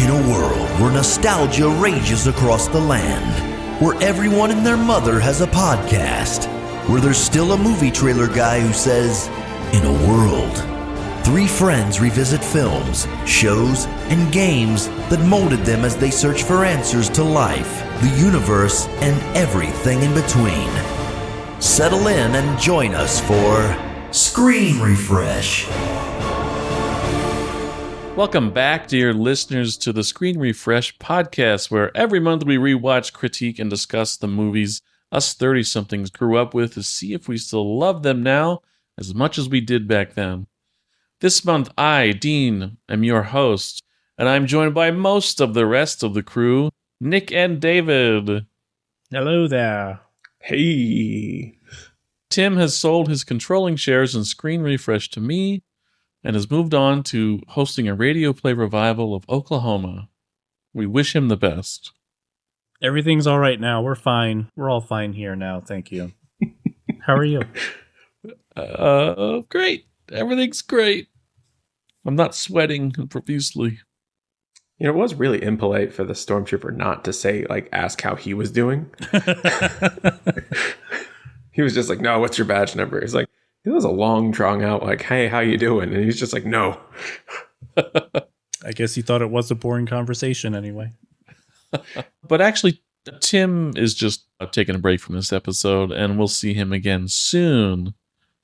In a world where nostalgia rages across the land, where everyone and their mother has a podcast, where there's still a movie trailer guy who says, in a world, three friends revisit films, shows, and games that molded them as they search for answers to life, the universe, and everything in between. Settle in and join us for Screen Refresh. Welcome back, dear listeners, to the Screen Refresh podcast, where every month we rewatch, critique, and discuss the movies us 30-somethings grew up with to see if we still love them now as much as we did back then. This month, I, Dean, am your host, and I'm joined by most of the rest of the crew, Nick and David. Hello there. Hey. Tim has sold his controlling shares in Screen Refresh to me and has moved on to hosting a radio play revival of Oklahoma. We wish him the best. Everything's all right now. We're fine. We're all fine here now. Thank you. How are you? Great. Everything's great. I'm not sweating profusely. You know, it was really impolite for the stormtrooper not to say, ask how he was doing. He was just like, no, what's your badge number? He's like, it was a long, drawn out, hey, how you doing? And he's just like, no. I guess he thought it was a boring conversation anyway. But actually, Tim is just taking a break from this episode, and we'll see him again soon.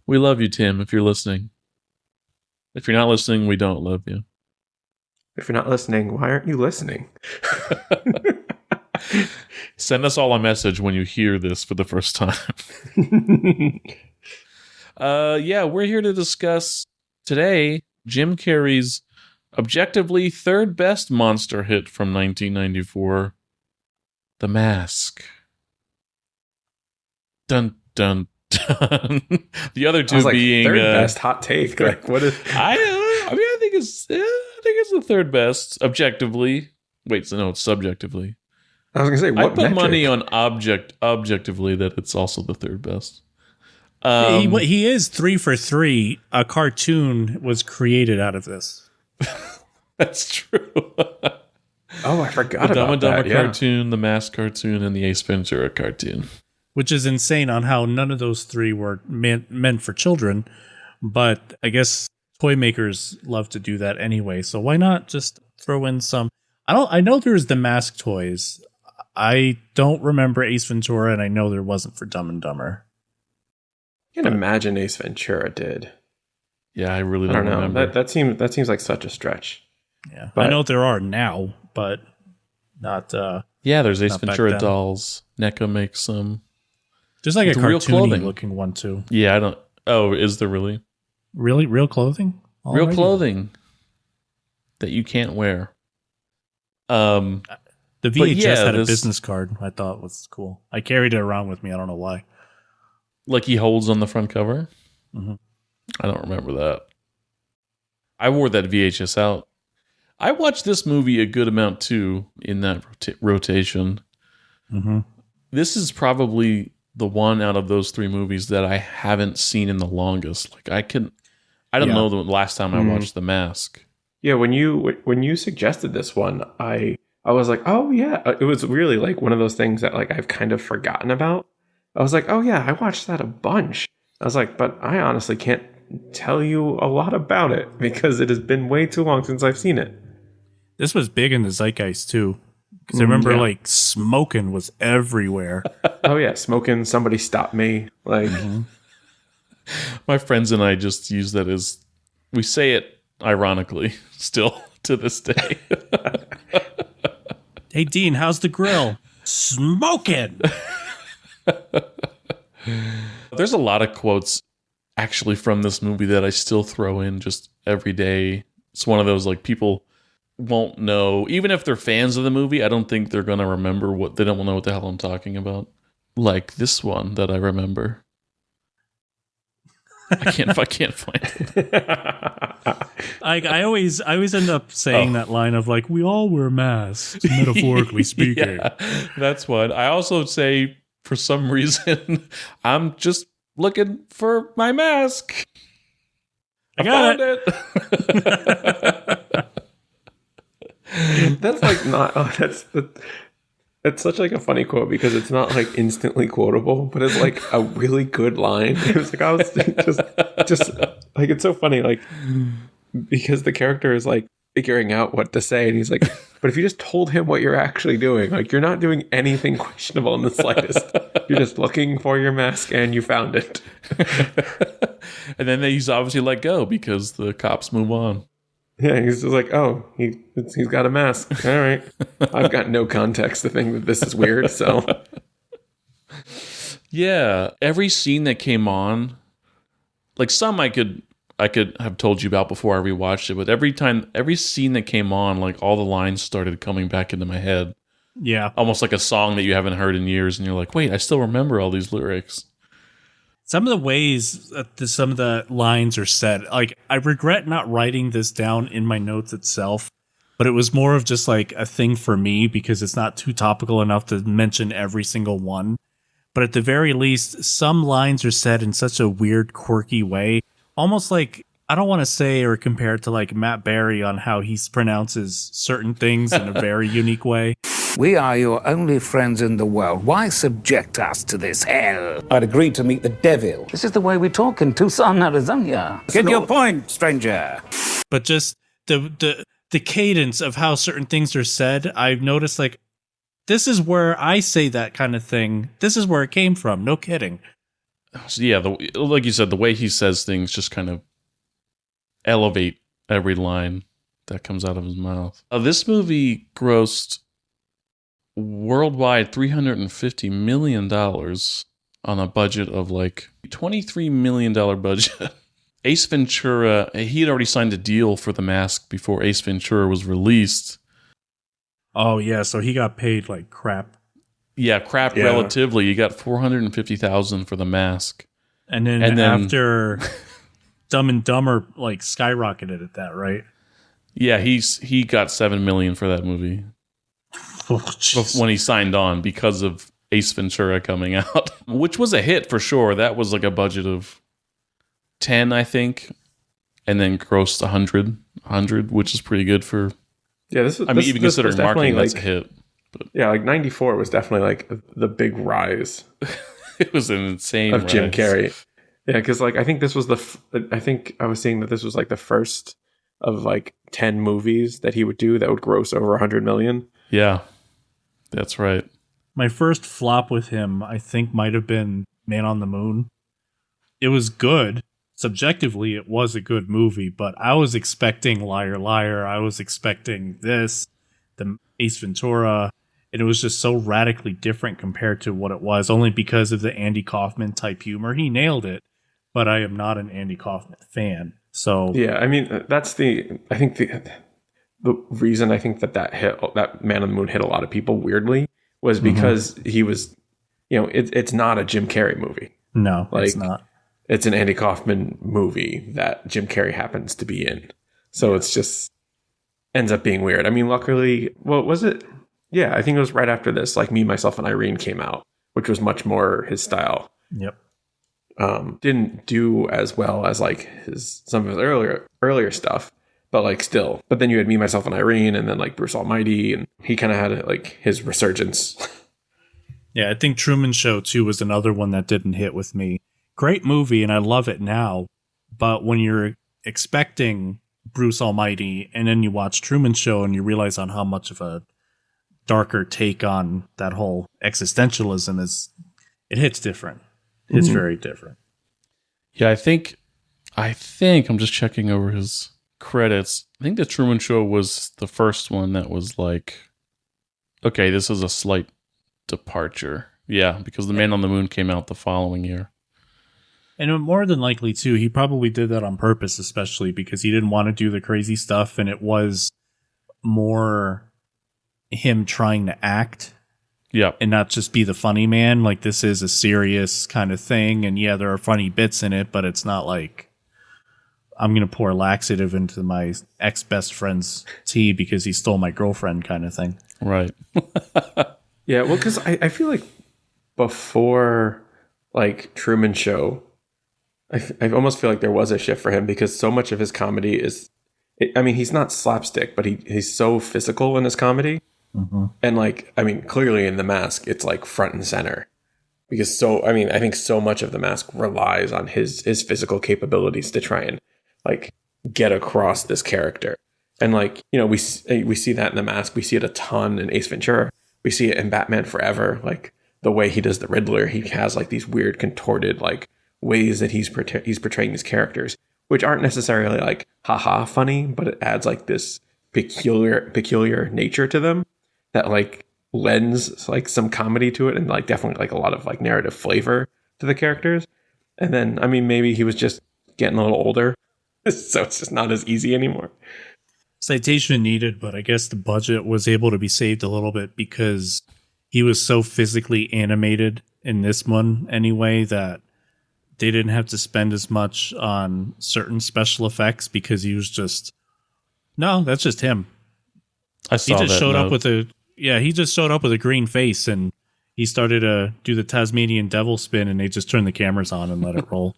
We love you, Tim, if you're listening. If you're not listening, we don't love you. If you're not listening, why aren't you listening? Send us all a message when you hear this for the first time. We're here to discuss today Jim Carrey's objectively third best monster hit from 1994, The Mask. Dun, dun, dun. The other two being... third best hot take. What is... I think it's the third best, objectively. Wait, so no, it's subjectively. I was going to say, what I put metric? money on objectively that it's also the third best. He is 3 for 3. A cartoon was created out of this. That's true. Oh, I forgot the Dumb and about Dumber that. cartoon, the Mask cartoon, and the Ace Ventura cartoon. Which is insane on how none of those three were meant for children. But I guess toy makers love to do that anyway. So why not just throw in some... I know there's the Mask toys. I don't remember Ace Ventura, and I know there wasn't for Dumb and Dumber. I can imagine Ace Ventura did. Yeah, I really don't know. remember. That seems like such a stretch. Yeah, but, I know there are now, but not. There's Ace not Ventura dolls. NECA makes some. There's like a real cartoony looking one too. Yeah, I don't. Oh, is there really? Really, real clothing? Real clothing that you can't wear. The VHS had a business card. I thought was cool. I carried it around with me. I don't know why. Like he holds on the front cover? Mm-hmm. I don't remember that. I wore that VHS out. I watched this movie a good amount too in that rotation. Mm-hmm. This is probably the one out of those three movies that I haven't seen in the longest. I don't know the last time I watched The Mask. Yeah, when you suggested this one, I was like, oh yeah, it was really one of those things that I've kind of forgotten about. I was like, oh yeah, I watched that a bunch. I was like, but I honestly can't tell you a lot about it because it has been way too long since I've seen it. This was big in the zeitgeist too, because I remember smoking was everywhere. Oh yeah, smoking. Somebody stop me. My friends and I just use that as we say it ironically still to this day. Hey Dean, how's the grill? Smoking. There's a lot of quotes actually from this movie that I still throw in just every day. It's one of those people won't know, even if they're fans of the movie, I don't think they're going to remember they don't know what the hell I'm talking about. Like this one that I remember. I can't find it. I always end up saying that line of we all wear masks, metaphorically speaking. Yeah, that's one. I also say, for some reason, I'm just looking for my mask. I got found it. That's like not. Oh, it's such like a funny quote because it's not like instantly quotable, but it's like a really good line. It was like I was just like it's so funny, like because the character is like figuring out what to say, and he's like, "But if you just told him what you're actually doing, like you're not doing anything questionable in the slightest. You're just looking for your mask, and you found it." And then he's obviously let go because the cops move on. Yeah, he's just like, oh, he's got a mask. All right. I've got no context to think that this is weird, so. Yeah, every scene that came on, like some I could have told you about before I rewatched it, but every scene that came on, like all the lines started coming back into my head. Yeah. Almost like a song that you haven't heard in years, and you're like, wait, I still remember all these lyrics. Some of the ways that some of the lines are said, like I regret not writing this down in my notes itself, but it was more of just like a thing for me because it's not too topical enough to mention every single one. But at the very least, some lines are said in such a weird, quirky way, almost like, I don't want to say or compare it to like Matt Berry on how he pronounces certain things in a very unique way. We are your only friends in the world. Why subject us to this hell? I'd agree to meet the devil. This is the way we talk in Tucson, Arizona. Get your point, stranger. But just the cadence of how certain things are said, I've noticed like, this is where I say that kind of thing. This is where it came from. No kidding. So yeah, like you said, the way he says things just kind of elevate every line that comes out of his mouth. This movie grossed worldwide $350 million on a budget of like $23 million budget. Ace Ventura, he had already signed a deal for The Mask before Ace Ventura was released. Oh, yeah, so he got paid like crap. Yeah, crap relatively. He got $450,000 for The Mask. And then after Dumb and Dumber like skyrocketed at that, right? Yeah, he got $7 million for that movie. Oh, when he signed on because of Ace Ventura coming out, which was a hit for sure. That was like a budget of 10, I think, and then grossed 100, which is pretty good for. Yeah, even considering marketing, that's a hit. But. Yeah, like 94 was definitely like the big rise. It was an insane of rise. Jim Carrey. Yeah, because like I think this was I think I was seeing that this was like the first of like 10 movies that he would do that would gross over 100 million. Yeah. That's right. My first flop with him, I think, might have been Man on the Moon. It was good. Subjectively, it was a good movie, but I was expecting Liar Liar. I was expecting this, the Ace Ventura, and it was just so radically different compared to what it was, only because of the Andy Kaufman type humor. He nailed it, but I am not an Andy Kaufman fan. So yeah, I mean, that's the reason I think that Man on the Moon hit a lot of people weirdly was because he was, it's not a Jim Carrey movie. No, like, it's not. It's an Andy Kaufman movie that Jim Carrey happens to be in. So it's just ends up being weird. I mean, luckily, what was it? Yeah, I think it was right after this, like Me, Myself, and Irene came out, which was much more his style. Yep. Didn't do as well as like some of his earlier stuff. But like still, but then you had Me, Myself, and Irene, and then like Bruce Almighty, and he kind of had like his resurgence. Yeah, I think Truman Show too was another one that didn't hit with me. Great movie, and I love it now. But when you're expecting Bruce Almighty, and then you watch Truman Show, and you realize on how much of a darker take on that whole existentialism is, it hits different. It's very different. Yeah, I think I'm just checking over his credits. I think the Truman Show was the first one that was like, okay, this is a slight departure. Yeah, because The Man on the Moon came out the following year. And more than likely, too, he probably did that on purpose, especially because he didn't want to do the crazy stuff, and it was more him trying to act. Yeah. And not just be the funny man. Like, this is a serious kind of thing, and yeah, there are funny bits in it, but it's not like I'm going to pour laxative into my ex-best friend's tea because he stole my girlfriend kind of thing. Right. Yeah, well, because I feel like before, like, Truman Show, I almost feel like there was a shift for him because so much of his comedy is I mean, he's not slapstick, but he's so physical in his comedy. Mm-hmm. And like, I mean, clearly in The Mask, it's like front and center. Because I think so much of The Mask relies on his physical capabilities to try and like get across this character. And like, you know, we see that in The Mask. We see it a ton in Ace Ventura. We see it in Batman Forever. Like the way he does the Riddler, he has like these weird contorted like ways that he's portraying these characters, which aren't necessarily like haha funny, but it adds like this peculiar nature to them that like lends like some comedy to it, and like definitely like a lot of like narrative flavor to the characters. And then, I mean, maybe he was just getting a little older, so it's just not as easy anymore. Citation needed, but I guess the budget was able to be saved a little bit because he was so physically animated in this one anyway that they didn't have to spend as much on certain special effects because he was just, no, that's just him. I saw he just that showed note. up with he just showed up with a green face and he started to do the Tasmanian devil spin and they just turned the cameras on and let it roll.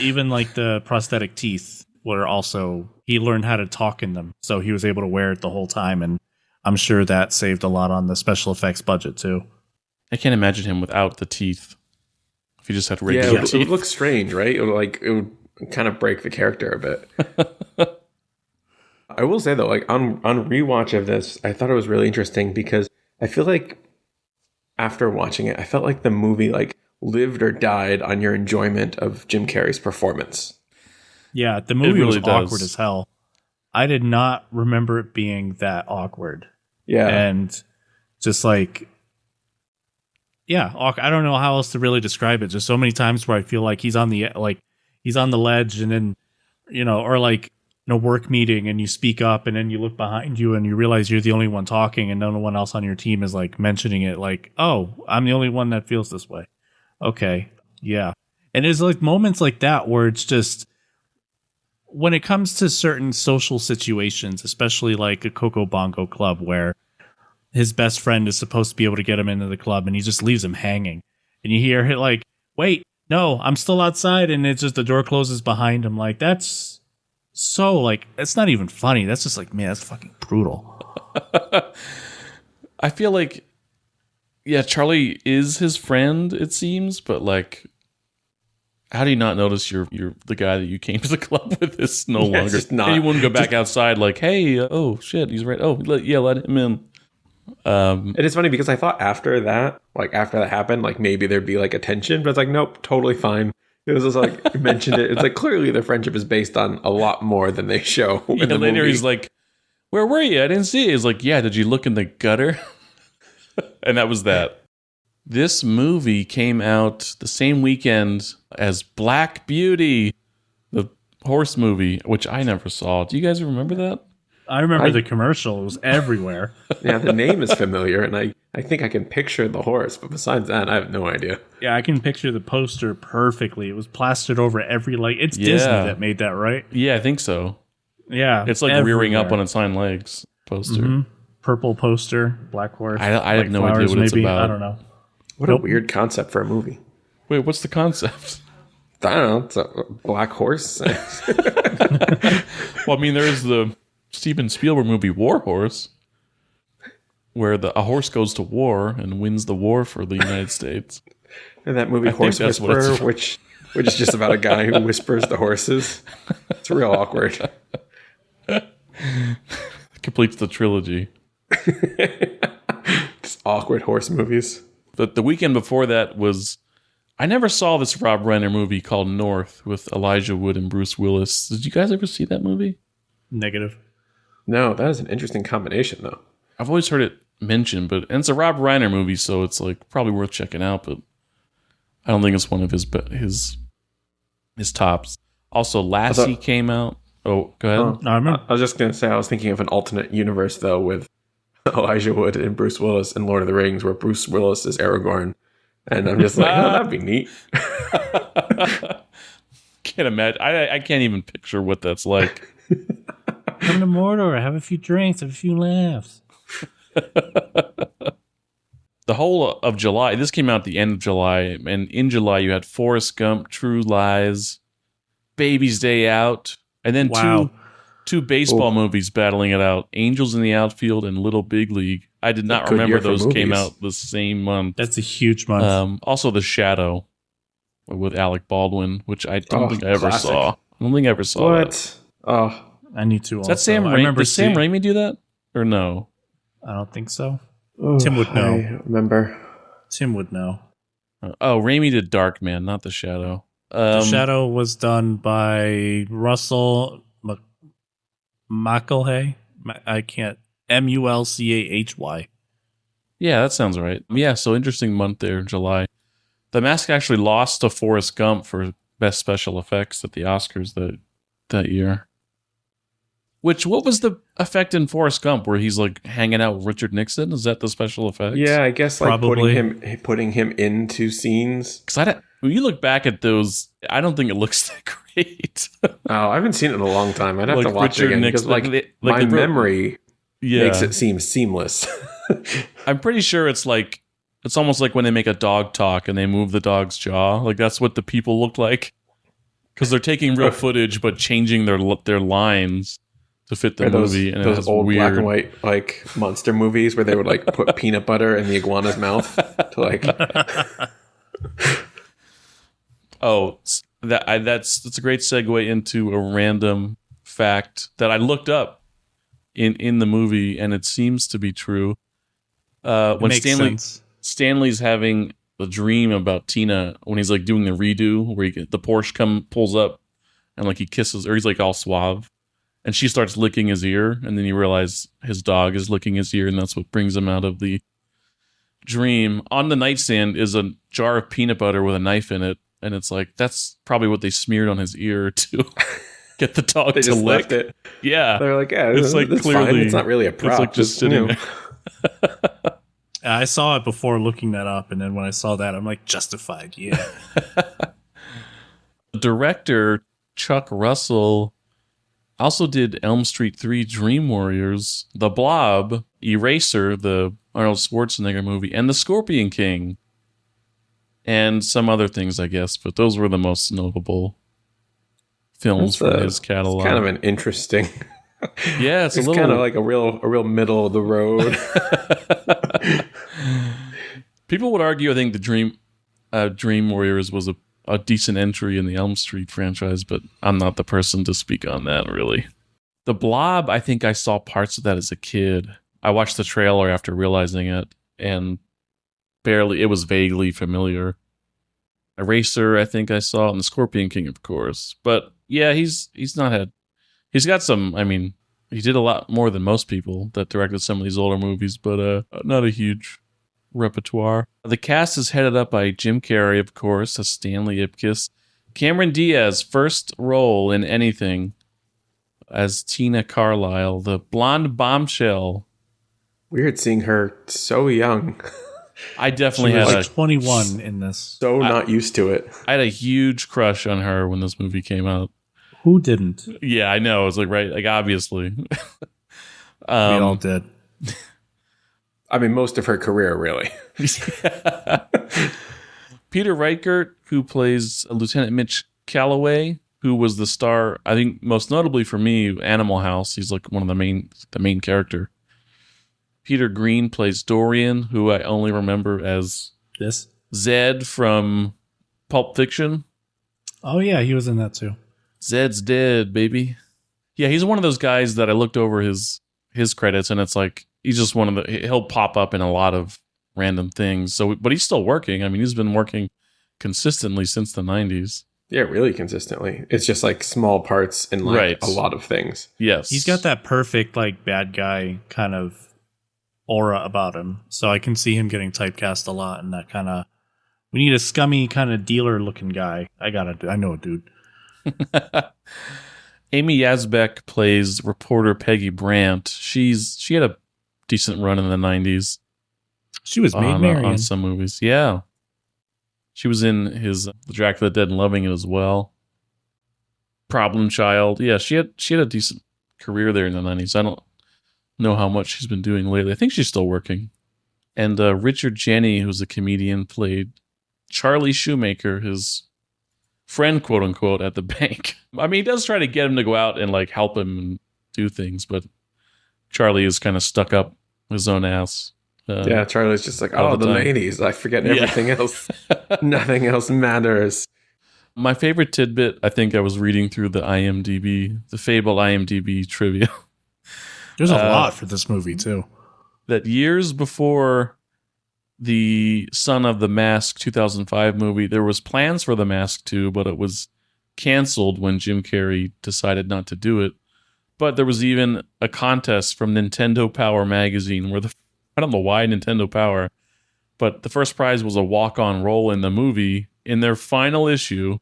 Even like the prosthetic teeth were also, he learned how to talk in them. So he was able to wear it the whole time. And I'm sure that saved a lot on the special effects budget too. I can't imagine him without the teeth. If he just had regular Yeah, it teeth. would look strange, right? It would kind of break the character a bit. I will say though, like on rewatch of this, I thought it was really interesting because I feel like after watching it, I felt like the movie like lived or died on your enjoyment of Jim Carrey's performance. Yeah, the movie really was does. awkward as hell. I did not remember it being that awkward. Yeah. And just like, yeah, I don't know how else to really describe it. Just so many times where I feel like he's on the ledge and then, you know, or like in a work meeting and you speak up and then you look behind you and you realize you're the only one talking and no one else on your team is like mentioning it like, oh, I'm the only one that feels this way. Okay. Yeah. And there's like moments like that where it's just, when it comes to certain social situations, especially like a Coco Bongo club where his best friend is supposed to be able to get him into the club and he just leaves him hanging. And you hear it like, wait, no, I'm still outside. And it's just the door closes behind him. Like, that's so like, it's not even funny. That's just like, man, that's fucking brutal. I feel like, yeah, Charlie is his friend, it seems, but like, how do you not notice you're the guy that you came to the club with is no longer? Just not. And you wouldn't go back outside like, hey, oh shit, he's right. Oh, let him in. And it's funny because I thought after that happened, like maybe there'd be like a tension, but it's like, nope, totally fine. It was just like, you mentioned it. It's like clearly their friendship is based on a lot more than they show in the later movie. he's like, where were you? I didn't see you. He's like, yeah, did you look in the gutter? And that was that. This movie came out the same weekend as Black Beauty, the horse movie, which I never saw. Do you guys remember that? I remember the commercial. It was everywhere. Yeah, the name is familiar, and I think I can picture the horse, but besides that, I have no idea. Yeah, I can picture the poster perfectly. It was plastered over every, like, it's Disney that made that, right? Yeah, I think so. Yeah. It's like rearing up on its hind legs poster. Mm-hmm. Purple poster, black horse. I have no idea what it's about. I don't know. What a weird concept for a movie. Wait, what's the concept? I don't know. It's a black horse. Well, I mean, there's the Steven Spielberg movie War Horse, where a horse goes to war and wins the war for the United States. And that movie Horse Whisperer, which is just about a guy who whispers to horses. It's real awkward. Completes the trilogy. Just awkward horse movies. But the weekend before that was, I never saw this Rob Reiner movie called North with Elijah Wood and Bruce Willis. Did you guys ever see that movie? Negative. No, that is an interesting combination, though. I've always heard it mentioned, and it's a Rob Reiner movie, so it's like probably worth checking out. But I don't think it's one of his tops. Also, Lassie came out. Oh, go ahead. No, I remember. I was just going to say, I was thinking of an alternate universe, though, with Elijah Wood and Bruce Willis in Lord of the Rings, where Bruce Willis is Aragorn. And I'm just like, oh, that'd be neat. Can't imagine. I can't even picture what that's like. Come to Mordor, have a few drinks, have a few laughs. The whole of July, this came out at the end of July, and in July you had Forrest Gump, True Lies, Baby's Day Out, and then two baseball movies battling it out: Angels in the Outfield and Little Big League. I did not remember those came out the same month. That's a huge month. Also, The Shadow with Alec Baldwin, which I don't think I ever saw. I don't think I ever saw that. Oh, I need to. Is that Sam Raimi? Did Sam Raimi do that or no? I don't think so. Tim would know. I remember. Tim would know. Raimi did Darkman, not The Shadow. The Shadow was done by Russell McElhay. I can't. Mulchay. Yeah, that sounds right. Yeah, so interesting month there in July. The Mask actually lost to Forrest Gump for best special effects at the Oscars that year. What was the effect in Forrest Gump where he's like hanging out with Richard Nixon? Is that the special effects? Yeah, I guess like Probably. putting him into scenes. Because when you look back at those, I don't think it looks that great. Oh, I haven't seen it in a long time. I'd have to watch Richard it again Nixon, because my memory makes it seem seamless. I'm pretty sure it's almost like when they make a dog talk and they move the dog's jaw. Like that's what the people look like. Because they're taking real footage but changing their lines to fit the movie. And those old weird black and white like monster movies where they would like put peanut butter in the iguana's mouth to like. Oh, that's a great segue into a random fact that I looked up in the movie, and it seems to be true. When Stanley's having a dream about Tina, when he's like doing the redo where the Porsche pulls up and like he kisses, or he's like all suave, and she starts licking his ear, and then you realize his dog is licking his ear, and that's what brings him out of the dream. On the nightstand is a jar of peanut butter with a knife in it, and it's like that's probably what they smeared on his ear to get the dog They to just lick. left it. Yeah, They're like, yeah, it's like that's clearly fine. It's not really a prop. It's like just sitting there. I saw it before looking that up, and then when I saw that, I'm like, justified, yeah. Director Chuck Russell also did Elm Street 3, Dream Warriors, The Blob, Eraser, the Arnold Schwarzenegger movie, and The Scorpion King, and some other things, I guess, but those were the most notable films from his catalog. It's kind of an interesting. Yeah, it's a little kind of like a real middle of the road. People would argue, I think, the Dream Warriors was a decent entry in the Elm Street franchise, but I'm not the person to speak on that, really. The Blob, I think I saw parts of that as a kid. I watched the trailer after realizing it, and it was vaguely familiar. Eraser, I think I saw, and The Scorpion King, of course. But yeah, he's got some, I mean, he did a lot more than most people that directed some of these older movies, but not a huge repertoire. The cast is headed up by Jim Carrey, of course, as Stanley Ipkiss. Cameron Diaz, first role in anything, as Tina Carlisle, the blonde bombshell. Weird seeing her so young. I definitely She was had like 21 in this. So not used to it. I had a huge crush on her when this movie came out. Who didn't? Yeah, I know. It's like, right, like obviously. We all did. I mean, most of her career, really. Peter Reichert, who plays Lieutenant Mitch Calloway, who was the star, I think most notably for me, Animal House. He's like one of the main character. Peter Green plays Dorian, who I only remember as This? Zed from Pulp Fiction. Oh, yeah, he was in that too. Zed's dead, baby. Yeah, he's one of those guys that I looked over his credits, and it's like he's just one of the. He'll pop up in a lot of random things. So, but he's still working. I mean, he's been working consistently since the 90s. Yeah, really consistently. It's just like small parts in like a lot of things. Yes, He's got that perfect like bad guy kind of aura about him, so I can see him getting typecast a lot. And that kind of, we need a scummy kind of dealer looking guy. I know a dude. Amy Yazbek plays reporter Peggy Brandt. She had a decent run in the 90s. She was Maid Marian on some movies. Yeah. She was in his Dracula Dead and Loving It as well. Problem Child. Yeah, she had a decent career there in the 90s. I don't know how much she's been doing lately. I think she's still working. And Richard Jeni, who's a comedian, played Charlie Shoemaker, his friend, quote unquote, at the bank. I mean, he does try to get him to go out and like help him do things, but Charlie is kind of stuck up his own ass. Yeah, Charlie's just like, all oh, the the time. ladies. I forget everything else. Nothing else matters. My favorite tidbit, I think I was reading through the Fable IMDb trivia. There's a lot for this movie, too. That years before the Son of the Mask 2005 movie, there was plans for The Mask 2, but it was canceled when Jim Carrey decided not to do it. But there was even a contest from Nintendo Power magazine where I don't know why Nintendo Power, but the first prize was a walk-on role in the movie. In their final issue,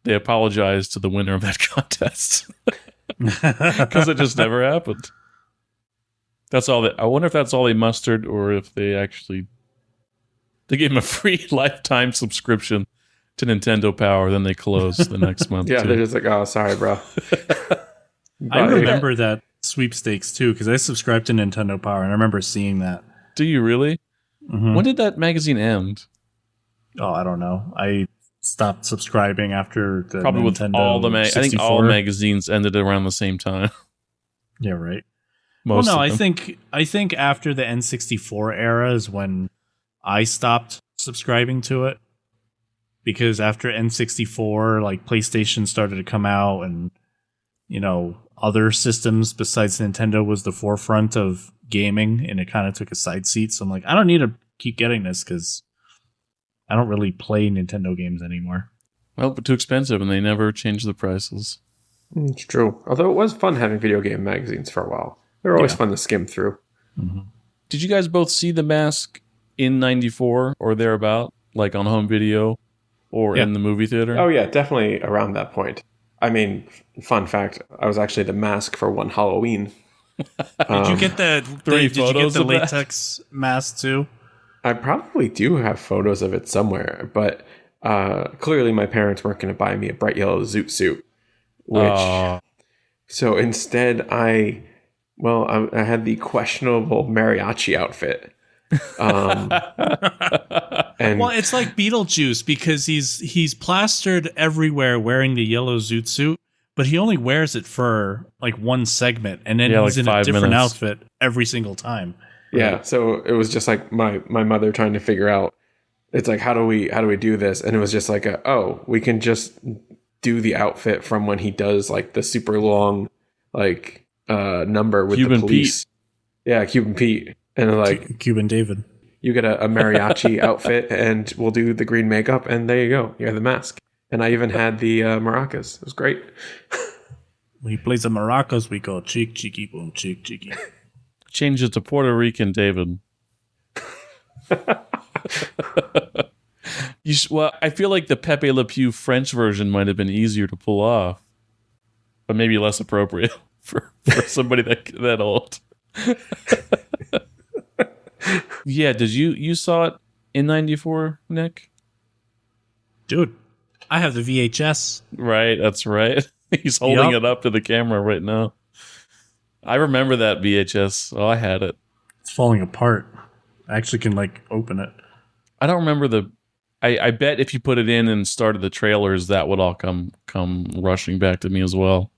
they apologized to the winner of that contest because it just never happened. That's all that. I wonder if that's all they mustered, or if they gave him a free lifetime subscription to Nintendo Power, then they closed the next month. Yeah, too. they're just like, oh, sorry, bro. I remember that sweepstakes too, because I subscribed to Nintendo Power and I remember seeing that. Do you really? Mm-hmm. When did that magazine end? Oh, I don't know. I stopped subscribing after the Probably Nintendo with all the I think all 64. magazines ended around the same time. Yeah, right. Most well, no, of them. I think after the N64 era is when I stopped subscribing to it, because after N64, like PlayStation started to come out, and other systems besides Nintendo was the forefront of gaming, and it kind of took a side seat. So I'm like, I don't need to keep getting this because I don't really play Nintendo games anymore. Well, but too expensive, and they never changed the prices. It's true. Although it was fun having video game magazines for a while. They were always fun to skim through. Mm-hmm. Did you guys both see The Mask in '94 or thereabout, like on home video or in the movie theater? Oh, yeah, definitely around that point. I mean, fun fact, I was actually the mask for one Halloween. Did you get the three did you get photos the of that? latex mask too? I probably do have photos of it somewhere, but clearly my parents weren't going to buy me a bright yellow zoot suit. So instead, I had the questionable mariachi outfit. And Well, it's like Beetlejuice because he's plastered everywhere wearing the yellow zoot suit, but he only wears it for like one segment, and then he's like in a 5 different minutes. outfit every single time. yeah, so it was just like my mother trying to figure out. It's like, how do we do this? And it was just like, we can just do the outfit from when he does like the super long like number with Cuban the police. Pete. Yeah, Cuban Pete, and like Cuban David. you get a mariachi outfit, and we'll do the green makeup, and there you go. You have the mask, and I even had the maracas. It was great. When he plays the maracas, we go cheek, cheeky, boom, cheek, cheeky. Change it to Puerto Rican David. Well, I feel like the Pepe Le Pew French version might have been easier to pull off, but maybe less appropriate for somebody that old. Yeah, did you saw it in '94, Nick? Dude, I have the VHS. Right, that's right. He's holding Yup. it up to the camera right now. I remember that VHS. Oh, I had it. It's falling apart. I actually can like open it. I don't remember I bet if you put it in and started the trailers, that would all come rushing back to me as well.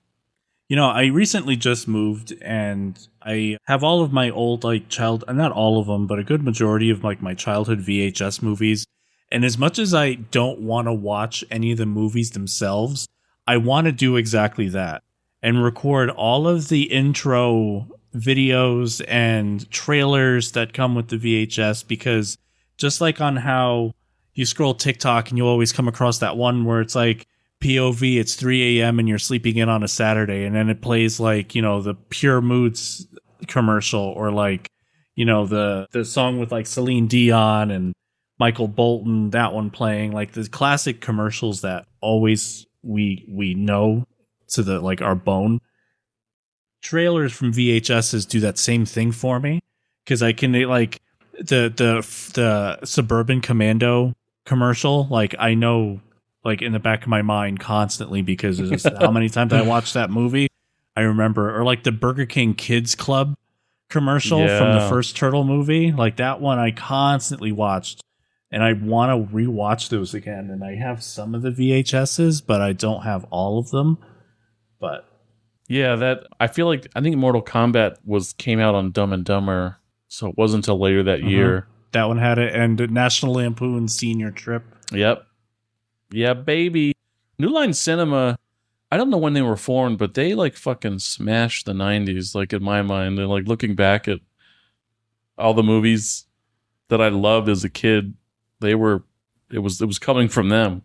I recently just moved, and I have all of my old not all of them, but a good majority of like my childhood VHS movies. And as much as I don't want to watch any of the movies themselves, I want to do exactly that and record all of the intro videos and trailers that come with the VHS, because just like on how you scroll TikTok and you always come across that one where it's like POV, it's 3 a.m. and you're sleeping in on a Saturday, and then it plays like, the Pure Moods commercial, or like, the song with like Celine Dion and Michael Bolton, that one playing, like the classic commercials that always we know to the like our bone. Trailers from VHSs do that same thing for me, because I can like the Suburban Commando commercial, like I know like in the back of my mind constantly, because it's just how many times I watched that movie. I remember, or like the Burger King Kids Club commercial from the first Turtle movie, like that one I constantly watched, and I want to rewatch those again. And I have some of the VHSs, but I don't have all of them. But Yeah, I think Mortal Kombat came out on Dumb and Dumber, so it wasn't until later that year. That one had it, and National Lampoon Senior Trip. Yep. Yeah, baby. New Line Cinema, I don't know when they were formed, but they like fucking smashed the 90s, like in my mind. And like looking back at all the movies that I loved as a kid, it was coming from them.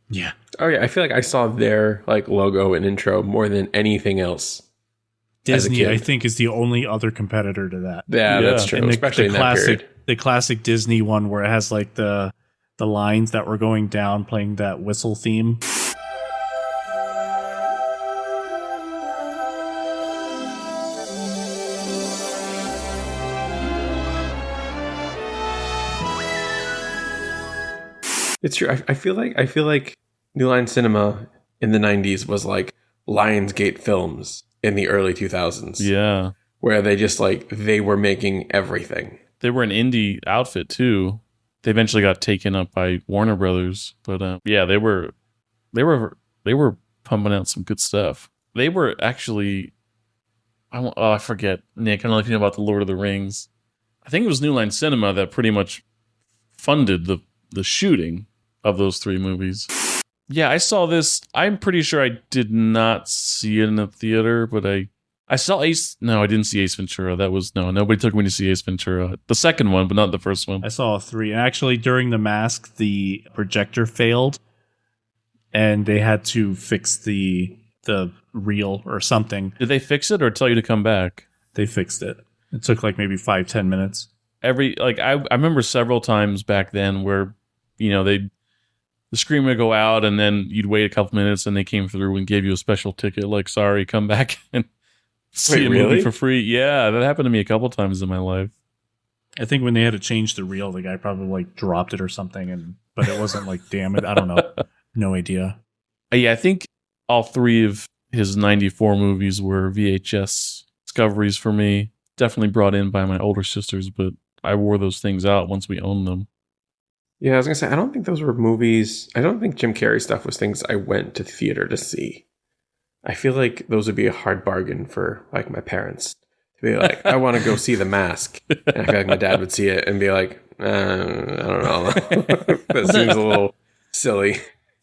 Yeah. Oh yeah, I feel like I saw their like logo and intro more than anything else. Disney, I think, is the only other competitor to that. Yeah, that's true. And especially in that period. The classic Disney one where it has like the lines that were going down playing that whistle theme. It's true. I feel like New Line Cinema in the 90s was like Lionsgate Films in the early 2000s. Yeah. Where they were making everything. They were an indie outfit too. They eventually got taken up by Warner Brothers, but yeah, they were pumping out some good stuff. They were actually, I forget, Nick. I don't know if you know about the Lord of the Rings. I think it was New Line Cinema that pretty much funded the shooting of those 3 movies. Yeah, I saw this. I'm pretty sure I did not see it in the theater, but I saw Ace. No, I didn't see Ace Ventura. Nobody took me to see Ace Ventura. The second one, but not the first one. I saw 3. And actually, during The Mask, the projector failed, and they had to fix the reel or something. Did they fix it or tell you to come back? They fixed it. It took like maybe 5-10 minutes. I remember several times back then where, the screen would go out and then you'd wait a couple minutes and they came through and gave you a special ticket. Like, sorry, come back and see a movie for free. Yeah, that happened to me a couple times in my life. I think when they had to change the reel, the guy probably like dropped it or something, but it wasn't like damaged. I don't know. No idea. Yeah, I think all 3 of his 94 movies were VHS discoveries for me. Definitely brought in by my older sisters, but I wore those things out once we owned them. Yeah, I was going to say, I don't think those were movies. I don't think Jim Carrey stuff was things I went to theater to see. I feel like those would be a hard bargain for like my parents to be like, I want to go see The Mask. And I feel like my dad would see it and be like, I don't know. That seems a little silly.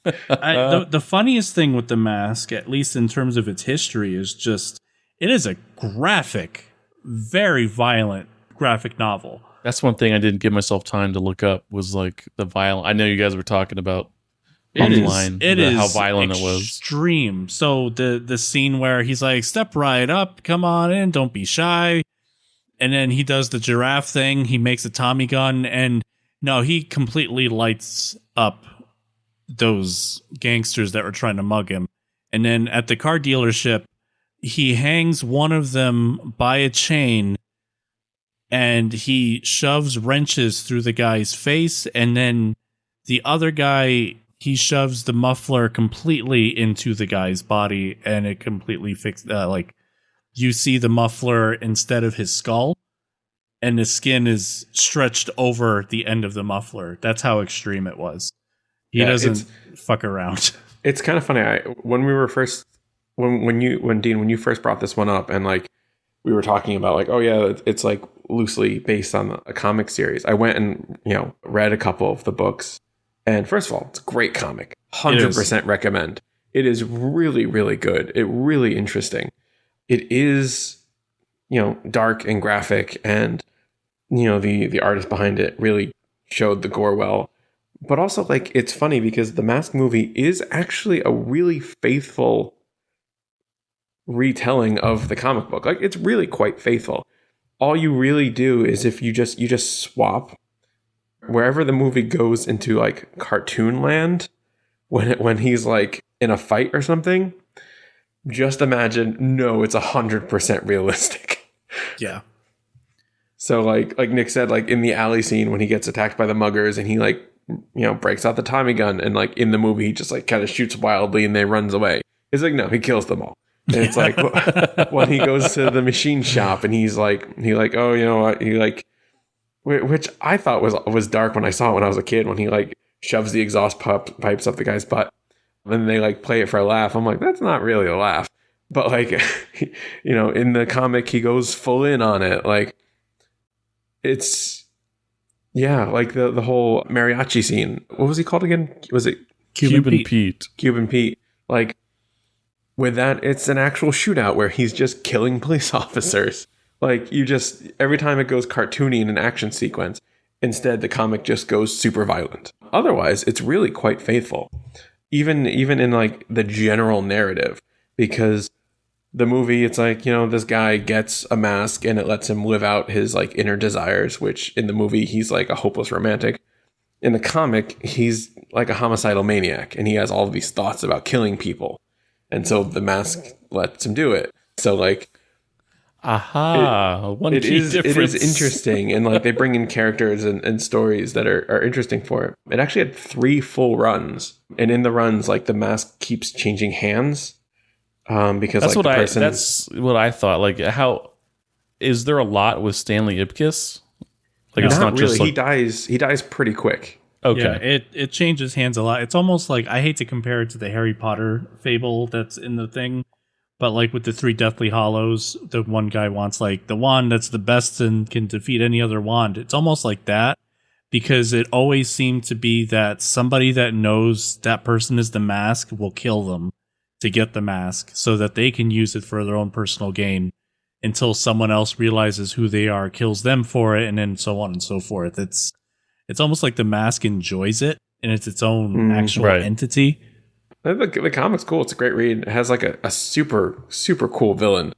The funniest thing with The Mask, at least in terms of its history, is just it is a graphic, very violent graphic novel. That's one thing I didn't give myself time to look up was like the violent. I know you guys were talking about online how violent it was. Extreme. So the scene where he's like, step right up, come on in, don't be shy. And then he does the giraffe thing. He makes a Tommy gun, and no, he completely lights up those gangsters that were trying to mug him. And then at the car dealership, he hangs one of them by a chain, and he shoves wrenches through the guy's face, and then the other guy, he shoves the muffler completely into the guy's body, and it completely fixed. You see the muffler instead of his skull, and the skin is stretched over the end of the muffler. That's how extreme it was. He doesn't fuck around. It's kind of funny. When Dean, you first brought this one up, and like we were talking about, like, oh yeah, it's like loosely based on a comic series. I went and read a couple of the books, and first of all, it's a great comic. 100% recommend. It is really, really good. It really interesting. It is, dark and graphic, and the artist behind it really showed the gore well. But also, like, it's funny because the Mask movie is actually a really faithful retelling of the comic book. Like, it's really quite faithful. All you really do is if you just swap wherever the movie goes into like cartoon land, when he's like in a fight or something, just imagine, no, it's 100% realistic. Yeah. So like Nick said, like in the alley scene when he gets attacked by the muggers and he like, breaks out the Tommy gun, and like in the movie he just like kind of shoots wildly and then runs away. It's like, no, he kills them all. And it's like when he goes to the machine shop and he oh, you know what, he like, which I thought was dark when I saw it when I was a kid, when he like shoves the exhaust pipes up the guy's butt and then they like play it for a laugh. I'm like, that's not really a laugh. But like, in the comic, he goes full in on it. Like, it's, yeah, like the whole mariachi scene. What was he called again? Was it Cuban Pete? Cuban Pete. Like, with that, it's an actual shootout where he's just killing police officers. Like, every time it goes cartoony in an action sequence, instead the comic just goes super violent. Otherwise, it's really quite faithful. Even in like the general narrative, because the movie, it's like, this guy gets a mask and it lets him live out his like inner desires, which in the movie, he's like a hopeless romantic. In the comic, he's like a homicidal maniac and he has all of these thoughts about killing people. And so the mask lets him do it. So like, One key difference. It is interesting. And like they bring in characters and stories that are interesting for it. It actually had 3 full runs. And in the runs, like the mask keeps changing hands. Because that's like that's what I thought. Like, how is there a lot with Stanley Ipkiss? Like, it's not really. just like, he dies pretty quick. Okay. Yeah, it changes hands a lot. It's almost like, I hate to compare it to the Harry Potter fable that's in the thing, but like with the 3 Deathly Hallows, the one guy wants like the wand that's the best and can defeat any other wand. It's almost like that, because it always seemed to be that somebody that knows that person is the mask will kill them to get the mask so that they can use it for their own personal gain, until someone else realizes who they are, kills them for it, and then so on and so forth. It's almost like the mask enjoys it, and it's its own actual entity. The comic's cool. It's a great read. It has like a super, super cool villain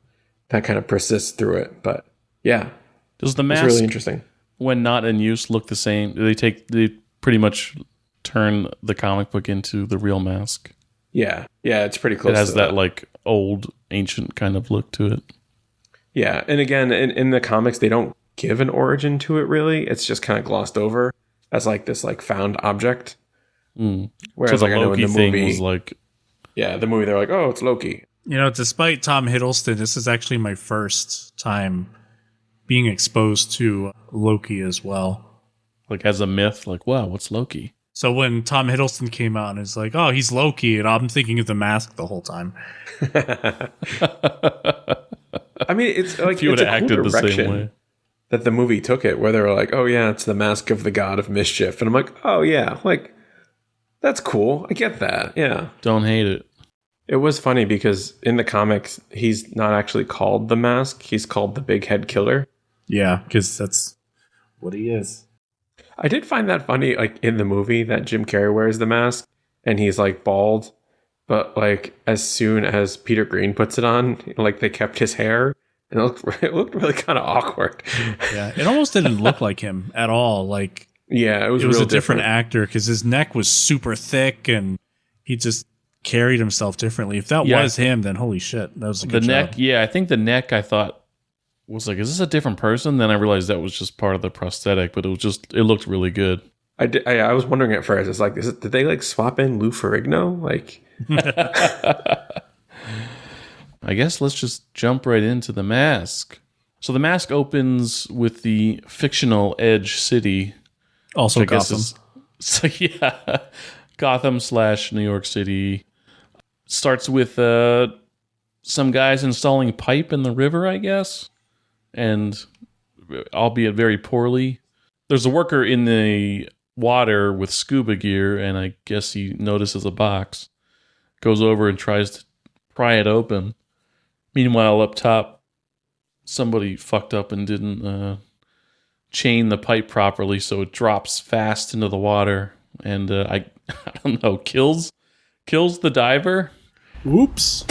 that kind of persists through it. But yeah. Does the mask, it's really interesting, when not in use, look the same? Do they pretty much turn the comic book into the real mask? Yeah. Yeah, it's pretty close. It has to that like old, ancient kind of look to it. Yeah. And again, in the comics, they don't give an origin to it really. It's just kind of glossed over as like this like found object. Whereas so like I know in the movie, was like, the movie, they're like, oh, it's Loki. Despite Tom Hiddleston, this is actually my first time being exposed to Loki as well. Like as a myth, like, wow, what's Loki? So when Tom Hiddleston came out and it's like, oh, he's Loki, and I'm thinking of the mask the whole time. I mean, it's like, if you would it's have a cool acted the same direction way that the movie took it, where they were like, oh yeah, it's the mask of the god of mischief. And I'm like, oh yeah, like, that's cool. I get that. Yeah. Don't hate it. It was funny because in the comics, he's not actually called the mask. He's called the big head killer. Yeah, because that's what he is. I did find that funny, like in the movie, that Jim Carrey wears the mask and he's like bald. But like as soon as Peter Green puts it on, like they kept his hair and it looked really kind of awkward. Yeah, it almost didn't look like him at all. Like, yeah, it was a different different actor because his neck was super thick and he just carried himself differently. If that was him, then holy shit, that was a good neck. job. Yeah, I think the neck, I thought, was like, is this a different person? Then I realized that was just part of the prosthetic, but it looked really good. I was wondering at first. It's like, did they like swap in Lou Ferrigno? Like, I guess let's just jump right into the mask. So the mask opens with the fictional Edge City. Also Gotham. So yeah, Gotham / New York City. Starts with some guys installing pipe in the river, I guess. And albeit very poorly. There's a worker in the water with scuba gear, and I guess he notices a box. Goes over and tries to pry it open. Meanwhile, up top, somebody fucked up and didn't chain the pipe properly, so it drops fast into the water, and I don't know, kills the diver. Oops.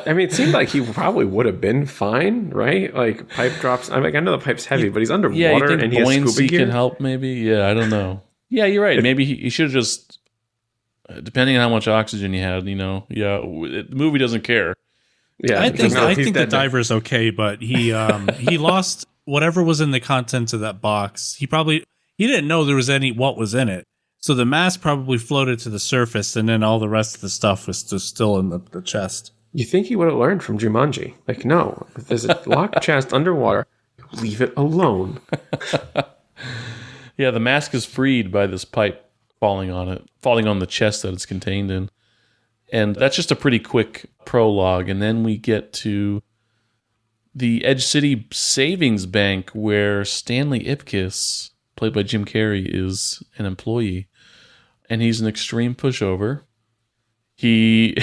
I mean, it seemed like he probably would have been fine, right? Like pipe drops. I know the pipe's heavy, but he's underwater you think and he has scuba buoyancy gear. can help, maybe. Yeah, I don't know. Yeah, you're right. Maybe he should have just, depending on how much oxygen he had, the movie doesn't care. Yeah, I think the diver's okay, but he lost whatever was in the contents of that box. He didn't know there was what was in it. So the mask probably floated to the surface, and then all the rest of the stuff was just still in the chest. You think he would have learned from Jumanji? Like, no, if there's a locked chest underwater, leave it alone. Yeah, the mask is freed by this pipe falling on the chest that it's contained in. And that's just a pretty quick prologue. And then we get to the Edge City Savings Bank where Stanley Ipkiss, played by Jim Carrey, is an employee. And he's an extreme pushover. He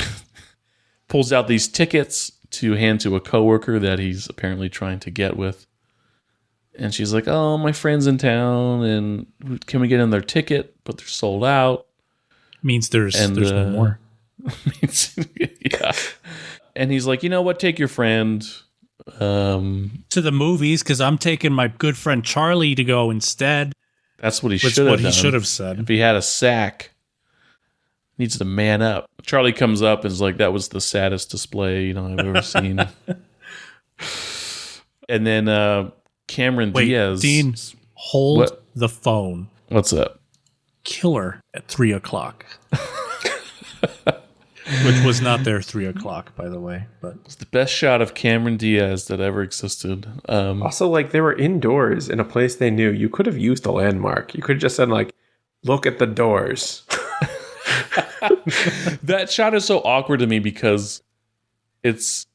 pulls out these tickets to hand to a coworker that he's apparently trying to get with. And she's like, oh, my friend's in town, and can we get in their ticket? But they're sold out. Means there's no more. Yeah. And he's like, you know what? Take your friend to the movies, because I'm taking my good friend Charlie to go instead. That's what he should have done. He should have said. If he had a sack, needs to man up. Charlie comes up and is like, that was the saddest display I've ever seen. And then Cameron Diaz. Dean, hold the phone. What's up? Killer at 3:00. Which was not their 3:00, by the way. But it's the best shot of Cameron Diaz that ever existed. Also, like, they were indoors in a place they knew. You could have used a landmark. You could have just said, like, look at the doors. That shot is so awkward to me because it's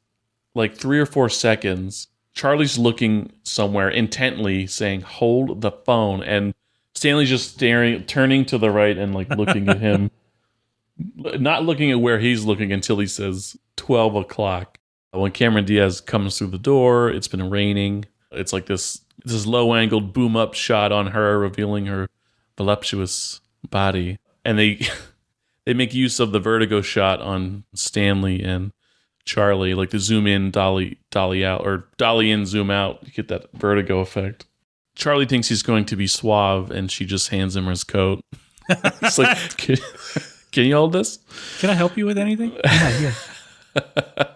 like 3 or 4 seconds. Charlie's looking somewhere intently, saying, hold the phone. And Stanley's just turning to the right and like looking at him. Not looking at where he's looking until he says 12:00. When Cameron Diaz comes through the door, it's been raining. It's like this low-angled boom-up shot on her, revealing her voluptuous body. And they make use of the vertigo shot on Stanley and Charlie, like the zoom in, dolly out, or dolly in, zoom out. You get that vertigo effect. Charlie thinks he's going to be suave, and she just hands him his coat. It's like, can you hold this? Can I help you with anything? Yeah.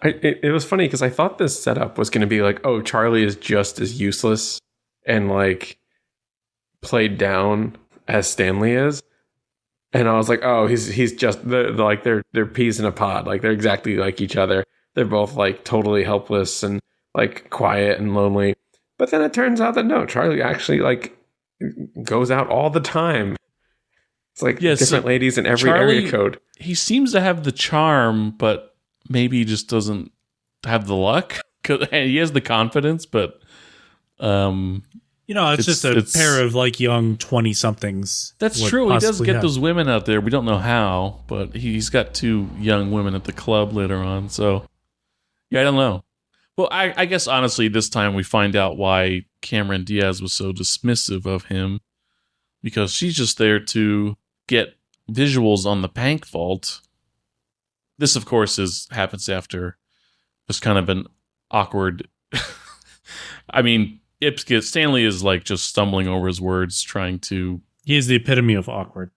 It was funny because I thought this setup was going to be like, oh, Charlie is just as useless and like played down as Stanley is. And I was like, oh, he's just they're peas in a pod. Like they're exactly like each other. They're both like totally helpless and like quiet and lonely. But then it turns out that no, Charlie actually like goes out all the time. It's like different ladies in every area code. He seems to have the charm, but maybe he just doesn't have the luck. He has the confidence, but it's just a pair of like young 20-somethings. That's true. He does get those women out there. We don't know how, but he's got 2 young women at the club later on. So, yeah, I don't know. Well, I guess honestly, this time we find out why Cameron Diaz was so dismissive of him, because she's just there to get visuals on the bank vault. This, of course, happens after just kind of an awkward. I mean, Stanley is like just stumbling over his words, trying to. He is the epitome of awkward.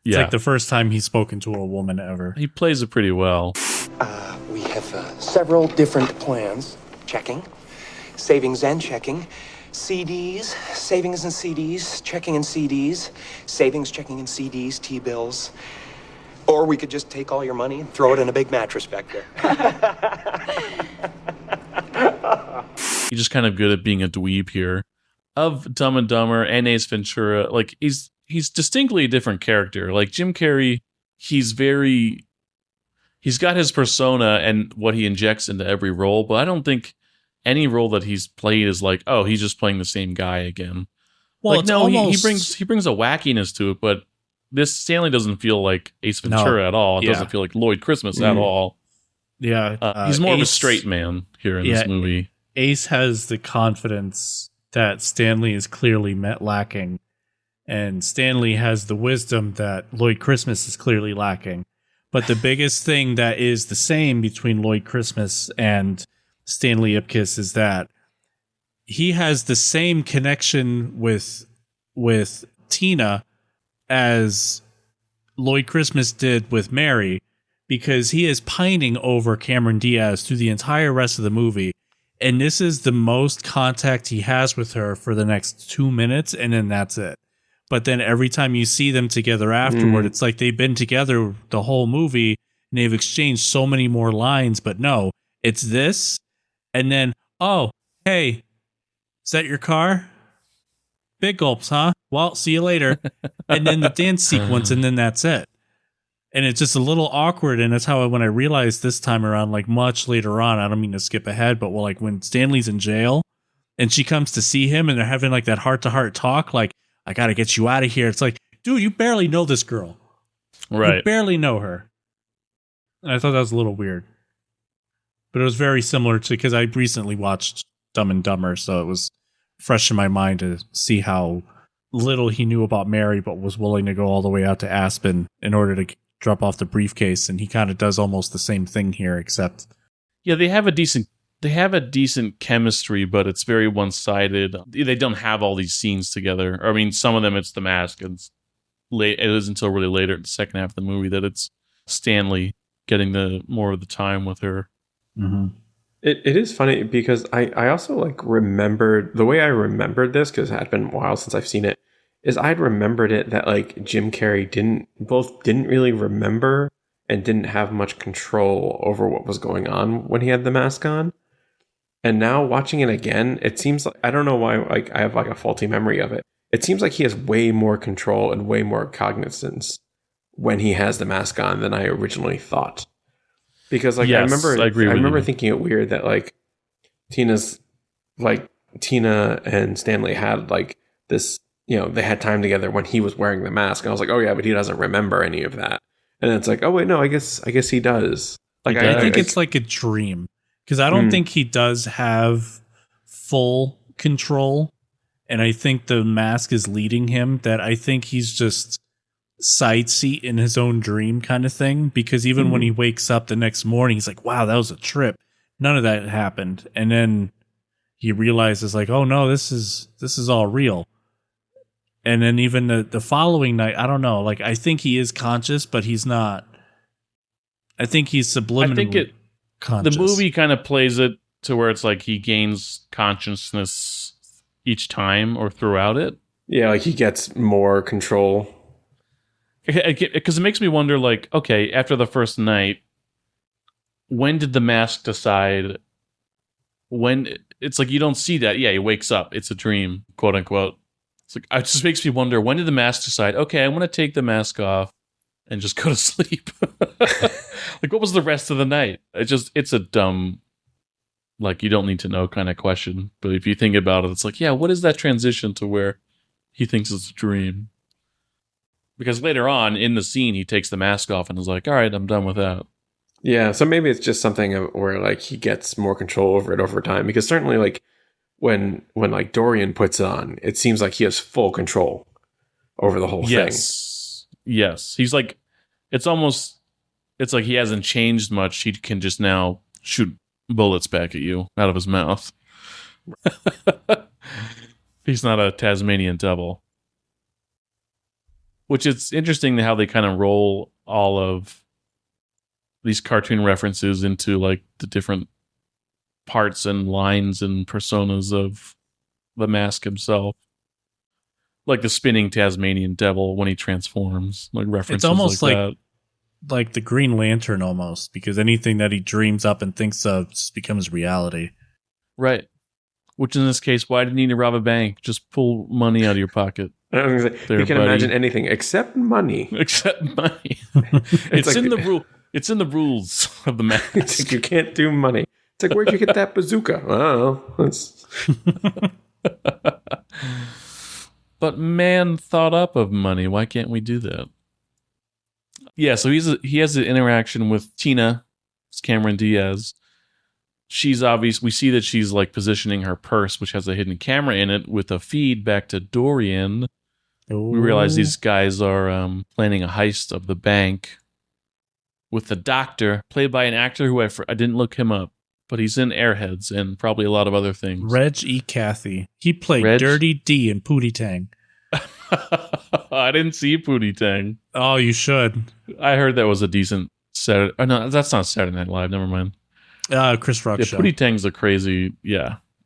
It's like the first time he's spoken to a woman ever. He plays it pretty well. We have several different plans. Checking, savings and checking, CDs, savings and CDs, checking and CDs, savings, checking and CDs, T-bills. Or we could just take all your money and throw it in a big mattress back there. He's just kind of good at being a dweeb here. Of Dumb and Dumber and Ace Ventura, like he's distinctly a different character. Like Jim Carrey, he's got his persona and what he injects into every role, but I don't think any role that he's played is like, oh, he's just playing the same guy again. Well, like, no, he brings a wackiness to it, but this Stanley doesn't feel like Ace Ventura at all. It doesn't feel like Lloyd Christmas at all. Yeah, he's more of a straight man here in this movie. Ace has the confidence that Stanley is clearly lacking, and Stanley has the wisdom that Lloyd Christmas is clearly lacking. But the biggest thing that is the same between Lloyd Christmas and Stanley Ipkiss is that he has the same connection with Tina as Lloyd Christmas did with Mary, because he is pining over Cameron Diaz through the entire rest of the movie. And this is the most contact he has with her for the next 2 minutes, and then that's it. But then every time you see them together afterward, it's like they've been together the whole movie, and they've exchanged so many more lines. But no, it's this, and then, oh, hey, is that your car? Big gulps, huh? Well, see you later. And then the dance sequence, and then that's it. And it's just a little awkward, and that's how when I realized this time around, like much later on, I don't mean to skip ahead, but like when Stanley's in jail, and she comes to see him, and they're having like that heart-to-heart talk, like, I gotta get you out of here. It's like, dude, you barely know this girl. Right. You barely know her. And I thought that was a little weird. But it was very similar to, because I recently watched Dumb and Dumber, so it was fresh in my mind to see how little he knew about Mary, but was willing to go all the way out to Aspen in order to drop off the briefcase. And he kind of does almost the same thing here, except Yeah, they have a decent chemistry, but it's very one-sided. They don't have all these scenes together. I mean, some of them it's the mask, and it isn't until really later in the second half of the movie that it's Stanley getting the more of the time with her. Mm-hmm. It is funny because I also like remembered the way I remembered this, because it had been a while since I've seen it, is I'd remembered it that like Jim Carrey didn't really remember and didn't have much control over what was going on when he had the mask on. And now watching it again, it seems like, I don't know why, like I have like a faulty memory of it. It seems like he has way more control and way more cognizance when he has the mask on than I originally thought. Because like Yes, I I agree with remember you. thinking it weird that like Tina and Stanley had like this, they had time together when he was wearing the mask. And I was like, oh yeah, but he doesn't remember any of that. And it's like, oh wait, no, I guess he does. Like He does. I think it's like a dream, because I don't think he does have full control. And I think the mask is leading him, that I think he's just side seat in his own dream kind of thing. Because even when he wakes up the next morning, he's like, wow, that was a trip. None of that happened. And then he realizes like, oh no, this is all real. And then even the following night, I don't know, like I think he is conscious, but he's not. I think he's subliminally conscious. The movie kind of plays it to where it's like he gains consciousness each time or throughout it. Yeah, like he gets more control. Because it makes me wonder, like, okay, after the first night, when did the mask decide? When it's like you don't see that. Yeah, he wakes up. It's a dream, quote unquote. It's like, it just makes me wonder, when did the mask decide? Okay, I want to take the mask off and just go to sleep. Like, what was the rest of the night? It's a dumb, like, you don't need to know kind of question. But if you think about it, it's like, yeah, what is that transition to where he thinks it's a dream? Because later on in the scene, he takes the mask off and is like, all right, I'm done with that. Yeah, so maybe it's just something where like he gets more control over it over time. Because certainly like when like Dorian puts it on, it seems like he has full control over the whole thing. Yes. He's like, it's like he hasn't changed much. He can just now shoot bullets back at you out of his mouth. He's not a Tasmanian devil. Which it's interesting how they kind of roll all of these cartoon references into like the different parts and lines and personas of the mask himself. Like the spinning Tasmanian devil when he transforms, like references. It's almost that. like the Green Lantern almost, because anything that he dreams up and thinks of just becomes reality. Right. Which in this case, why did you need to rob a bank? Just pull money out of your pocket. I was gonna say, you can imagine anything except money. Except money. It's like, in the rule. It's in the rules of the mask. It's like you can't do money. It's like, where'd you get that bazooka? Oh, that's. But man thought up of money. Why can't we do that? Yeah, so he has an interaction with Tina, it's Cameron Diaz. She's obvious. We see that she's like positioning her purse, which has a hidden camera in it, with a feed back to Dorian. We realize these guys are planning a heist of the bank with the doctor, played by an actor who I didn't look him up, but he's in Airheads and probably a lot of other things. Reg E. Cathy. He played Dirty D in Pootie Tang. I didn't see Pootie Tang. Oh, you should. I heard that was a decent Saturday. Oh, no, that's not Saturday Night Live. Never mind. Chris Rock show. Pootie Tang's a crazy,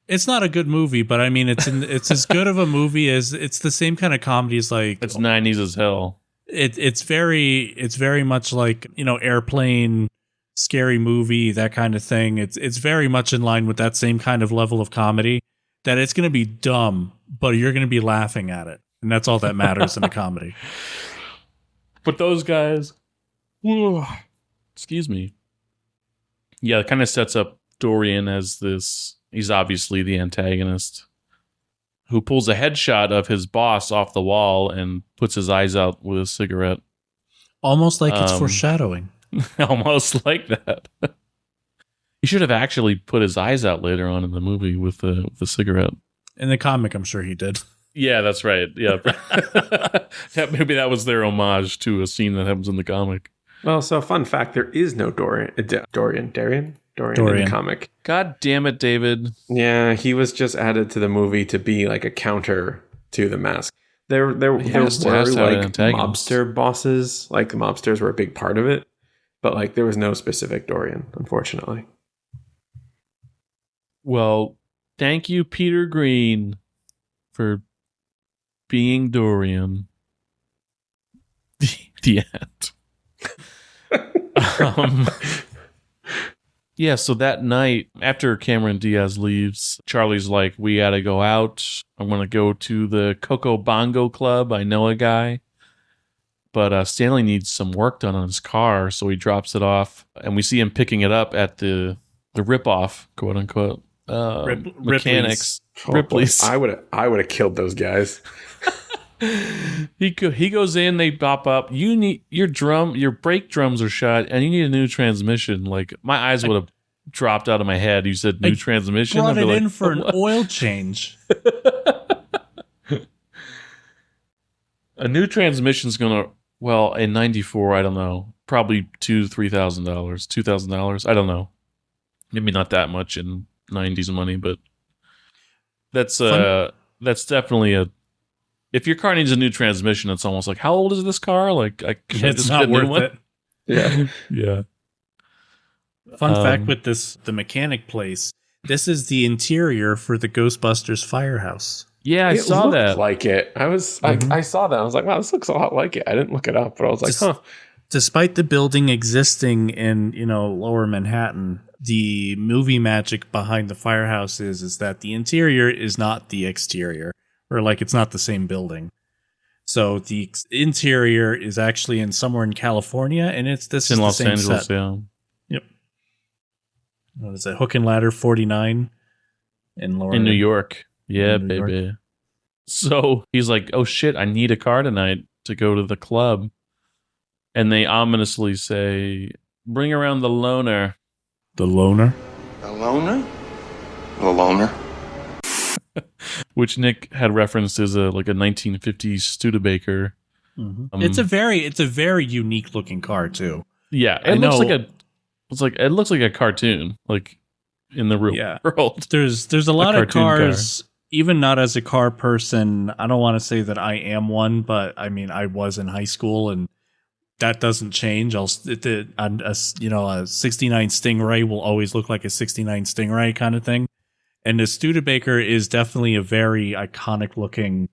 It's not a good movie, but I mean, it's as good of a movie as it's the same kind of comedy as like it's 90s as hell. It's very much like, Airplane, Scary Movie, that kind of thing. It's very much in line with that same kind of level of comedy, that it's going to be dumb, but you're going to be laughing at it. And that's all that matters in a comedy. But those guys, excuse me. Yeah, it kind of sets up Dorian as this. He's obviously the antagonist who pulls a headshot of his boss off the wall and puts his eyes out with a cigarette. Almost like it's foreshadowing. Almost like that. He should have actually put his eyes out later on in the movie with the cigarette. In the comic, I'm sure he did. Yeah, that's right. Yeah. Maybe that was their homage to a scene that happens in the comic. Well, so fun fact, there is no Dorian in the comic. God damn it, David. Yeah, he was just added to the movie to be like a counter to the mask. There were like mobster bosses, like the mobsters were a big part of it, but like there was no specific Dorian, unfortunately. Well, thank you, Peter Green, for being Dorian. The end. Yeah, so that night, after Cameron Diaz leaves, Charlie's like, we gotta go out. I'm gonna go to the Coco Bongo Club. I know a guy. But Stanley needs some work done on his car, so he drops it off. And we see him picking it up at the rip-off, quote-unquote, mechanics. Ripley's. I would have killed those guys. He goes in, they pop up. You need your brake drums are shot, and you need a new transmission. Like my eyes would have dropped out of my head. You said new transmission. Brought it in for an oil change. A new transmission's gonna in '94. I don't know, probably $2,000-$3,000, $2,000. I don't know, maybe not that much in '90s money, but that's definitely a. If your car needs a new transmission, it's almost like, how old is this car? Like, it's not worth it. Yeah. Yeah. Fun fact with the mechanic place, this is the interior for the Ghostbusters firehouse. Yeah, I saw that. Like it. I saw that. I was like, wow, this looks a lot like it. I didn't look it up, but I was like, huh. Despite the building existing in, lower Manhattan, the movie magic behind the firehouse is that the interior is not the exterior. Or like it's not the same building. So the interior is actually in somewhere in California, and it's in Los Angeles, set. Yeah. Yep. What is it? Hook and Ladder 49 in New York. Yeah, baby. York. So he's like, "Oh shit, I need a car tonight to go to the club," and they ominously say, "Bring around the loner." The loner. The loner. The loner. Which Nick had referenced as a 1950s Studebaker. Mm-hmm. It's a very unique looking car too. Yeah, it looks like a cartoon, like in the real world. There's a lot of cars. Even not as a car person, I don't want to say that I am one, but I mean I was in high school, and that doesn't change. A 69 Stingray will always look like a 69 Stingray kind of thing. And the Studebaker is definitely a very iconic looking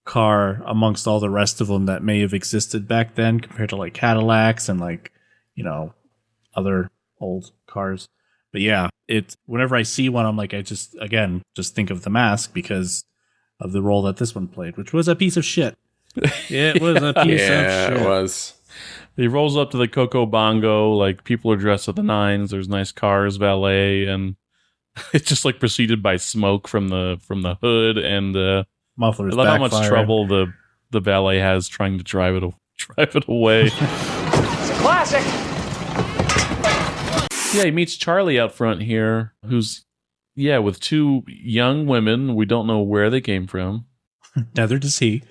car amongst all the rest of them that may have existed back then compared to like Cadillacs and other old cars. But yeah, whenever I see one, I'm like, I just think of The Mask because of the role that this one played, which was a piece of shit. It was a piece of shit. It was. He rolls up to the Coco Bongo, like people are dressed to the nines. There's nice cars, valet, and it's just like preceded by smoke from the hood, and mufflers. I love how much trouble the valet has trying to drive it away. It's a classic. Yeah, he meets Charlie out front here, who's with two young women. We don't know where they came from. Neither does he.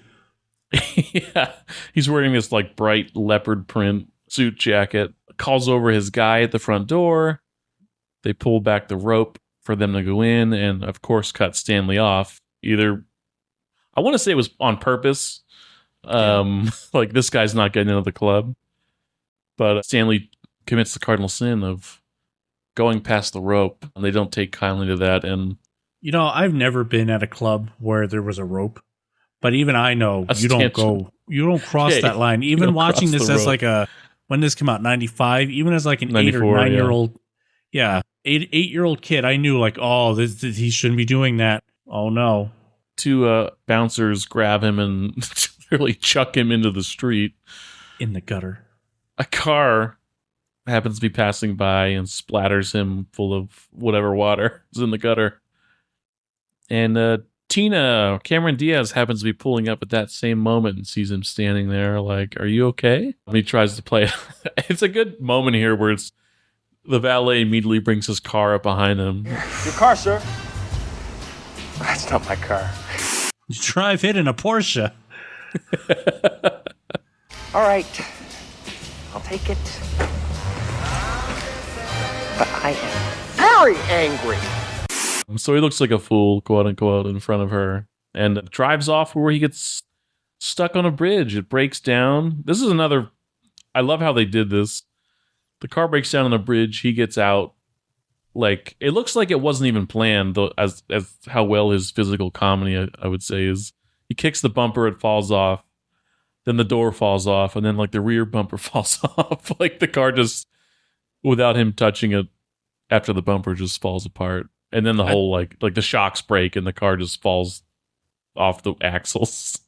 Yeah, he's wearing this like bright leopard print suit jacket. Calls over his guy at the front door. They pull back the rope for them to go in, and of course cut Stanley off. Either I want to say it was on purpose, like this guy's not getting into the club, but Stanley commits the cardinal sin of going past the rope, and they don't take kindly to that. And I've never been at a club where there was a rope, but even I know you don't cross that line. Even watching this as when this came out, 95, even as like an 8 or 9 year old, 8-year-old kid, I knew like, he shouldn't be doing that. Oh, no. Two bouncers grab him and really chuck him into the street. In the gutter. A car happens to be passing by and splatters him full of whatever water is in the gutter. And Cameron Diaz happens to be pulling up at that same moment and sees him standing there like, are you okay? And he tries to play it. It's a good moment here where the valet immediately brings his car up behind him. Your car, sir. That's not my car. You drive it in a Porsche. All right. I'll take it. But I am very angry. So he looks like a fool, quote unquote, in front of her and drives off where he gets stuck on a bridge. It breaks down. This is another, I love how they did this. The car breaks down on a bridge. He gets out. Like, it looks like it wasn't even planned, though, as how well his physical comedy, I would say, is. He kicks the bumper, it falls off. Then the door falls off, and then, like, the rear bumper falls off. Like, the car just, without him touching it, after the bumper just falls apart. And then the whole, like the shocks break, and the car just falls off the axles.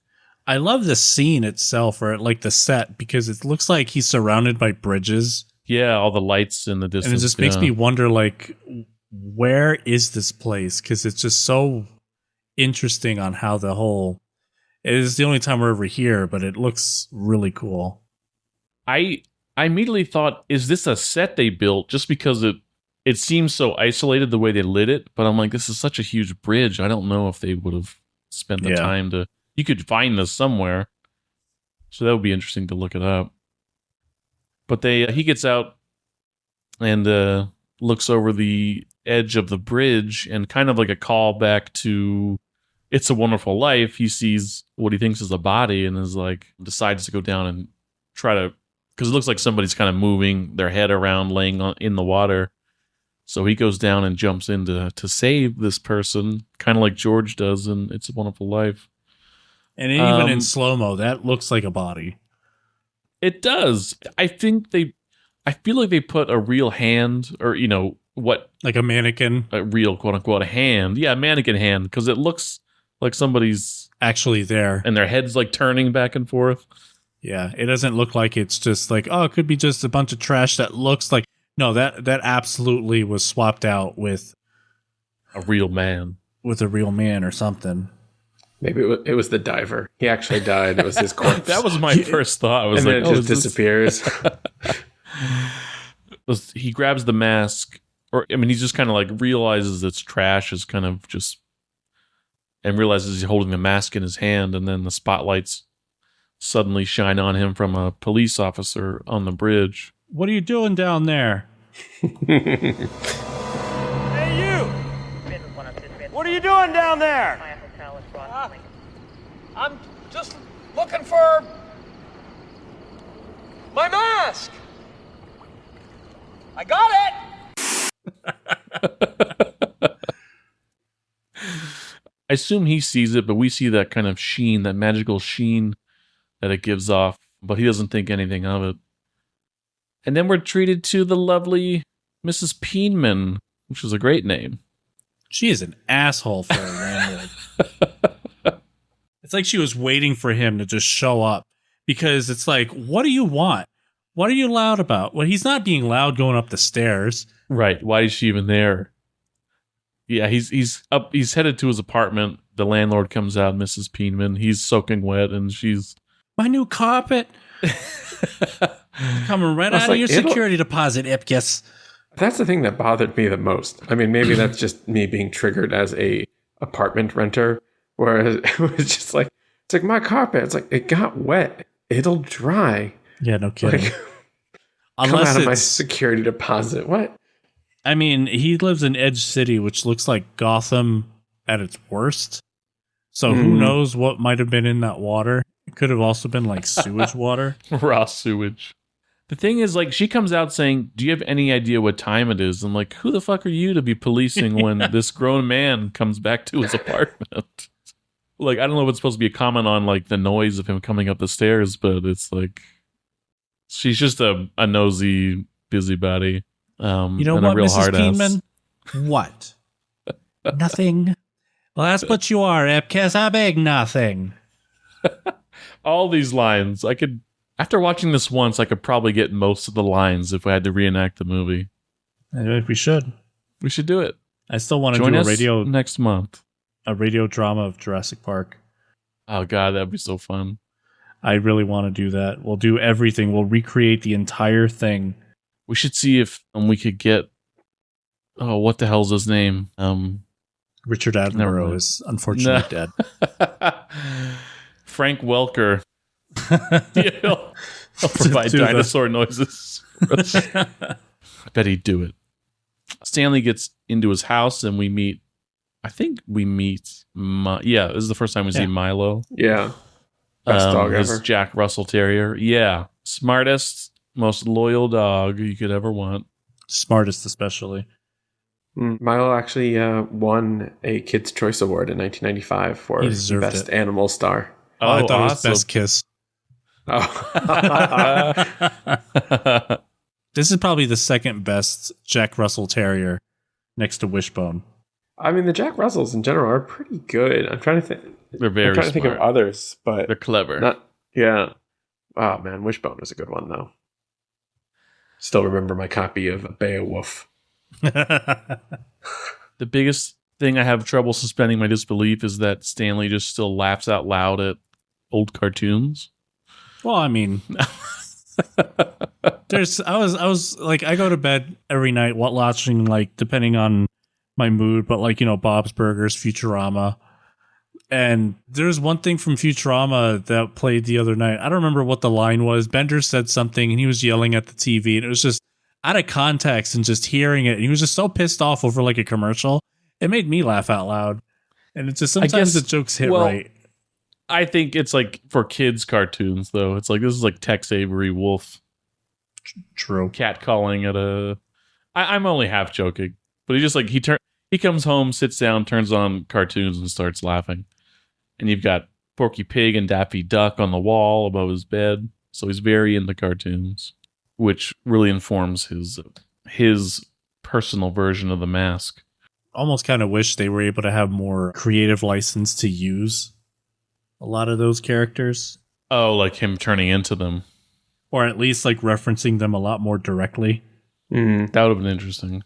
I love the scene itself, or like the set, because it looks like he's surrounded by bridges. Yeah, all the lights in the distance. And it just makes me wonder, like, where is this place? Because it's just so interesting on how the whole... It is the only time we're ever here, but it looks really cool. I immediately thought, is this a set they built? Just because it seems so isolated the way they lit it. But I'm like, this is such a huge bridge. I don't know if they would have spent the time to... You could find this somewhere. So that would be interesting to look it up. But he gets out and looks over the edge of the bridge, and kind of like a callback to It's a Wonderful Life. He sees what he thinks is a body and is like, decides to go down and try to, because it looks like somebody's kind of moving their head around, laying in the water. So he goes down and jumps in to save this person, kind of like George does in It's a Wonderful Life. And even in slow-mo, that looks like a body. It does. I feel like they put a real hand, or, like a mannequin, a real quote unquote hand. Yeah, mannequin hand, because it looks like somebody's actually there. And their head's like turning back and forth. Yeah, it doesn't look like it's just like, oh, it could be just a bunch of trash that looks like. No, that absolutely was swapped out with a real man. With a real man or something. Maybe it was the diver. He actually died. It was his corpse. That was my first thought. I was and then it just disappears. He grabs the mask, he just kind of like realizes it's trash, is kind of just, and realizes he's holding the mask in his hand, and then the spotlights suddenly shine on him from a police officer on the bridge. What are you doing down there? Hey, you! What are you doing down there? I'm just looking for my mask. I got it. I assume he sees it, but we see that kind of sheen, that magical sheen that it gives off, but he doesn't think anything of it. And then we're treated to the lovely Mrs. Peenman, which is a great name. She is an asshole for a landlord. It's like she was waiting for him to just show up, because it's like, what do you want? What are you loud about? Well, he's not being loud going up the stairs. Right. Why is she even there? Yeah, he's up. He's headed to his apartment. The landlord comes out, Mrs. Peenman. He's soaking wet, and she's... My new carpet. Coming right out of your security deposit, Ipkiss. That's the thing that bothered me the most. I mean, maybe that's just me being triggered as a apartment renter, whereas it was just like, it's like my carpet. It's like, it got wet. It'll dry. Yeah, no kidding. Like, come out of my security deposit. What? I mean, he lives in Edge City, which looks like Gotham at its worst. So who knows what might have been in that water? It could have also been like sewage water. Raw sewage. The thing is, like, she comes out saying, do you have any idea what time it is? I'm like, who the fuck are you to be policing when this grown man comes back to his apartment? Like, I don't know if it's supposed to be a comment on, like, the noise of him coming up the stairs, but it's like, she's just a nosy busybody. You know what, Mrs. Peenman? What? Nothing. Well, that's what you are, Epkiss. I beg nothing. All these lines. After watching this once, I could probably get most of the lines if I had to reenact the movie. We should. We should do it. I still want to Join do us a radio next month. A radio drama of Jurassic Park. Oh god, that'd be so fun. I really want to do that. We'll do everything. We'll recreate the entire thing. We should see if we could get what the hell's his name? Richard Attenborough is unfortunately dead. Frank Welker. He'll provide dinosaur noises. I bet he'd do it. Stanley gets into his house and this is the first time we see Milo. Yeah. Best dog his ever. Jack Russell Terrier. Yeah. Smartest, most loyal dog you could ever want. Smartest especially. Milo actually won a Kids' Choice Award in 1995 for Best Animal Star. Oh, I thought it was Best Kiss. Oh. This is probably the second best Jack Russell Terrier next to Wishbone. I mean, the Jack Russells in general are pretty good. I'm trying to think. They're very I'm trying to think of smart. others, but They're clever. Yeah. Oh man, Wishbone was a good one though. Still remember my copy of Beowulf. The biggest thing I have trouble suspending my disbelief is that Stanley just still laughs out loud at old cartoons. Well, I mean, I was like, I go to bed every night watching, like, depending on my mood, but like, Bob's Burgers, Futurama. And there's one thing from Futurama that played the other night. I don't remember what the line was. Bender said something and he was yelling at the TV, and it was just out of context, and just hearing it, and he was just so pissed off over like a commercial. It made me laugh out loud. And it's just sometimes the jokes hit right. I think it's like for kids cartoons though. It's like, this is like Tex Avery Wolf. True. Catcalling at I'm only half joking, but he just like, he comes home, sits down, turns on cartoons and starts laughing. And you've got Porky Pig and Daffy Duck on the wall above his bed. So he's very into cartoons, which really informs his personal version of the mask. Almost kind of wish they were able to have more creative license to use a lot of those characters. Oh, like him turning into them. Or at least like referencing them a lot more directly. That would have been interesting.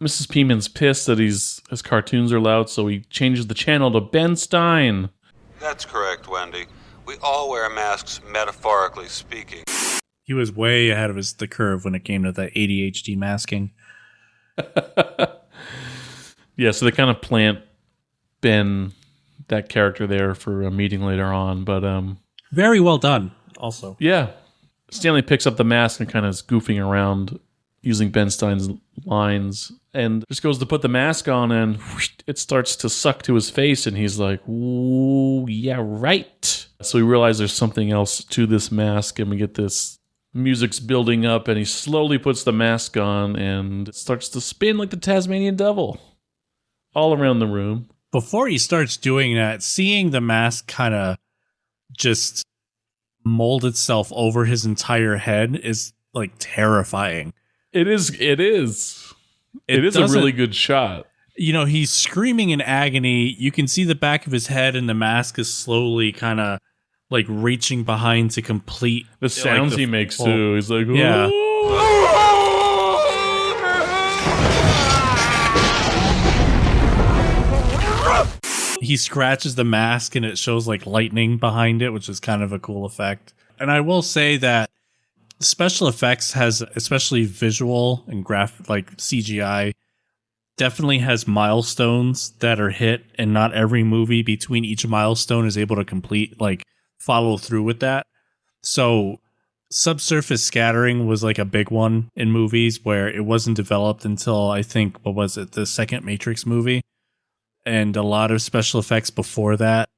Mrs. Peaman's pissed that his cartoons are loud, so he changes the channel to Ben Stein. That's correct, Wendy. We all wear masks, metaphorically speaking. He was way ahead of the curve when it came to the ADHD masking. Yeah, so they kind of plant Ben, that character there, for a meeting later on. But very well done, also. Yeah. Stanley picks up the mask and kind of is goofing around using Ben Stein's lines, and just goes to put the mask on, and whoosh, it starts to suck to his face, and he's like, ooh, yeah, right. So we realize there's something else to this mask, and we get this music's building up, and he slowly puts the mask on, and it starts to spin like the Tasmanian devil all around the room. Before he starts doing that, seeing the mask kind of just mold itself over his entire head is like terrifying. It is a really good shot. He's screaming in agony. You can see the back of his head, and the mask is slowly kind of like reaching behind to complete the sounds he makes too. He's like, yeah. He scratches the mask and it shows like lightning behind it, which is kind of a cool effect. And I will say that special effects has, especially visual and like CGI, definitely has milestones that are hit, and not every movie between each milestone is able to follow through with that. So subsurface scattering was like a big one in movies where it wasn't developed until, I think, the second Matrix movie. And a lot of special effects before that,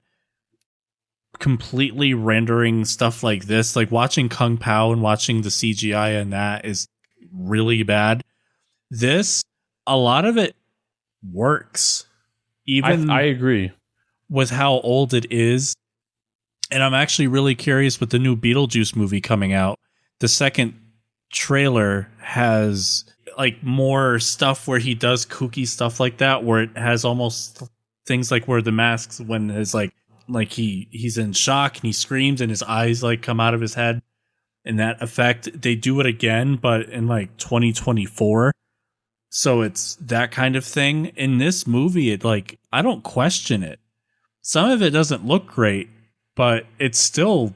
completely rendering stuff like this. Like watching Kung Pao and watching the CGI in that is really bad. This, a lot of it works. Even I agree with how old it is. And I'm actually really curious with the new Beetlejuice movie coming out. The second trailer has like more stuff where he does kooky stuff like that, where it has almost things like where the masks, when it's like he's in shock and he screams and his eyes like come out of his head, and that effect, they do it again, but in like 2024. So it's that kind of thing. In this movie, it like, I don't question it. Some of it doesn't look great, but it still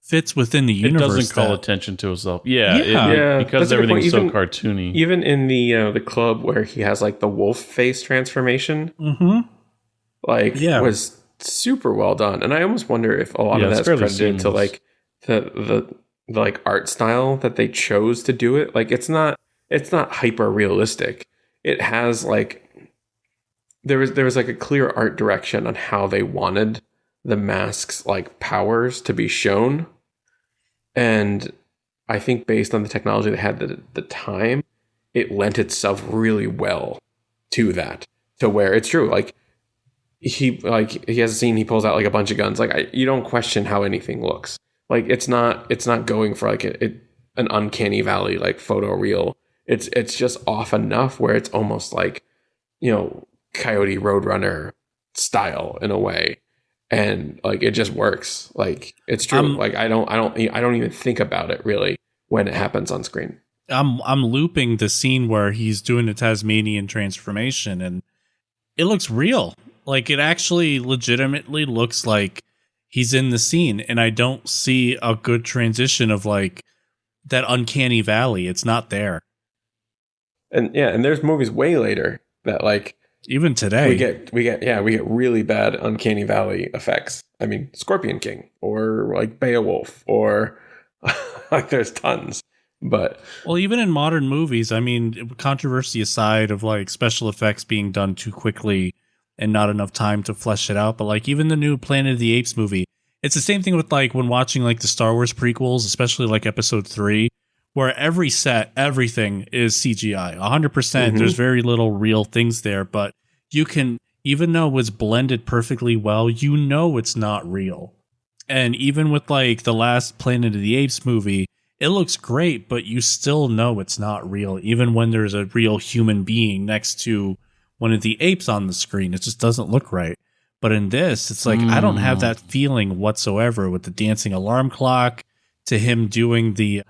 fits within the universe. It doesn't call attention to itself. Yeah. Because That's everything's so cartoony. Even in the club where he has like the wolf face transformation, was super well done. And I almost wonder if a lot of that's credited to like the like art style that they chose to do it. Like it's not hyper realistic. It has like there was like a clear art direction on how they wanted the mask's like powers to be shown. And I think based on the technology they had at the time, it lent itself really well to that. To where it's true, like he has a scene, he pulls out like a bunch of guns. Like you don't question how anything looks. Like it's not going for like an uncanny valley like photoreal. It's just off enough where it's almost like, you know, Coyote Roadrunner style in a way, and like it just works. Like it's true. Like I don't even think about it really when it happens on screen. I'm looping the scene where he's doing the Tasmanian transformation, and it looks real. Like it actually legitimately looks like he's in the scene, and I don't see a good transition of like that uncanny valley. It's not there. And there's movies way later that like even today we get really bad uncanny valley effects. I mean, Scorpion King or like Beowulf or like there's tons. But well, even in modern movies, I mean, controversy aside of like special effects being done too quickly and not enough time to flesh it out, but like even the new Planet of the Apes movie, it's the same thing with like when watching like the Star Wars prequels, especially like Episode 3. Where every set, everything is CGI, 100%. There's very little real things there, but you can, even though it's blended perfectly well, you know it's not real. And even with like the last Planet of the Apes movie, it looks great, but you still know it's not real, even when there's a real human being next to one of the apes on the screen. It just doesn't look right. But in this, it's like, I don't have that feeling whatsoever with the dancing alarm clock, to him doing the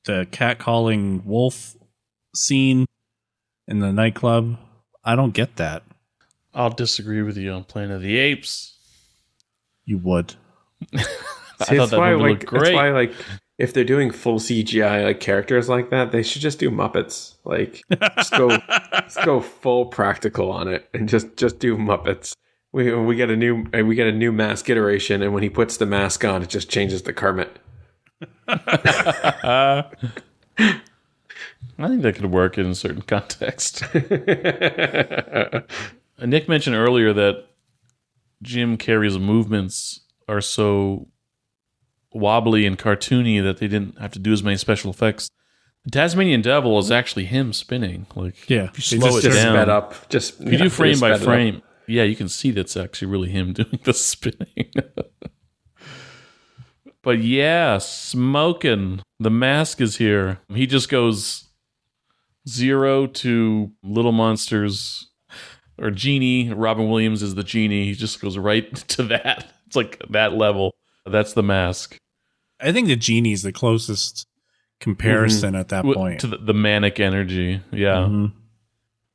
catcalling wolf scene in the nightclub. I don't get that. I'll disagree with you on Planet of the Apes. You would. I thought that movie looked great. That's why, like, if they're doing full CGI like characters like that, they should just do Muppets. Like, just go full practical on it and just do Muppets. We get a new mask iteration, and when he puts the mask on, it just changes to Kermit. I think that could work in a certain context. Nick mentioned earlier that Jim Carrey's movements are so wobbly and cartoony that they didn't have to do as many special effects. The Tasmanian Devil is actually him spinning. Like, yeah, if you slow it down, sped up. If you do frame by frame, yeah, you can see that's actually really him doing the spinning. But yeah, Smokin'. The mask is here. He just goes 0 to Little Monsters or Genie. Robin Williams is the Genie. He just goes right to that. It's like that level. That's the mask. I think the Genie's the closest comparison at that point. To the manic energy. Yeah.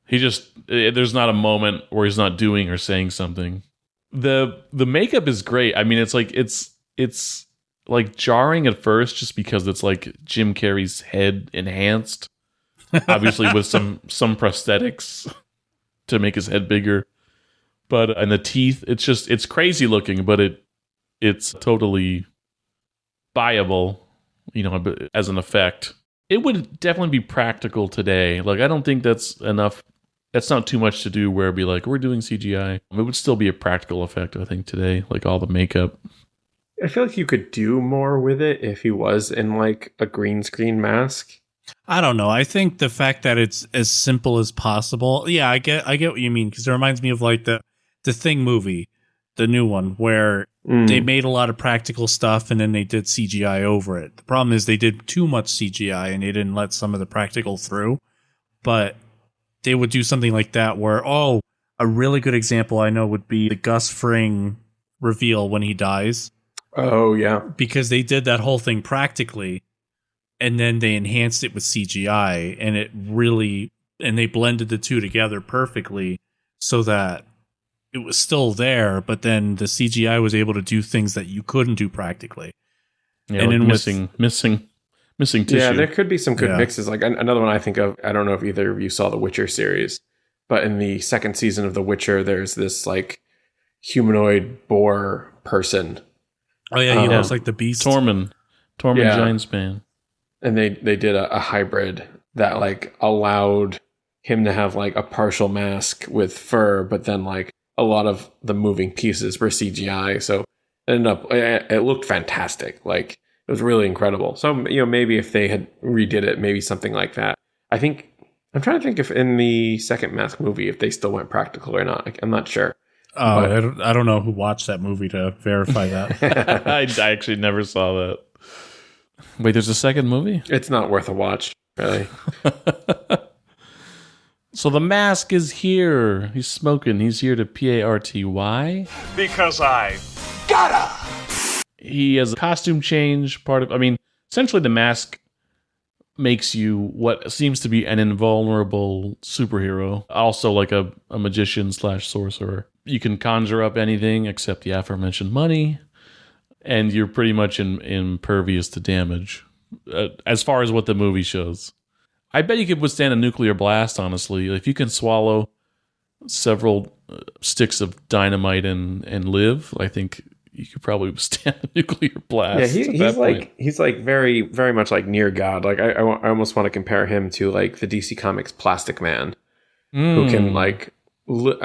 He just, there's not a moment where he's not doing or saying something. The makeup is great. I mean, it's like jarring at first just because it's like Jim Carrey's head enhanced, obviously with some prosthetics to make his head bigger. But and the teeth, it's crazy looking, but it's totally buyable, you know, as an effect. It would definitely be practical today. Like I don't think that's enough. That's not too much to do where it'd be like, we're doing CGI. It would still be a practical effect, I think, today, like all the makeup. I feel like you could do more with it if he was in like a green screen mask. I don't know. I think the fact that it's as simple as possible. Yeah, I get what you mean, because it reminds me of like the Thing movie, the new one, where they made a lot of practical stuff and then they did CGI over it. The problem is they did too much CGI and they didn't let some of the practical through. but they would do something like that where, a really good example I know would be the Gus Fring reveal when he dies. Oh, yeah. Because they did that whole thing practically, and then they enhanced it with CGI, and they blended the two together perfectly so that it was still there, but then the CGI was able to do things that you couldn't do practically. Yeah, and like then missing tissue. Yeah, there could be some good mixes. Like another one I think of, I don't know if either of you saw the Witcher series, but in the second season of The Witcher, there's this like humanoid boar person. Oh yeah, he was like the beast. Tormund Giantsbane. And they did a hybrid that like allowed him to have like a partial mask with fur, but then like a lot of the moving pieces were CGI. So it looked fantastic. Like it was really incredible. So, maybe if they had redid it, maybe something like that. I'm trying to think if in the second Mask movie, if they still went practical or not. I'm not sure. Oh, I don't know who watched that movie to verify that. I actually never saw that. Wait, there's a second movie? It's not worth a watch, really. So the Mask is here. He's smoking. He's here to party. Because I Gotta! He has a costume change. Essentially the Mask makes you what seems to be an invulnerable superhero. Also like a magician / sorcerer. You can conjure up anything except the aforementioned money. And you're pretty much impervious to damage. As far as what the movie shows. I bet you could withstand a nuclear blast, honestly. If you can swallow several sticks of dynamite and live, I think you could probably withstand a nuclear blast. Yeah, he's like very, very much like near God. Like I almost want to compare him to like the DC Comics Plastic Man, who can like, the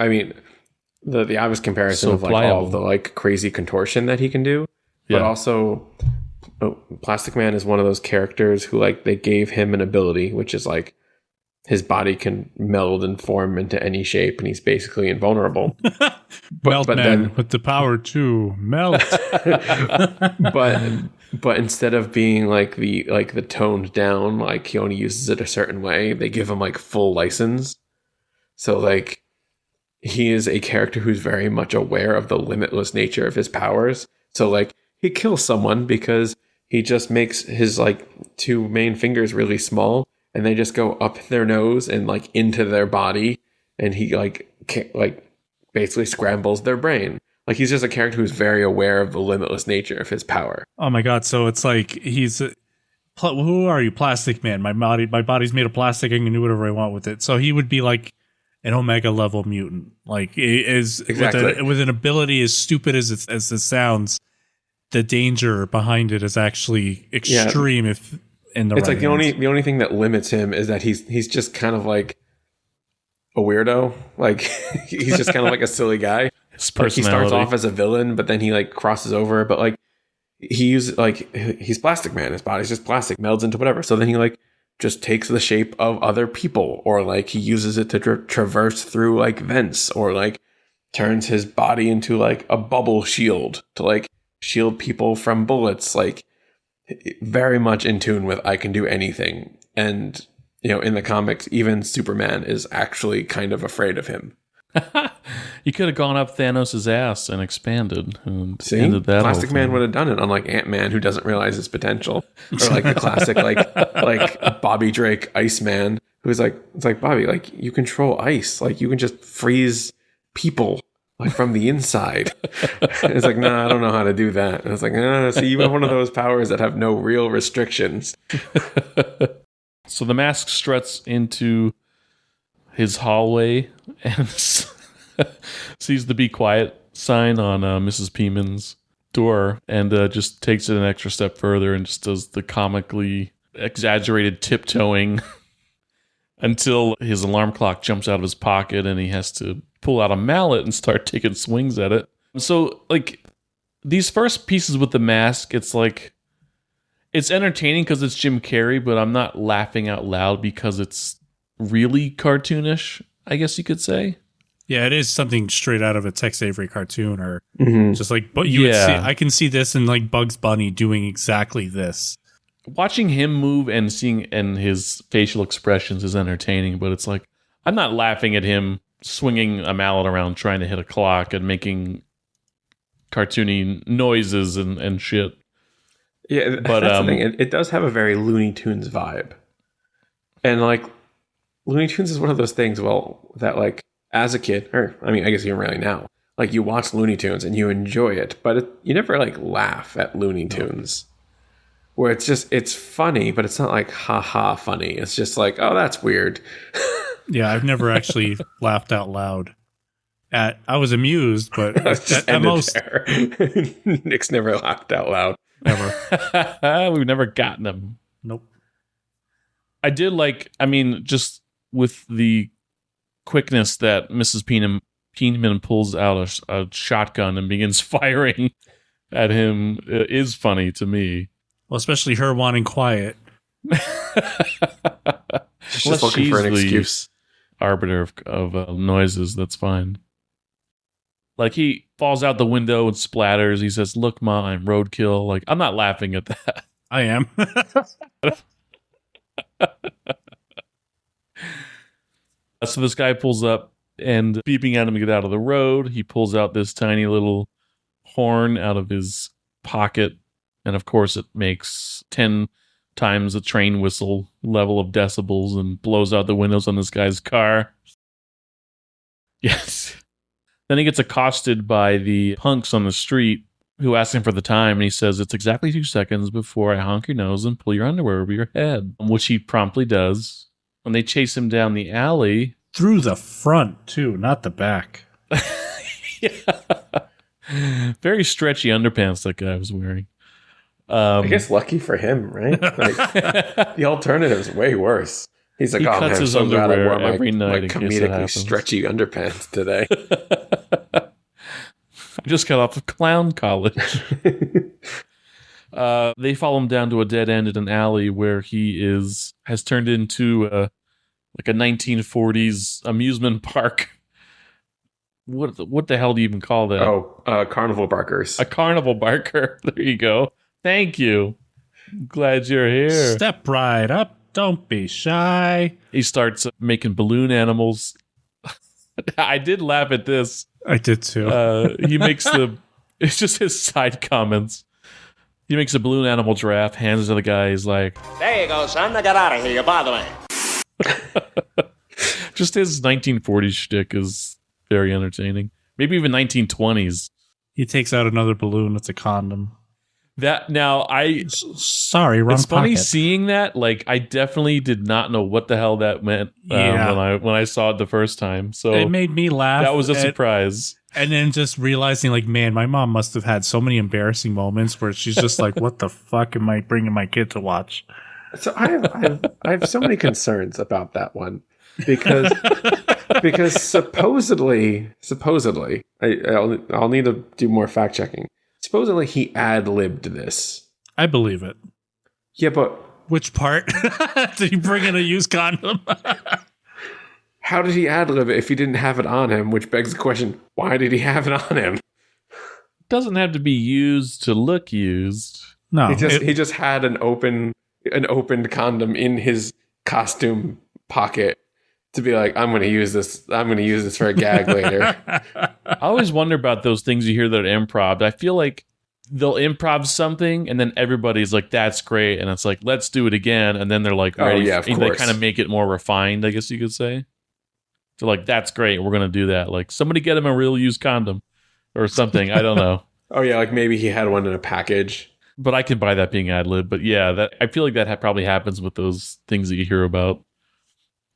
obvious comparison of like pliable. all of the like crazy contortion that he can do, but also Plastic Man is one of those characters who like they gave him an ability, which is like his body can meld and form into any shape, and he's basically invulnerable. Melt man with the power to melt. but instead of being like the toned down, like he only uses it a certain way, they give him like full license. So like he is a character who's very much aware of the limitless nature of his powers. So like he kills someone because he just makes his like two main fingers really small, and they just go up their nose and like into their body, and he basically scrambles their brain. Like he's just a character who's very aware of the limitless nature of his power. Oh my god! So it's like who are you, Plastic Man? My body's made of plastic. I can do whatever I want with it. So he would be like an Omega level mutant, like exactly with an ability as stupid as it sounds. The danger behind it is actually extreme. If in the it's right like hands. the only thing that limits him is that he's just kind of like a weirdo. Like he's just kind of like a silly guy. Like he starts off as a villain, but then he like crosses over. But like he's Plastic Man. His body's just plastic, melds into whatever. So then he like just takes the shape of other people, or like he uses it to traverse through like vents, or like turns his body into like a bubble shield to like shield people from bullets. Like very much in tune with I can do anything. And in the comics, even Superman is actually kind of afraid of him. You could have gone up Thanos' ass and expanded and See? ended that. Plastic Man would have done it, unlike Ant-Man, who doesn't realize his potential. Or like the classic like Bobby Drake Iceman, who's like, it's like, Bobby, like you control ice, like you can just freeze people like from the inside. It's like, no, I don't know how to do that. And it's like, no, so you have one of those powers that have no real restrictions. So the Mask struts into his hallway and sees the "Be Quiet" sign on Mrs. Peeman's door, and just takes it an extra step further and just does the comically exaggerated tiptoeing until his alarm clock jumps out of his pocket and he has to pull out a mallet and start taking swings at it. So like these first pieces with the Mask, it's like it's entertaining because it's Jim Carrey, but I'm not laughing out loud because it's really cartoonish, I guess you could say. Yeah, it is something straight out of a Tex Avery cartoon, or just like, but would see, I can see this in like Bugs Bunny doing exactly this. watching him move and seeing and his facial expressions is entertaining, but it's like I'm not laughing at him swinging a mallet around trying to hit a clock and making cartoony noises and shit. Yeah, but that's the thing. It does have a very Looney Tunes vibe. And like Looney Tunes is one of those things, that like as a kid, or I mean, I guess even really now, like you watch Looney Tunes and you enjoy it, but you never like laugh at Looney Tunes. Where it's funny, but it's not like ha funny. It's just like, oh, that's weird. Yeah, I've never actually laughed out loud. I was amused, but at most, there. Nick's never laughed out loud. Never. We've never gotten him. Nope. I did just with the quickness that Mrs. Peeneman pulls out a shotgun and begins firing at him is funny to me. Well, especially her wanting quiet. She's just looking for an excuse. Arbiter of noises, that's fine. Like he falls out the window and splatters. He says, "Look, Ma, I'm roadkill." Like I'm not laughing at that. I am. So this guy pulls up and beeping at him to get out of the road. He pulls out this tiny little horn out of his pocket. And of course it makes 10 times the train whistle level of decibels and blows out the windows on this guy's car. Yes. Then he gets accosted by the punks on the street who ask him for the time. And he says, "It's exactly 2 seconds before I honk your nose and pull your underwear over your head," which he promptly does. And they chase him down the alley. Through the front, too, not the back. Yeah. Very stretchy underpants that guy was wearing. I guess lucky for him, right? Like, the alternative is way worse. He's like, he "Oh man, I'm so glad I wore every night my comedically stretchy underpants today." I just got off of clown college. They follow him down to a dead end in an alley where he has turned into like a 1940s amusement park. What the hell do you even call that? Oh, carnival barkers. A carnival barker. There you go. Thank you. Glad you're here. Step right up. Don't be shy. He starts making balloon animals. I did laugh at this. I did too. He makes it's just his side comments. He makes a balloon animal giraffe, hands it to the guy. He's like, "There you go, son. Now get out of here. You're bothering me." Just his 1940s shtick is very entertaining. Maybe even 1920s. He takes out another balloon. It's a condom. That now sorry, wrong it's funny pocket. seeing that. Like I definitely did not know what the hell that meant when I saw it the first time. So it made me laugh. That was a surprise. And then just realizing, like, man, my mom must have had so many embarrassing moments where she's just like, "What the fuck am I bringing my kid to watch?" So I have so many concerns about that one because supposedly I'll need to do more fact checking. Supposedly he ad-libbed this. I believe it. Yeah, but which part? Did he bring in a used condom? How did he ad-lib it if he didn't have it on him? Which begs the question, why did he have it on him? Doesn't have to be used to look used. No. He just had an opened condom in his costume pocket to be like, I'm going to use this for a gag later. I always wonder about those things you hear that are improv. I feel like they'll improv something and then everybody's like, "That's great." And it's like, "Let's do it again." And then they're like, ready. Oh, yeah, of course. They kind of make it more refined, I guess you could say. So like, "That's great. We're going to do that." Like, somebody get him a real used condom or something. I don't know. Oh yeah. Like maybe he had one in a package. But I can buy that being ad-lib. But yeah, I feel like that probably happens with those things that you hear about.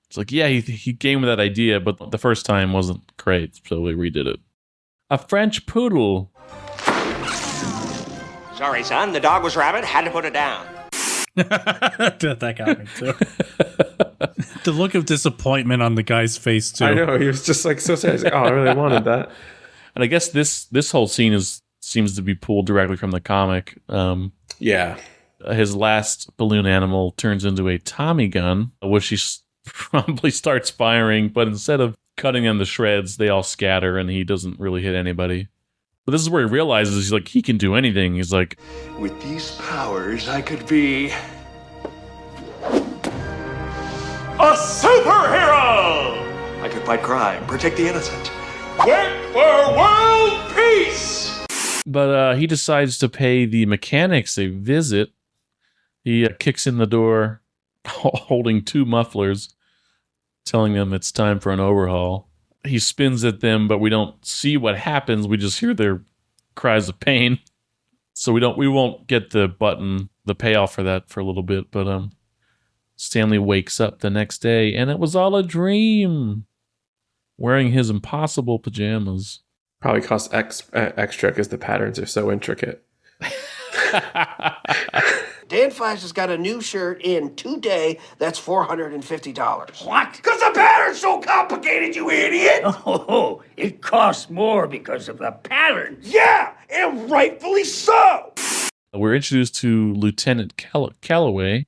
It's like, yeah, he came with that idea, but the first time wasn't great, so we redid it. A French poodle. Sorry, son. The dog was rabid. Had to put it down. That got me too. The look of disappointment on the guy's face too. I know, he was just like so sad. He's like, "Oh, I really wanted that." And I guess this whole scene seems to be pulled directly from the comic. Yeah. His last balloon animal turns into a Tommy gun, which he promptly starts firing, but instead of cutting them to shreds, they all scatter and he doesn't really hit anybody. But this is where he realizes he can do anything. He's like, "With these powers, I could be A superhero! I could fight crime, protect the innocent. Work for world peace! But he decides to pay the mechanics a visit. He kicks in the door holding 2 mufflers, telling them it's time for an overhaul. He spins at them, but we don't see what happens. We just hear their cries of pain. So we won't get the payoff for that for a little bit. But Stanley wakes up the next day, and it was all a dream. Wearing his impossible pajamas. Probably costs extra because the patterns are so intricate. Dan Fleisch's got a new shirt in today that's $450. What? Because the pattern's so complicated, you idiot! Oh, it costs more because of the patterns. Yeah, and rightfully so! We're introduced to Lieutenant Calloway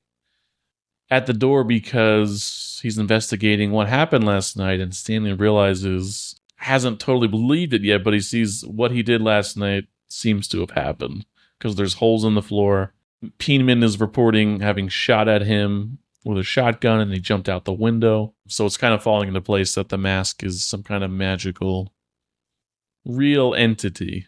at the door because he's investigating what happened last night, and Stanley realizes, hasn't totally believed it yet, but he sees what he did last night seems to have happened because there's holes in the floor. Peenman is reporting having shot at him with a shotgun and he jumped out the window. So it's kind of falling into place that the mask is some kind of magical, real entity.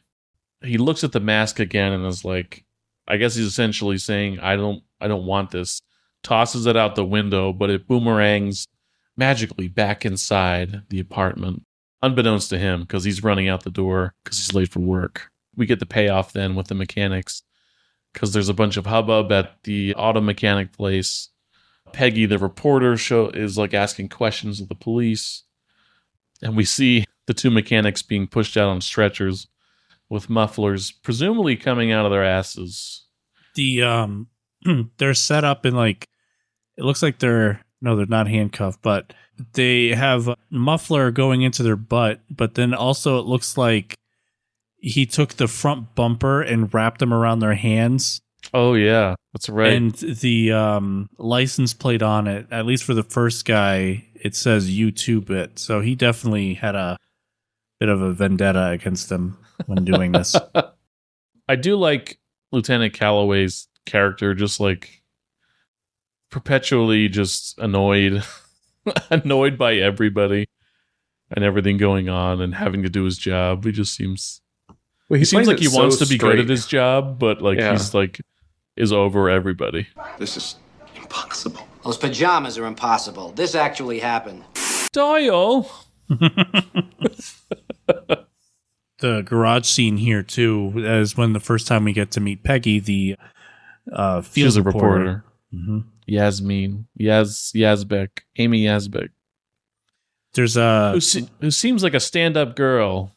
He looks at the mask again and is like, I guess he's essentially saying, I don't want this. Tosses it out the window, but it boomerangs magically back inside the apartment, unbeknownst to him because he's running out the door because he's late for work. We get the payoff then with the mechanics because there's a bunch of hubbub at the auto mechanic place. Peggy, the reporter, is like asking questions of the police. And we see the 2 mechanics being pushed out on stretchers with mufflers, presumably coming out of their asses. They're set up in like, it looks like they're not handcuffed, but they have a muffler going into their butt, but then also it looks like he took the front bumper and wrapped them around their hands. Oh, yeah. That's right. And the license plate on it, at least for the first guy, it says U2-bit. So he definitely had a bit of a vendetta against them when doing this. I do like Lieutenant Calloway's character, just like perpetually just annoyed by everybody and everything going on and having to do his job. He just seems... Well, he seems like he wants to be good at straight. his job, but like he's like is over everybody. This is impossible. Those pajamas are impossible. This actually happened. Dial. The garage scene here too is when the first time we get to meet Peggy, the field reporter. Mm-hmm. Amy Yazbek. There's who seems like a stand-up girl.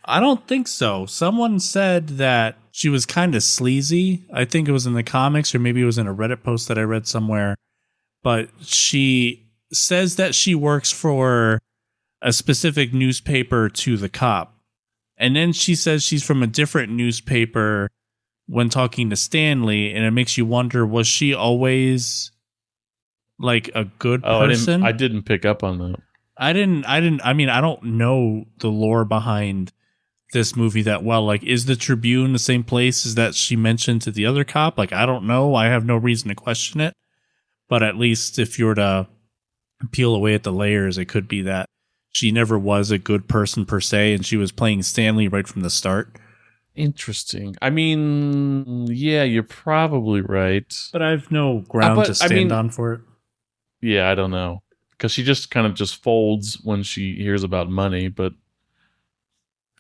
I don't think so. Someone said that she was kind of sleazy. I think it was in the comics or maybe it was in a Reddit post that I read somewhere. But she says that she works for a specific newspaper to the cop. And then she says she's from a different newspaper when talking to Stanley. And it makes you wonder, was she always like a good person? I didn't pick up on that. I mean, I don't know the lore behind this movie that well. Like, is the Tribune the same place as that she mentioned to the other cop? Like, I don't know. I have no reason to question it. But at least if you were to peel away at the layers, it could be that she never was a good person per se, and she was playing Stanley right from the start. Interesting. I mean, yeah, you're probably right. But I have no ground to stand on for it. Yeah, I don't know. Because she just kind of just folds when she hears about money, but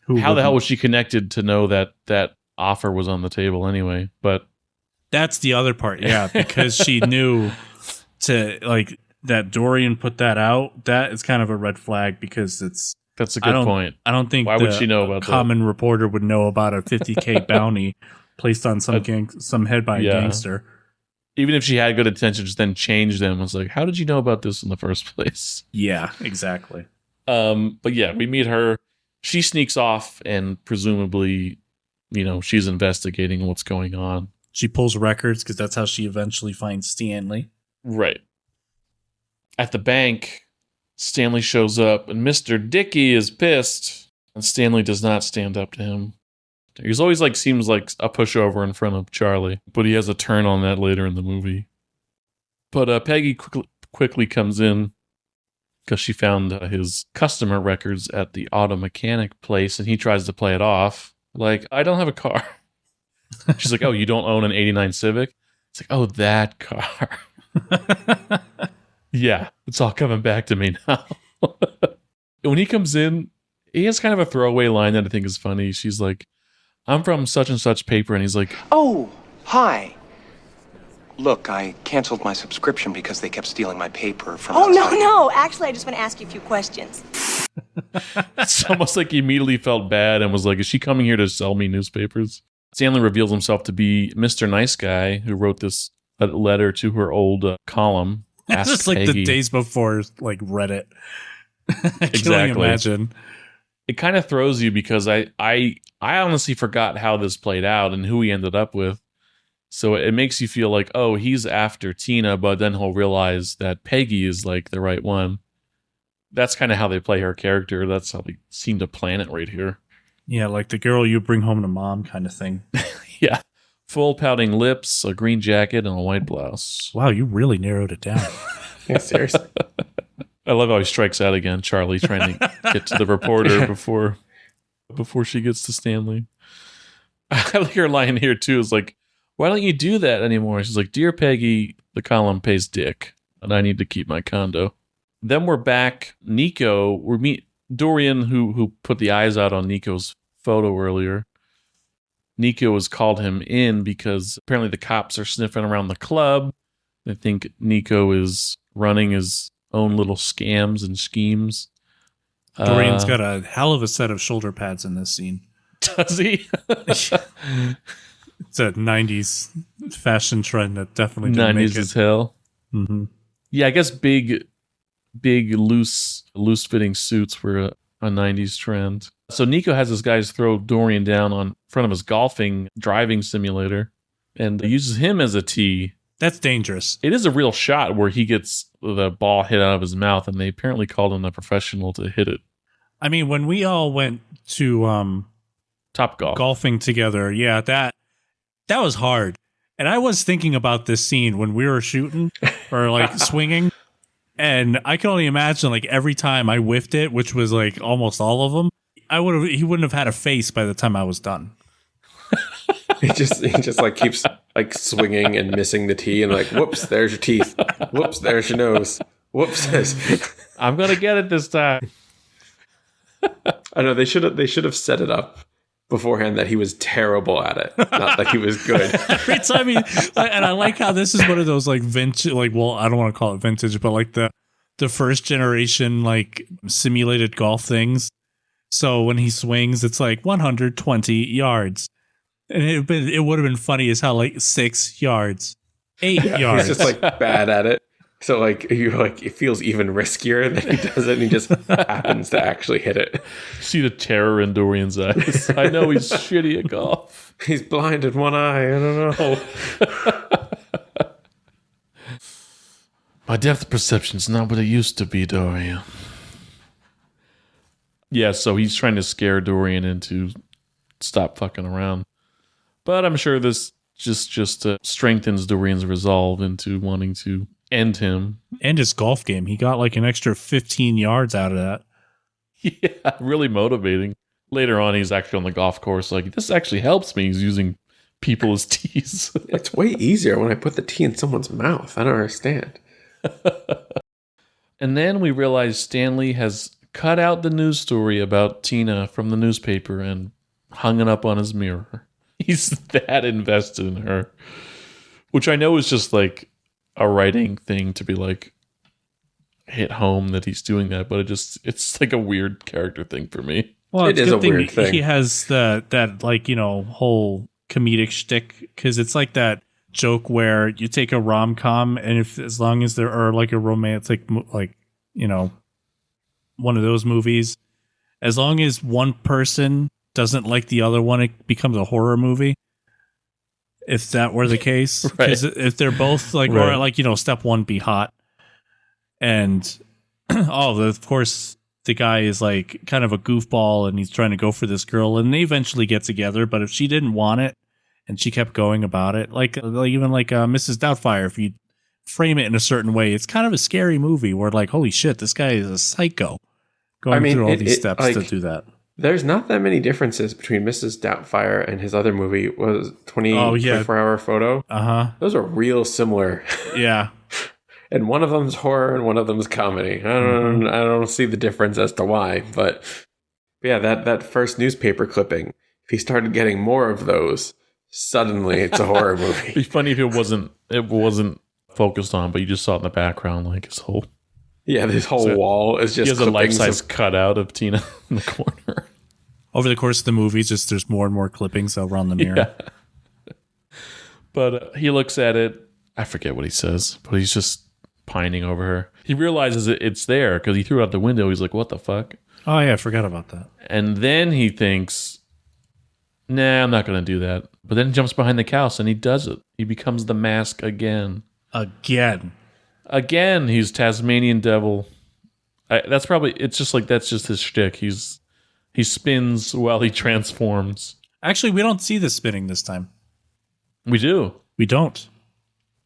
how the hell was she connected to know that that offer was on the table anyway? But that's the other part, yeah, because she knew to like that Dorian put that out. That is kind of a red flag because that's a good point. I don't think why would she know about common reporter would know about a $50K bounty placed on some head by a gangster. Even if she had good intentions, then changed them. It's like, how did you know about this in the first place? Yeah, exactly. But yeah, we meet her. She sneaks off and presumably, she's investigating what's going on. She pulls records because that's how she eventually finds Stanley. Right. At the bank, Stanley shows up and Mr. Dickey is pissed. And Stanley does not stand up to him. He's always seems like a pushover in front of Charlie, but he has a turn on that later in the movie. But Peggy quickly comes in because she found his customer records at the auto mechanic place, and he tries to play it off like, I don't have a car. She's like, oh, you don't own an 89 Civic? It's like, oh, that car. Yeah, it's all coming back to me now. When he comes in, he has kind of a throwaway line that I think is funny. She's like, I'm from such and such paper. And he's like, Oh, hi. Look, I canceled my subscription because they kept stealing my paper from outside. No. Actually, I just want to ask you a few questions. it's almost like he immediately felt bad and was like, is she coming here to sell me newspapers? Stanley reveals himself to be Mr. Nice Guy who wrote this letter to her old column. It's just like the days before, like Reddit. I can only imagine. It kind of throws you because I honestly forgot how this played out and who he ended up with. So it makes you feel like, oh, he's after Tina, but then he'll realize that Peggy is like the right one. That's kind of how they play her character. That's how they seem to plan it right here. Yeah, like the girl you bring home to mom kind of thing. Yeah. Full pouting lips, a green jacket, and a white blouse. Wow, you really narrowed it down. Yeah, seriously. I love how he strikes out again, Charlie, trying to get to the reporter before she gets to Stanley. I like her line here, too. Is like, why don't you do that anymore? She's like, Dear Peggy, the column pays dick, and I need to keep my condo. Then we're back. Nico, we meet Dorian, who put the eyes out on Nico's photo earlier. Nico has called him in because apparently the cops are sniffing around the club. They think Nico is running his own little scams and schemes. Dorian's got a hell of a set of shoulder pads in this scene. Does he? It's a 90s fashion trend that definitely didn't 90s make it. as hell. Mm-hmm. Yeah, I guess big loose fitting suits were a 90s trend. So Nico has his guys throw Dorian down on front of his driving simulator and uses him as a tee. That's dangerous. It is a real shot where he gets the ball hit out of his mouth, and they apparently called in a professional to hit it. I mean, when we all went to Top Golf golfing together, yeah, that was hard. And I was thinking about this scene when we were shooting or like swinging, and I can only imagine like every time I whiffed it, which was like almost all of them, he wouldn't have had a face by the time I was done. He just like keeps like swinging and missing the tee and like, whoops, there's your teeth. Whoops, there's your nose. Whoops. I'm gonna get it this time. I know they should have set it up beforehand that he was terrible at it, not that he was good. Every time and I like how this is one of those like vintage, like, well, I don't want to call it vintage, but like the first generation like simulated golf things. So when he swings, it's like 120 yards. And it would have been funny as how like 6 yards, 8 yards. He's just like bad at it. So like it feels even riskier that he does it and he just happens to actually hit it. See the terror in Dorian's eyes. I know he's shitty at golf. He's blind in one eye. I don't know. My depth perception's not what it used to be, Dorian. Yeah, so he's trying to scare Dorian into stop fucking around. But I'm sure this just strengthens Dorian's resolve into wanting to end him. And his golf game. He got like an extra 15 yards out of that. Yeah, really motivating. Later on, he's actually on the golf course like, this actually helps me. He's using people as tees. It's way easier when I put the tee in someone's mouth. I don't understand. And then we realize Stanley has cut out the news story about Tina from the newspaper and hung it up on his mirror. He's that invested in her, which I know is just like a writing thing to be like hit home that he's doing that, but it's like a weird character thing for me. Well, it is a weird thing. He has that like, you know, whole comedic shtick, because it's like that joke where you take a rom-com and as long as there are like a romantic, like, you know, one of those movies, as long as one person doesn't like the other one, it becomes a horror movie. If that were the case, because if they're both like, or like, you know, step one, be hot, and of course the guy is like kind of a goofball and he's trying to go for this girl, and they eventually get together. But if she didn't want it and she kept going about it, like even like Mrs. Doubtfire, if frame it in a certain way, it's kind of a scary movie where like, holy shit, this guy is a psycho going through all these steps to do that. There's not that many differences between Mrs. Doubtfire and his other movie, was 24-hour photo. Uh-huh. Those are real similar. Yeah. And one of them's horror and one of them's comedy. I don't see the difference as to why, but yeah, that first newspaper clipping, if he started getting more of those, suddenly it's a horror movie. It'd be funny if it wasn't focused on, but you just saw it in the background, like his whole... Yeah, this whole wall is just... He has a life-size cutout of Tina in the corner. Over the course of the movie, just there's more and more clippings around the mirror. Yeah. But he looks at it. I forget what he says, but he's just pining over her. He realizes it's there because he threw it out the window. He's like, what the fuck? Oh, yeah, I forgot about that. And then he thinks, nah, I'm not going to do that. But then he jumps behind the couch and he does it. He becomes the mask again. Again, he's Tasmanian Devil. That's just his shtick. He spins while he transforms. Actually, we don't see the spinning this time. We do. We don't.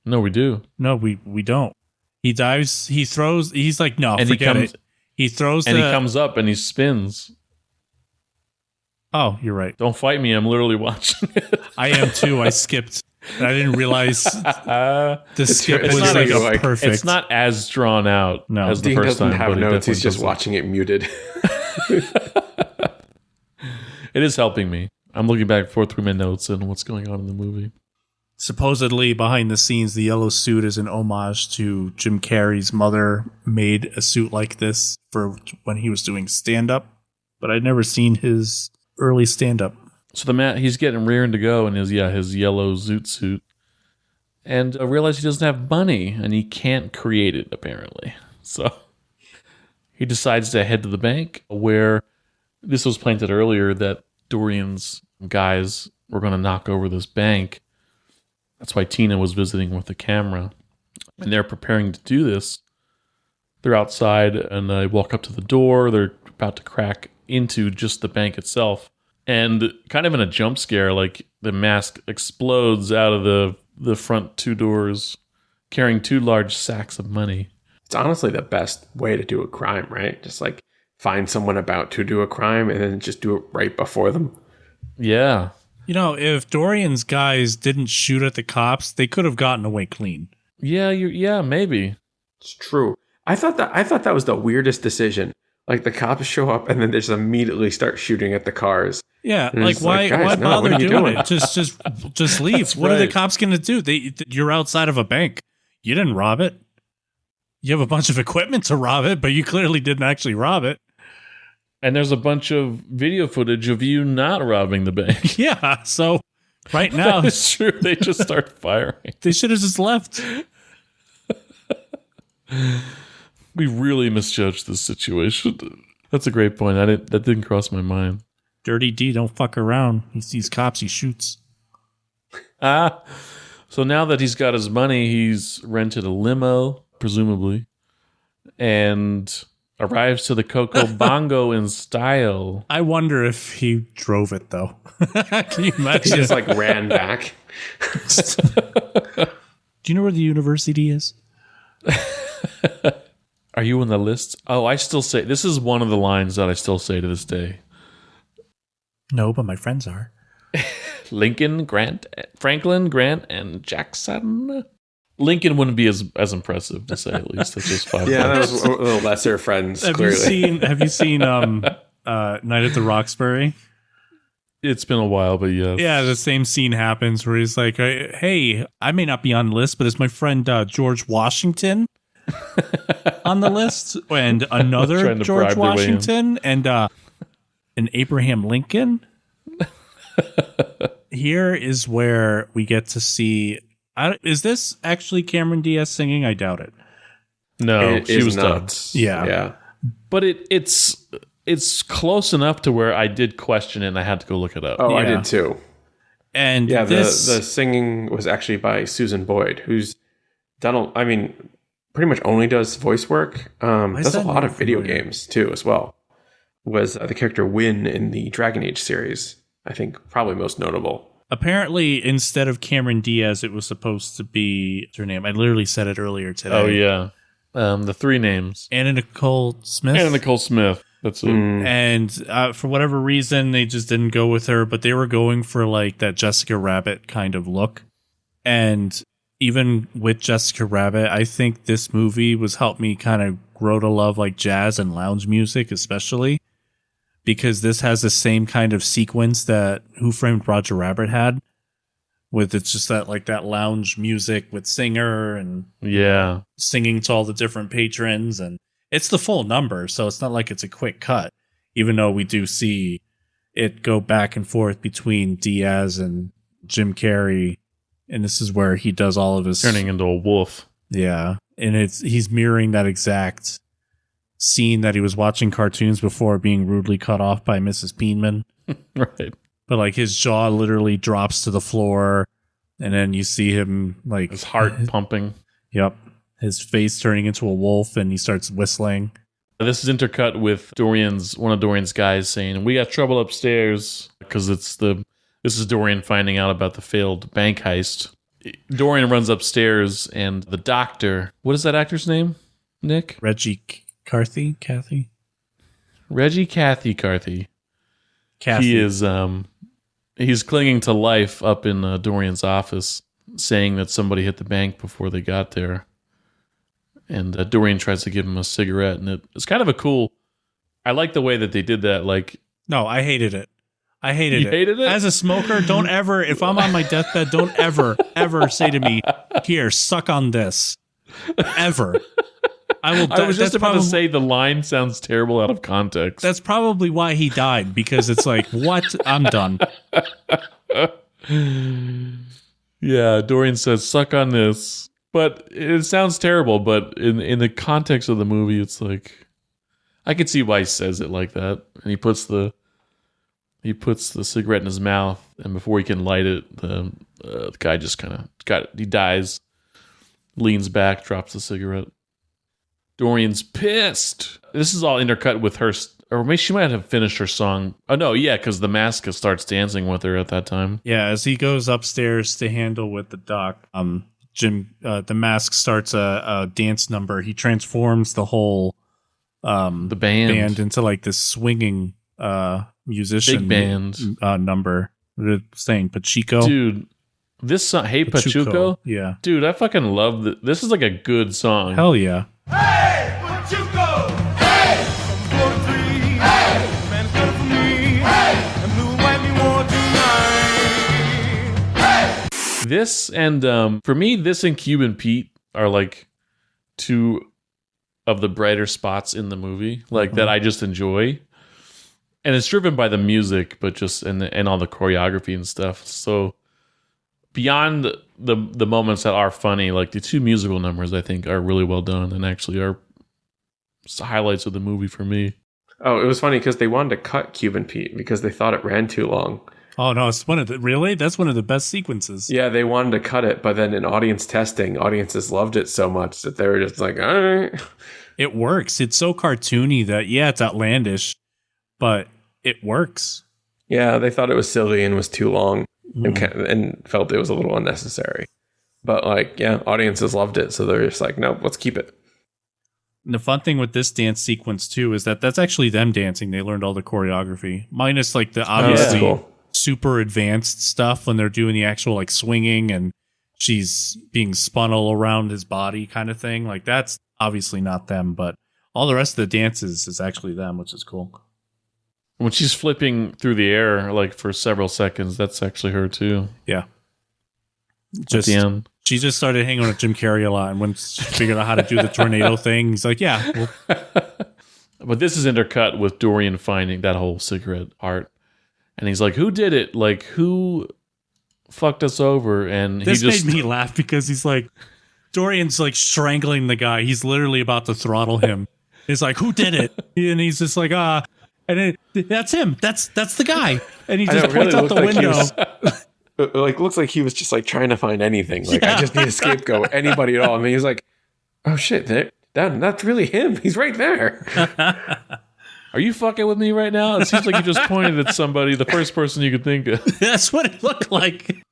No, we do. No, we don't. He dives, he throws, he's like, no, and forget it. He throws and he comes up and he spins. Oh, you're right. Don't fight me. I'm literally watching it. I am too. I skipped. I didn't realize the skip was like a perfect. It's not as drawn out as the Dean first time. Dean doesn't have notes. He's just doesn't. watching it muted. It is helping me. I'm looking back and forth through my notes and what's going on in the movie. Supposedly, behind the scenes, the yellow suit is an homage to Jim Carrey's mother made a suit like this for when he was doing stand-up. But I'd never seen his early stand-up. So he's getting rearing to go in his yellow zoot suit. And realized he doesn't have money and he can't create it, apparently. So he decides to head to the bank where this was planted earlier that Dorian's guys were going to knock over this bank. That's why Tina was visiting with the camera. And they're preparing to do this. They're outside and they walk up to the door. They're about to crack into just the bank itself. And kind of in a jump scare, like the mask explodes out of the front two doors, carrying 2 large sacks of money. It's honestly the best way to do a crime, right? Just like find someone about to do a crime and then just do it right before them. Yeah. You know, if Dorian's guys didn't shoot at the cops, they could have gotten away clean. Yeah, maybe. It's true. I thought that was the weirdest decision. Like the cops show up and then they just immediately start shooting at the cars. Yeah, like why bother doing it? Just leave. That's what right. are the cops going to do? You're outside of a bank. You didn't rob it. You have a bunch of equipment to rob it, but you clearly didn't actually rob it. And there's a bunch of video footage of you not robbing the bank. Yeah, so right now it's true. They just start firing. They should have just left. We really misjudged this situation. That's a great point. That didn't cross my mind. Dirty D don't fuck around. He sees cops, he shoots. So now that he's got his money, he's rented a limo, presumably, and arrives to the Coco Bongo in style. I wonder if he drove it, though. Can you imagine? He just like ran back. Do you know where the university is? Are you on the list? Oh, I still say, this is one of the lines that I still say to this day. No, but my friends are. Lincoln, Grant, Franklin, Grant, and Jackson. Lincoln wouldn't be as impressive to say, at least. That's just 5 Yeah, that bucks. was a little lesser friends, clearly. Have you seen Night at the Roxbury? It's been a while, but yes. Yeah, the same scene happens where he's like, hey, I may not be on the list, but is my friend George Washington on the list? And another George Washington and an Abraham Lincoln? Here is where we get to see... is this actually Cameron Diaz singing? I doubt it. No, she was not. Yeah. But it's close enough to where I did question it and I had to go look it up. Oh, Yeah. I did too. And yeah, the singing was actually by Susan Boyd, who's done, pretty much only does voice work. Does a lot of video games too, as well. Was the character Wynn in the Dragon Age series, I think, probably most notable. Apparently, instead of Cameron Diaz, it was supposed to be what's her name. I literally said it earlier today. Oh yeah, the three names: Anna Nicole Smith. Anna Nicole Smith. That's it. And for whatever reason, they just didn't go with her. But they were going for like that Jessica Rabbit kind of look. And even with Jessica Rabbit, I think this movie was helped me kind of grow to love like jazz and lounge music, especially. Because this has the same kind of sequence that Who Framed Roger Rabbit had, with it's just that like that lounge music with singer and singing to all the different patrons, and it's the full number, so it's not like it's a quick cut. Even though we do see it go back and forth between Diaz and Jim Carrey, and this is where he does all of his turning into a wolf. Yeah, and he's mirroring that exact scene that he was watching cartoons before being rudely cut off by Mrs. Peenman. Right. But like his jaw literally drops to the floor, and then you see him like his heart pumping. Yep. His face turning into a wolf, and he starts whistling. This is intercut with one of Dorian's guys saying, "We got trouble upstairs," because this is Dorian finding out about the failed bank heist. Dorian runs upstairs, and the doctor, what is that actor's name, Nick? Reggie Cathy? Reggie Cathy. He is he's clinging to life up in Dorian's office, saying that somebody hit the bank before they got there. And Dorian tries to give him a cigarette, and it's kind of a cool. I like the way that they did that. Like, no, I hated it. You hated it? As a smoker, don't ever, if I'm on my deathbed, don't ever say to me, "Here, suck on this." Ever. I was just about to say the line sounds terrible out of context. That's probably why he died, because it's like, what? I'm done. Yeah, Dorian says, "Suck on this." But it sounds terrible, but in the context of the movie, it's like, I could see why he says it like that. And he puts the cigarette in his mouth, and before he can light it, the guy just kind of he dies, leans back, drops the cigarette. Dorian's pissed. This is all intercut with her, or maybe she might have finished her song. Oh no, yeah, because the mask starts dancing with her at that time. Yeah, as he goes upstairs to handle with the doc, the mask starts a dance number. He transforms the whole the band into like this swinging musician big band number. They're saying Pachico, dude. This song, Hey Pachuco, yeah, dude, I fucking love this. This is like a good song. Hell yeah. Hey, Pachuco! Hey! From 43! Hey! Man, it's better for me! Hey! And blue and white me war tonight! Hey! This and for me, this and Cuban Pete are like two of the brighter spots in the movie, like that I just enjoy. And it's driven by the music, but just and all the choreography and stuff. So beyond the moments that are funny, like the two musical numbers, I think are really well done and actually are highlights of the movie for me. Oh, it was funny because they wanted to cut Cuban Pete because they thought it ran too long. Oh no, it's that's one of the best sequences. Yeah, they wanted to cut it, but then in audience testing, audiences loved it so much that they were just like, all right. It works. It's so cartoony that it's outlandish, but it works. Yeah, they thought it was silly and was too long. And felt it was a little unnecessary. But audiences loved it, so they're just like, no, let's keep it. And the fun thing with this dance sequence too is that that's actually them dancing. They learned all the choreography, minus like the obviously super advanced stuff when they're doing the actual like swinging and she's being spun all around his body kind of thing. Like that's obviously not them, but all the rest of the dances is actually them, which is cool. When she's flipping through the air, like for several seconds, that's actually her too. Yeah. She just started hanging with Jim Carrey a lot, and when she figured out how to do the tornado thing, he's like, yeah. But this is intercut with Dorian finding that whole cigarette art. And he's like, who did it? Like, who fucked us over? And this made me laugh because he's like, Dorian's like strangling the guy. He's literally about to throttle him. He's like, who did it? And he's just like, and that's him. That's the guy. And he just points out the window. Looks like he was just like trying to find anything. Like, I just need a scapegoat, anybody at all. And he's like, oh shit, that's really him. He's right there. Are you fucking with me right now? It seems like you just pointed at somebody, the first person you could think of. That's what it looked like.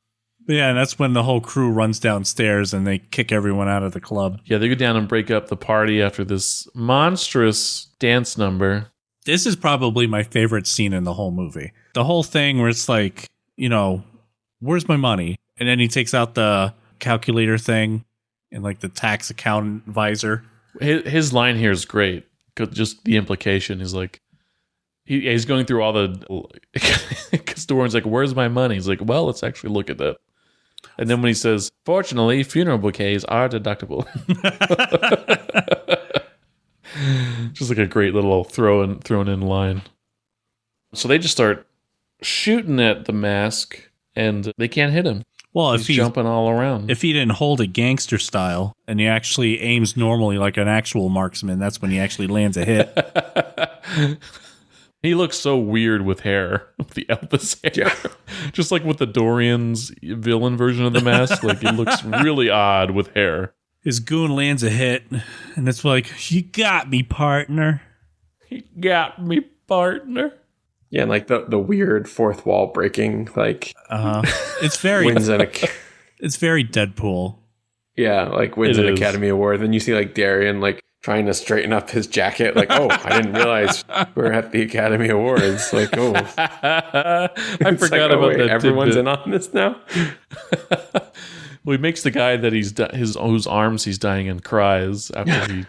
Yeah, and that's when the whole crew runs downstairs and they kick everyone out of the club. Yeah, they go down and break up the party after this monstrous dance number. This is probably my favorite scene in the whole movie. The whole thing where it's like, where's my money? And then he takes out the calculator thing and like the tax account visor. His line here is great. Just the implication is like, he's going through all the, because Dorian's like, where's my money? He's like, well, let's actually look at that. And then when he says, fortunately, funeral bouquets are deductible. Just like a great little thrown in line. So they just start shooting at the mask and they can't hit him. Well, he's jumping all around. If he didn't hold it gangster style and he actually aims normally like an actual marksman, that's when he actually lands a hit. He looks so weird with hair, with the Elvis hair. Yeah. Just like with the Dorian's villain version of the mask. Like, it looks really odd with hair. His goon lands a hit, and it's like, you got me, partner. You got me, partner. Yeah, and like the weird fourth wall breaking, like it's very wins it's very Deadpool. Yeah, like wins an Academy Award. Then you see like Dorian like trying to straighten up his jacket, like, oh, I didn't realize we're at the Academy Awards. Like, oh, I forgot about that. Everyone's in on this now. Well, he makes the guy that whose arms he's dying in cries after he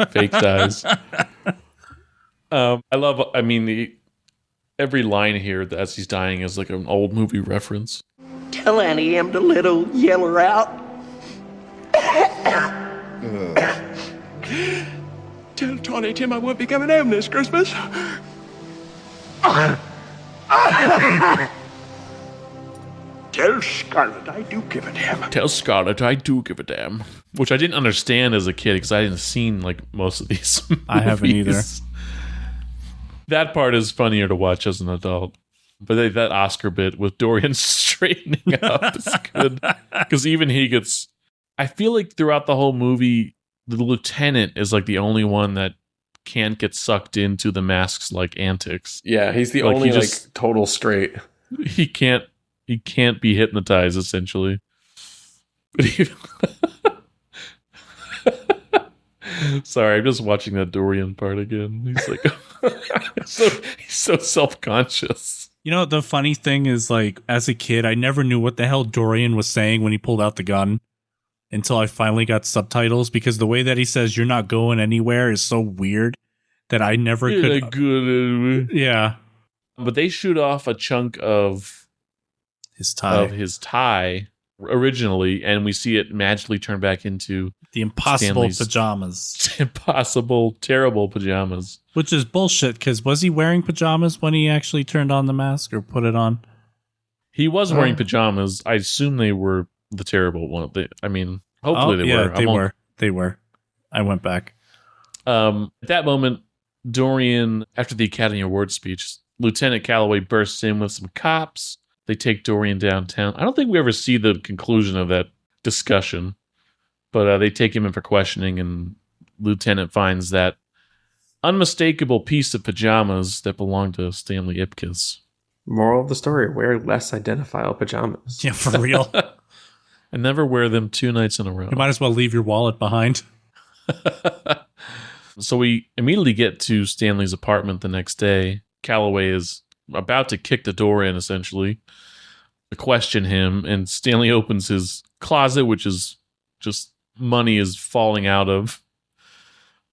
fake dies. Every line here as he's dying is like an old movie reference. Tell Annie M to little yeller out. Tell Tawny Tim I won't be coming home this Christmas. Tell Scarlett I do give a damn. Tell Scarlett I do give a damn. Which I didn't understand as a kid because I hadn't seen like most of these movies. I haven't either. That part is funnier to watch as an adult. But that Oscar bit with Dorian straightening up is good. Because even he gets... I feel like throughout the whole movie, the lieutenant is like the only one that can't get sucked into the mask's like antics. Yeah, he's the only total straight. He can't be hypnotized, essentially. But sorry, I'm just watching that Dorian part again. He's like, he's so self-conscious. You know, the funny thing is, like, as a kid, I never knew what the hell Dorian was saying when he pulled out the gun until I finally got subtitles, because the way that he says, you're not going anywhere is so weird that I never could. Yeah. But they shoot off a chunk of his tie originally, and we see it magically turn back into the impossible Stanley's pajamas. Impossible, terrible pajamas. Which is bullshit, because was he wearing pajamas when he actually turned on the mask or put it on? He was wearing pajamas. I assume they were the terrible one. Hopefully they were. They were. I went back. At that moment, Dorian, after the Academy Award speech, Lieutenant Calloway bursts in with some cops. They take Dorian downtown. I don't think we ever see the conclusion of that discussion, but they take him in for questioning, and Lieutenant finds that unmistakable piece of pajamas that belonged to Stanley Ipkiss. Moral of the story, wear less identifiable pajamas. Yeah, for real. And never wear them 2 nights in a row. You might as well leave your wallet behind. So we immediately get to Stanley's apartment the next day. Calloway is about to kick the door in, essentially, to question him, and Stanley opens his closet, which is just money is falling out of.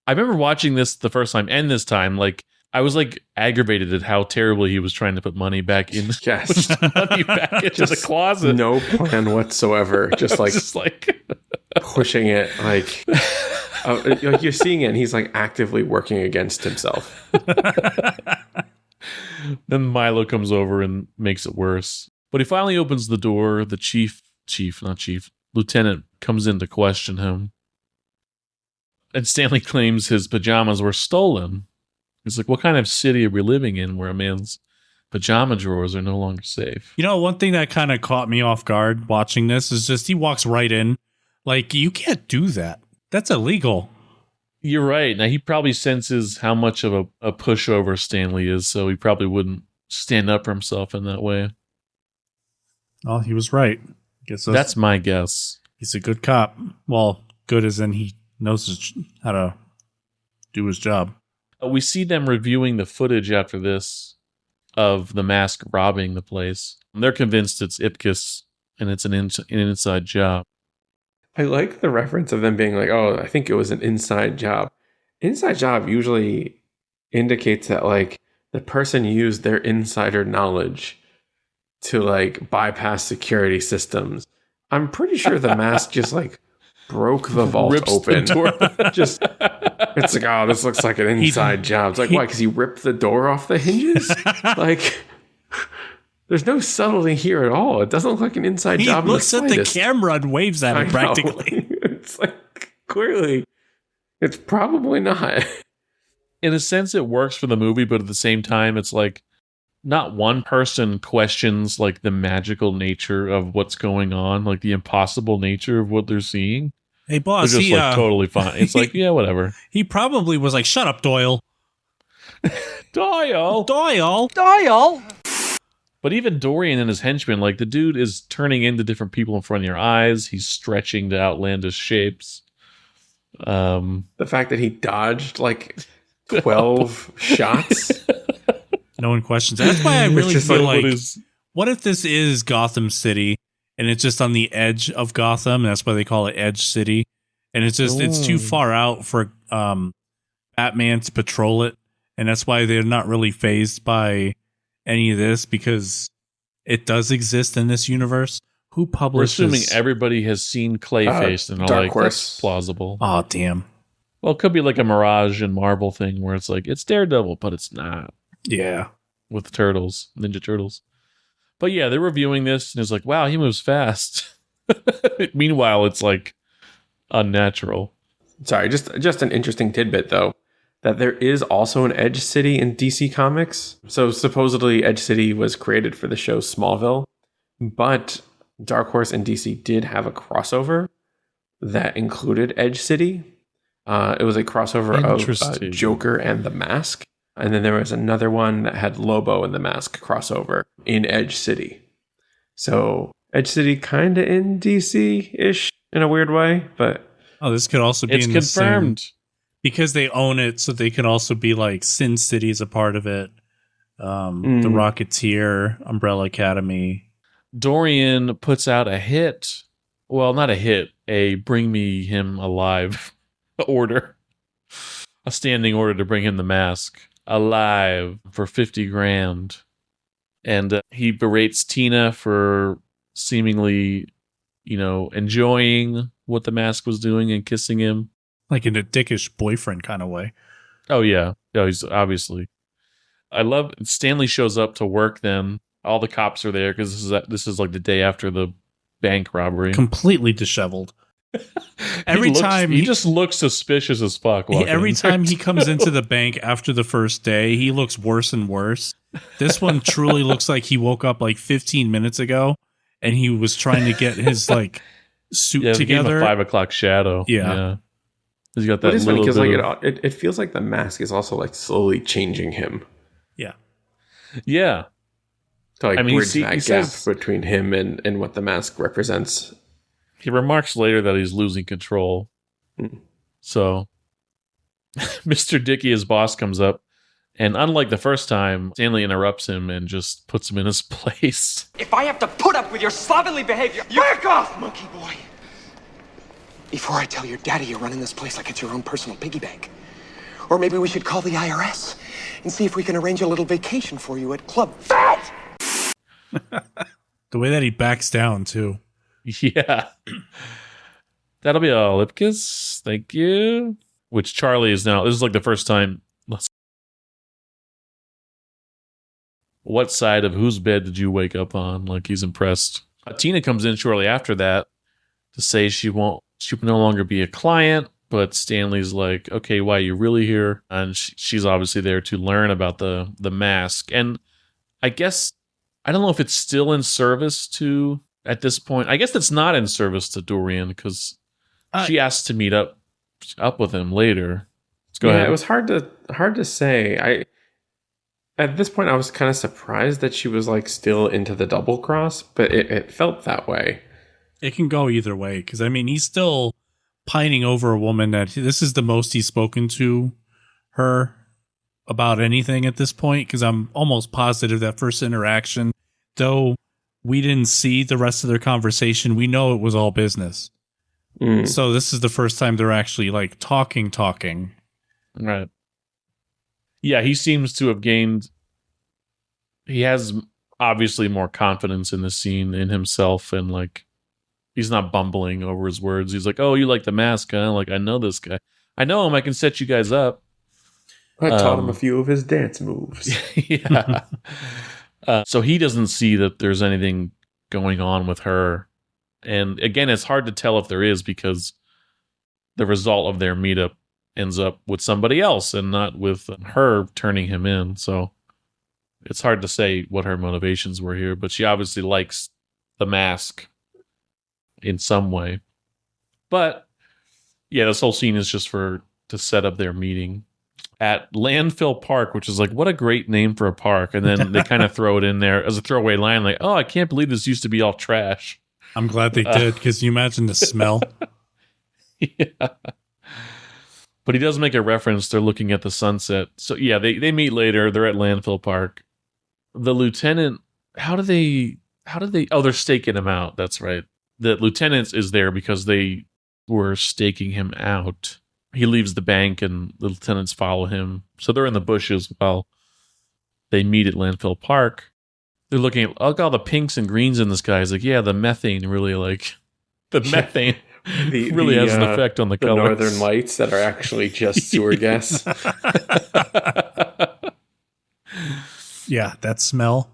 I remember watching this the first time and this time, like, I was like aggravated at how terribly he was trying to put money back in. Yes. Money back into the closet. No plan whatsoever. Just like pushing it, like you're seeing it, and he's like actively working against himself. Then Milo comes over and makes it worse. But he finally opens the door. The lieutenant comes in to question him. And Stanley claims his pajamas were stolen. He's like, what kind of city are we living in where a man's pajama drawers are no longer safe? You know, one thing that kind of caught me off guard watching this is just he walks right in. Like, you can't do that. That's illegal. You're right. Now, he probably senses how much of a pushover Stanley is, so he probably wouldn't stand up for himself in that way. Oh, he was right. That's my guess. He's a good cop. Well, good as in he knows how to do his job. We see them reviewing the footage after this of the mask robbing the place. They're convinced it's Ipkiss and it's an inside job. I like the reference of them being like, oh, I think it was an inside job. Inside job usually indicates that like the person used their insider knowledge to like bypass security systems. I'm pretty sure the mask just like broke the vault Rips open. The door. Just it's like, oh, this looks like an inside job. It's like, why? Because he ripped the door off the hinges? Like, there's no subtlety here at all. It doesn't look like an inside job. He looks at the camera and waves at it practically. It's like, clearly, it's probably not. In a sense, it works for the movie, but at the same time, it's like not one person questions like the magical nature of what's going on, like the impossible nature of what they're seeing. Hey, boss, they're just like totally fine. It's like, yeah, whatever. He probably was like, shut up, Doyle. Doyle. But even Dorian and his henchmen, like the dude is turning into different people in front of your eyes. He's stretching to outlandish shapes. The fact that he dodged like 12 shots. No one questions. That's why I really feel like, what if this is Gotham City and it's just on the edge of Gotham? And that's why they call it Edge City. And it's just, it's too far out for Batman to patrol it. And that's why they're not really fazed by any of this, because it does exist in this universe. Who publishes? We're assuming everybody has seen Clayface and all like, that's plausible. Oh, damn. Well, it could be like a Mirage and Marvel thing where it's like, it's Daredevil, but it's not. Yeah. With turtles, Ninja Turtles. But yeah, they're reviewing this and it's like, wow, he moves fast. Meanwhile, it's like unnatural. Sorry, just an interesting tidbit though, that there is also an Edge City in DC Comics. So supposedly Edge City was created for the show Smallville, but Dark Horse and DC did have a crossover that included Edge City. It was a crossover of Joker and the Mask. And then there was another one that had Lobo and the Mask crossover in Edge City. So Edge City kind of in DC-ish in a weird way, but... Oh, this could also be it's in confirmed. The same, because they own it, so they could also be like Sin City is a part of it. The Rocketeer, Umbrella Academy. Dorian puts out a hit. Well, not a hit. A bring me him alive order. A standing order to bring him the mask alive for 50 grand. And he berates Tina for seemingly, enjoying what the mask was doing and kissing him. Like in a dickish boyfriend kind of way. Oh, yeah. No, he's obviously. I love Stanley shows up to work then. All the cops are there because this is like the day after the bank robbery. Completely disheveled. He just looks suspicious as fuck. Every time he comes into the bank after the first day, he looks worse and worse. This one truly looks like he woke up like 15 minutes ago and he was trying to get his like suit together. A 5 o'clock shadow. Yeah. He's got that. But it's funny because like it feels like the mask is also like slowly changing him. Yeah. Yeah. To like bridge that gap between him and what the mask represents. He remarks later that he's losing control. So, Mr. Dickey, his boss, comes up, and unlike the first time, Stanley interrupts him and just puts him in his place. If I have to put up with your slovenly behavior, back off, monkey boy! Before I tell your daddy you're running this place like it's your own personal piggy bank. Or maybe we should call the IRS and see if we can arrange a little vacation for you at Club Fat! The way that he backs down, too. Yeah. That'll be all, Ipkiss. Thank you. Which Charlie is now. This is like the first time. What side of whose bed did you wake up on? Like he's impressed. Tina comes in shortly after that to say she will no longer be a client. But Stanley's like, okay, why are you really here? And she's obviously there to learn about the mask. And I guess, I don't know if it's still in service to... At this point, I guess it's not in service to Dorian because she asked to meet up with him later. Go ahead. It was hard to say. At this point, I was kind of surprised that she was like still into the double cross, but it felt that way. It can go either way, because I mean, he's still pining over a woman that this is the most he's spoken to her about anything at this point, because I'm almost positive that first interaction, though we didn't see the rest of their conversation, we know it was all business. So this is the first time they're actually like talking. Right. Yeah, he seems to have gained... He has obviously more confidence in the scene, in himself, and like he's not bumbling over his words. He's like, "Oh, you like the mask, huh? Like, I know this guy. I know him. I can set you guys up." I taught him a few of his dance moves. Yeah. So he doesn't see that there's anything going on with her. And again, it's hard to tell if there is, because the result of their meetup ends up with somebody else and not with her turning him in. So it's hard to say what her motivations were here, but she obviously likes the mask in some way. But yeah, this whole scene is just to set up their meeting at Landfill Park, which is like, what a great name for a park. And then they kind of throw it in there as a throwaway line, like, "Oh, I can't believe this used to be all trash." I'm glad they did, because you imagine the smell. Yeah. But he does make a reference. They're looking at the sunset. So yeah, they meet later. They're at Landfill Park. The lieutenant, how do they, they're staking him out. That's right. The lieutenant is there because they were staking him out. He leaves the bank and the lieutenants follow him. So they're in the bushes while they meet at Landfill Park. They're looking at all the pinks and greens in the sky. He's like, yeah, the methane really methane really has an effect on the colors. Northern Lights that are actually just sewer gas. Yeah, that smell.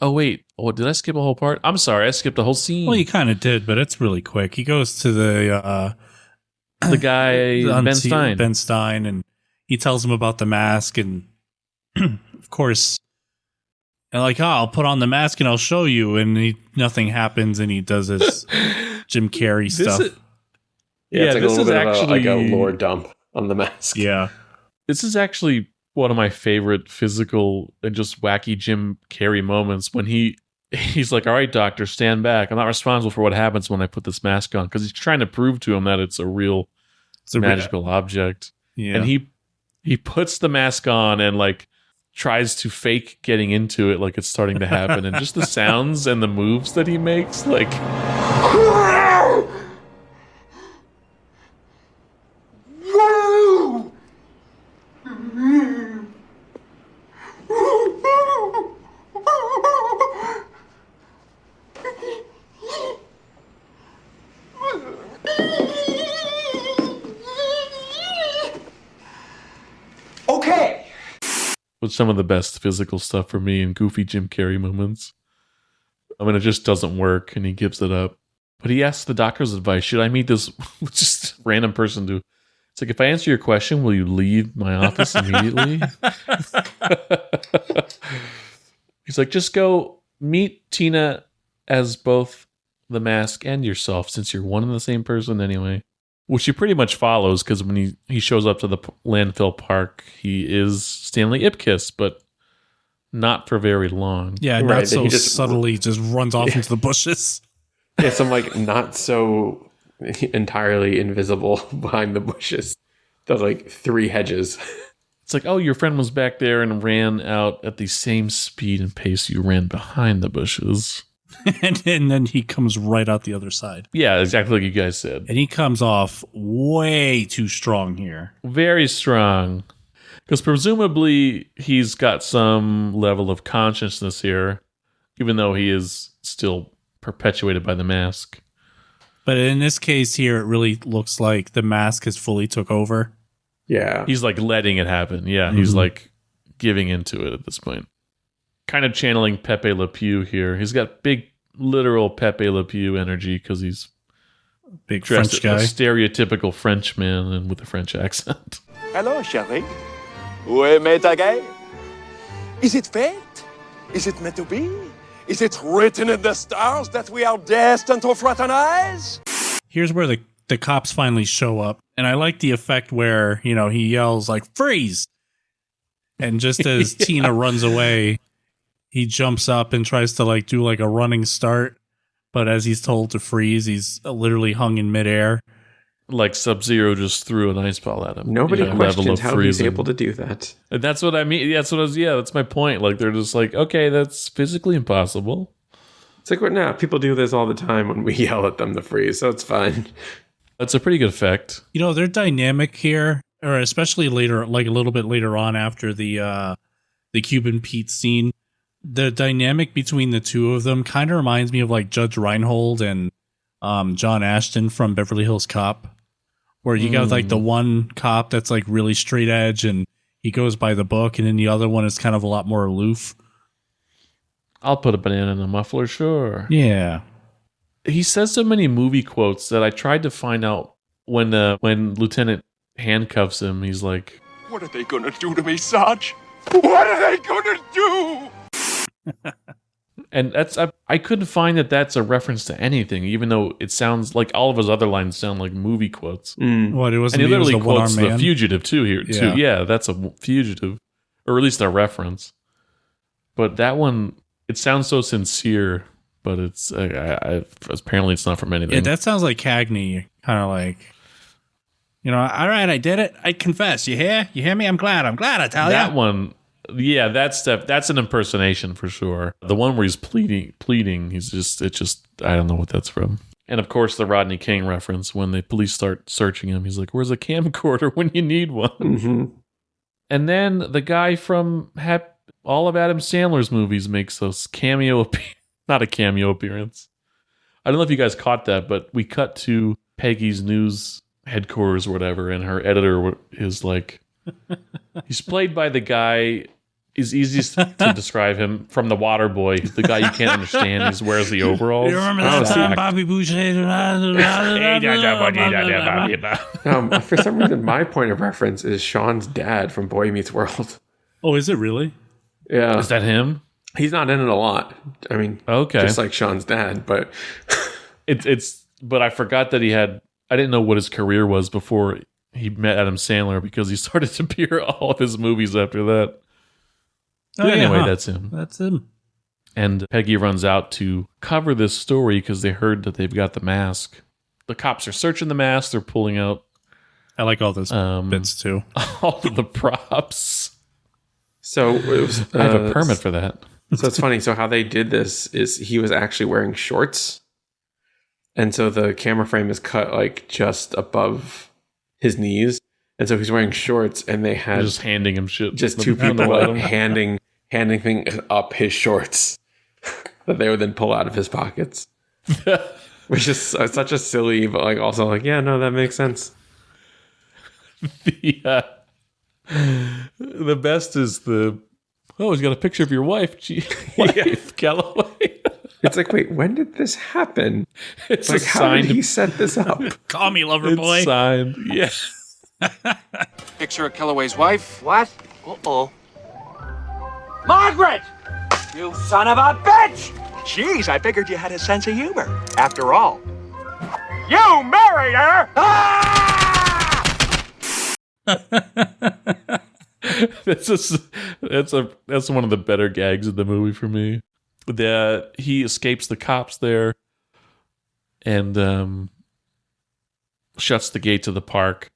Oh, wait. Oh, did I skip a whole part? I'm sorry. I skipped a whole scene. Well, you kind of did, but it's really quick. He goes to the guy, Ben Stein, and he tells him about the mask. And of course, and like, I'll put on the mask and I'll show you. And nothing happens. And he does his Jim Carrey stuff. It's like a little bit of a lore dump on the mask. Yeah. This is actually one of my favorite physical and just wacky Jim Carrey moments when he's like, "All right, doctor, stand back. I'm not responsible for what happens when I put this mask on," because he's trying to prove to him that it's a real magical object. Yeah. And he puts the mask on and like tries to fake getting into it like it's starting to happen. And just the sounds and the moves that he makes, like... Okay. With some of the best physical stuff for me and goofy Jim Carrey moments. I mean, it just doesn't work, and he gives it up. But he asks the doctor's advice. Should I meet this just random person to... It's like, if I answer your question, will you leave my office immediately? He's like, just go meet Tina as both the mask and yourself, since you're one and the same person anyway. Which he pretty much follows, because when he shows up to the Landfill Park, he is Stanley Ipkiss, but not for very long. Yeah, not so subtly just runs off into the bushes. Yeah, some like not so entirely invisible behind the bushes. There's like 3 hedges. It's like, oh, your friend was back there and ran out at the same speed and pace you ran behind the bushes. and then he comes right out the other side. Yeah, exactly like you guys said. And he comes off way too strong here. Very strong. Because presumably he's got some level of consciousness here, even though he is still perpetuated by the mask. But in this case here, it really looks like the mask has fully took over. Yeah. He's like letting it happen. Yeah, he's like giving into it at this point. Kind of channeling Pepe Le Pew here. He's got big, literal Pepe Le Pew energy because he's big French guy, a stereotypical Frenchman and with a French accent. Hello, chérie. Où est Métagay? Is it fate? Is it meant to be? Is it written in the stars that we are destined to fraternize? Here's where the the cops finally show up, and I like the effect where, he yells like freeze, and just as Tina runs away, he jumps up and tries to like do like a running start, but as he's told to freeze, he's literally hung in midair. Like Sub-Zero just threw an ice ball at him. Nobody questions how he's able to do that. And that's what I mean. That's my point. Like, they're just like, okay, that's physically impossible. It's like, what? People do this all the time when we yell at them to freeze, so it's fine. That's a pretty good effect. Their dynamic here, or especially later, like a little bit later on after the Cuban Pete scene, the dynamic between the two of them kind of reminds me of like Judge Reinhold and John Ashton from Beverly Hills Cop, where you got like the one cop that's like really straight edge and he goes by the book, and then the other one is kind of a lot more aloof. I'll put a banana in a muffler, sure. Yeah. He says so many movie quotes that I tried to find out when Lieutenant handcuffs him. He's like, "What are they gonna do to me, Sarge? What are they gonna do?" And I couldn't find that that's a reference to anything, even though it sounds like all of his other lines sound like movie quotes. What, it was? And he literally quotes The Fugitive too here too. Yeah, that's a Fugitive, or at least a reference. But that one, it sounds so sincere, but it's apparently it's not from anything. Yeah, that sounds like Cagney, kind of like, all right, I did it. I confess. You hear? You hear me? I'm glad. I tell you. That one, yeah, that's an impersonation for sure. The one where he's pleading, it's just I don't know what that's from. And of course, the Rodney King reference when the police start searching him, he's like, "Where's a camcorder when you need one?" Mm-hmm. And then the guy from all of Adam Sandler's movies makes a cameo not a cameo appearance. I don't know if you guys caught that, but we cut to Peggy's news headquarters or whatever, and her editor is like, he's played by the guy, is easiest to describe him, from The Water Boy, the guy you can't understand. He wears the overalls. You remember that time Bobby Boucher? For some reason, my point of reference is Sean's dad from Boy Meets World. Oh, is it really? Yeah. Is that him? He's not in it a lot. I mean, okay, just like Sean's dad, but but I forgot that I didn't know what his career was before he met Adam Sandler, because he started to appear in all of his movies after that. But anyway, that's him. That's him. And Peggy runs out to cover this story because they heard that they've got the mask. The cops are searching the mask. They're pulling out. I like all those bits too. All of the props. So it was, I have a permit for that. So it's funny. So how they did this is he was actually wearing shorts. And so the camera frame is cut like just above his knees. And so he's wearing shorts, and they had just handing him shit. Just two people like handing things up his shorts that they would then pull out of his pockets. Which is such a silly, but like also like, yeah, no, that makes sense. The best is he's got a picture of your wife, Calloway. It's like, wait, when did this happen? It's like, how did he set this up? Call me lover boy. It's signed. Yeah. Picture of Calloway's wife. What? Uh-oh. Margaret! You son of a bitch! Jeez, I figured you had a sense of humor. After all. You married her! That's one of the better gags of the movie for me. That he escapes the cops there and shuts the gate to the park.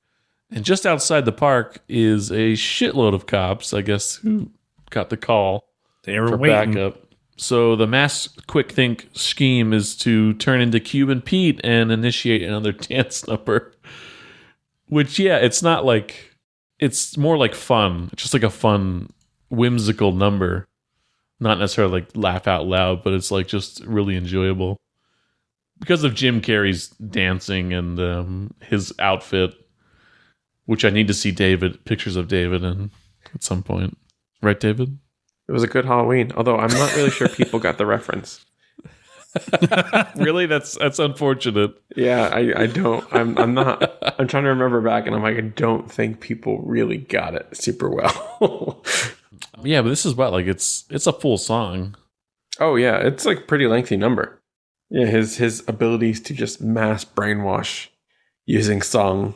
And just outside the park is a shitload of cops, I guess, who got the call for waiting. Backup. So the mass quick think scheme is to turn into Cuban Pete and initiate another dance number. Which, yeah, it's not like... It's more like fun. It's just like a fun, whimsical number. Not necessarily like laugh out loud, but it's like just really enjoyable. Because of Jim Carrey's dancing and his outfit, which I need to see pictures of David in at some point. Right, David? It was a good Halloween, although I'm not really sure people got the reference. Really? That's unfortunate. Yeah, I don't. I'm not. I'm trying to remember back, and I'm like, I don't think people really got it super well. Yeah, but this is what, like, it's a full song. Oh yeah, it's like pretty lengthy number. Yeah, his abilities to just mass brainwash using song.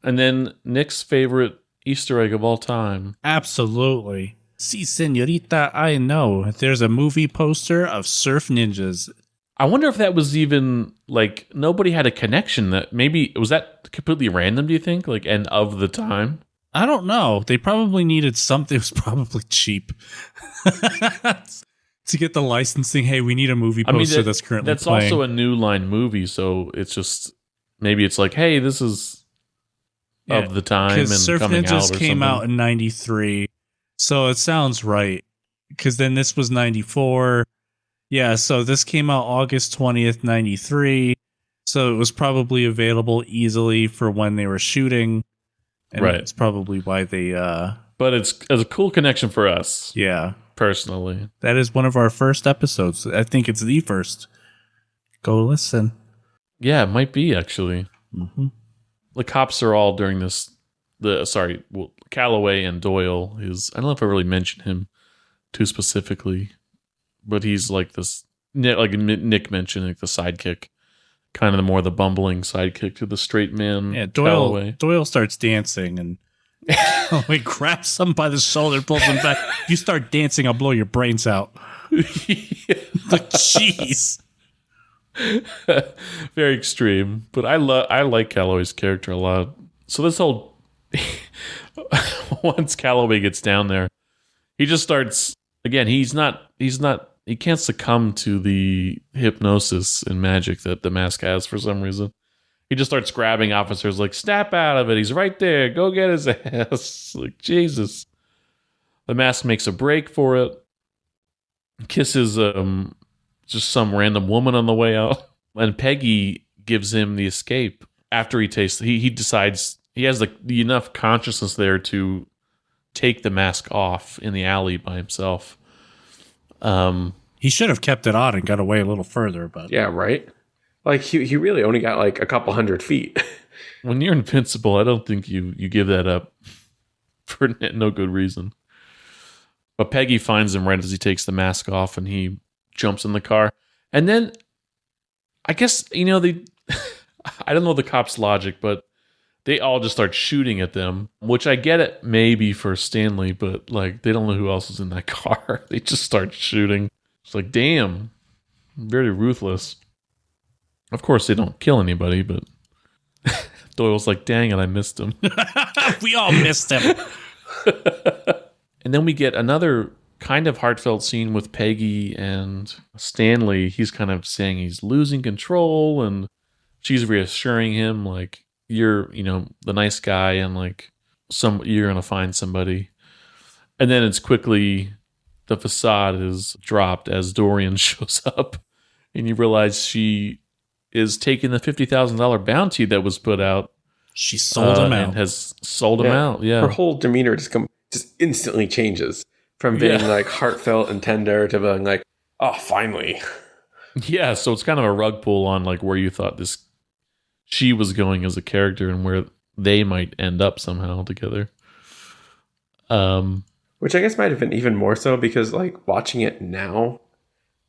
And then Nick's favorite Easter egg of all time. Absolutely. Si, senorita, I know. There's a movie poster of surf ninjas. I wonder if that was even, like, nobody had a connection. That maybe, was that completely random, do you think? Like, and of the time? I don't know. They probably needed something. It was probably cheap. To get the licensing, hey, we need a movie poster that's currently playing. That's also a New Line movie, so it's just, maybe it's like, hey, this is of the time and Surf coming Ninjas out or something. came out in 93, so it sounds right. Because then this was 94. Yeah, so this came out August 20th, 93. So it was probably available easily for when they were shooting. And right. It's probably why they... But it's a cool connection for us. Yeah. Personally. That is one of our first episodes. I think it's the first. Go listen. Yeah, it might be, actually. Mm-hmm. The cops are all during this... Calloway and Doyle is... I don't know if I really mentioned him too specifically, but he's like this... Like Nick mentioned, like the sidekick. Kind of the bumbling sidekick to the straight man. Yeah, Calloway. Doyle starts dancing and he grabs him by the shoulder, pulls him back. You start dancing, I'll blow your brains out. Like, jeez. Very extreme, but I like Calloway's character a lot. So this whole once Calloway gets down there, he just starts again. He can't succumb to the hypnosis and magic that the mask has for some reason. He just starts grabbing officers, like, snap out of it. He's right there. Go get his ass. Like, Jesus. The mask makes a break for it. Kisses just some random woman on the way out. And Peggy gives him the escape after he tastes. He decides he has the enough consciousness there to take the mask off in the alley by himself. He should have kept it on and got away a little further, but yeah, right. Like he really only got like a couple 100 feet. When you're invincible, I don't think you give that up for no good reason. But Peggy finds him right as he takes the mask off, and he jumps in the car. And then, I guess I don't know the cops' logic, but they all just start shooting at them, which I get it maybe for Stanley, but like they don't know who else is in that car. They just start shooting. It's like, damn, very ruthless. Of course, they don't kill anybody, but Doyle's like, dang it, I missed him. We all missed him. And then we get another kind of heartfelt scene with Peggy and Stanley. He's kind of saying he's losing control, and she's reassuring him, like, you're, the nice guy, and like you're gonna find somebody. And then it's quickly the facade is dropped as Dorian shows up, and you realize she is taking the $50,000 bounty that was put out. She sold him out. And has sold him out. Yeah, her whole demeanor just instantly changes from being like heartfelt and tender to being like, oh, finally. Yeah, so it's kind of a rug pull on like where you thought she was going as a character and where they might end up somehow together. Which I guess might have been even more so because like watching it now,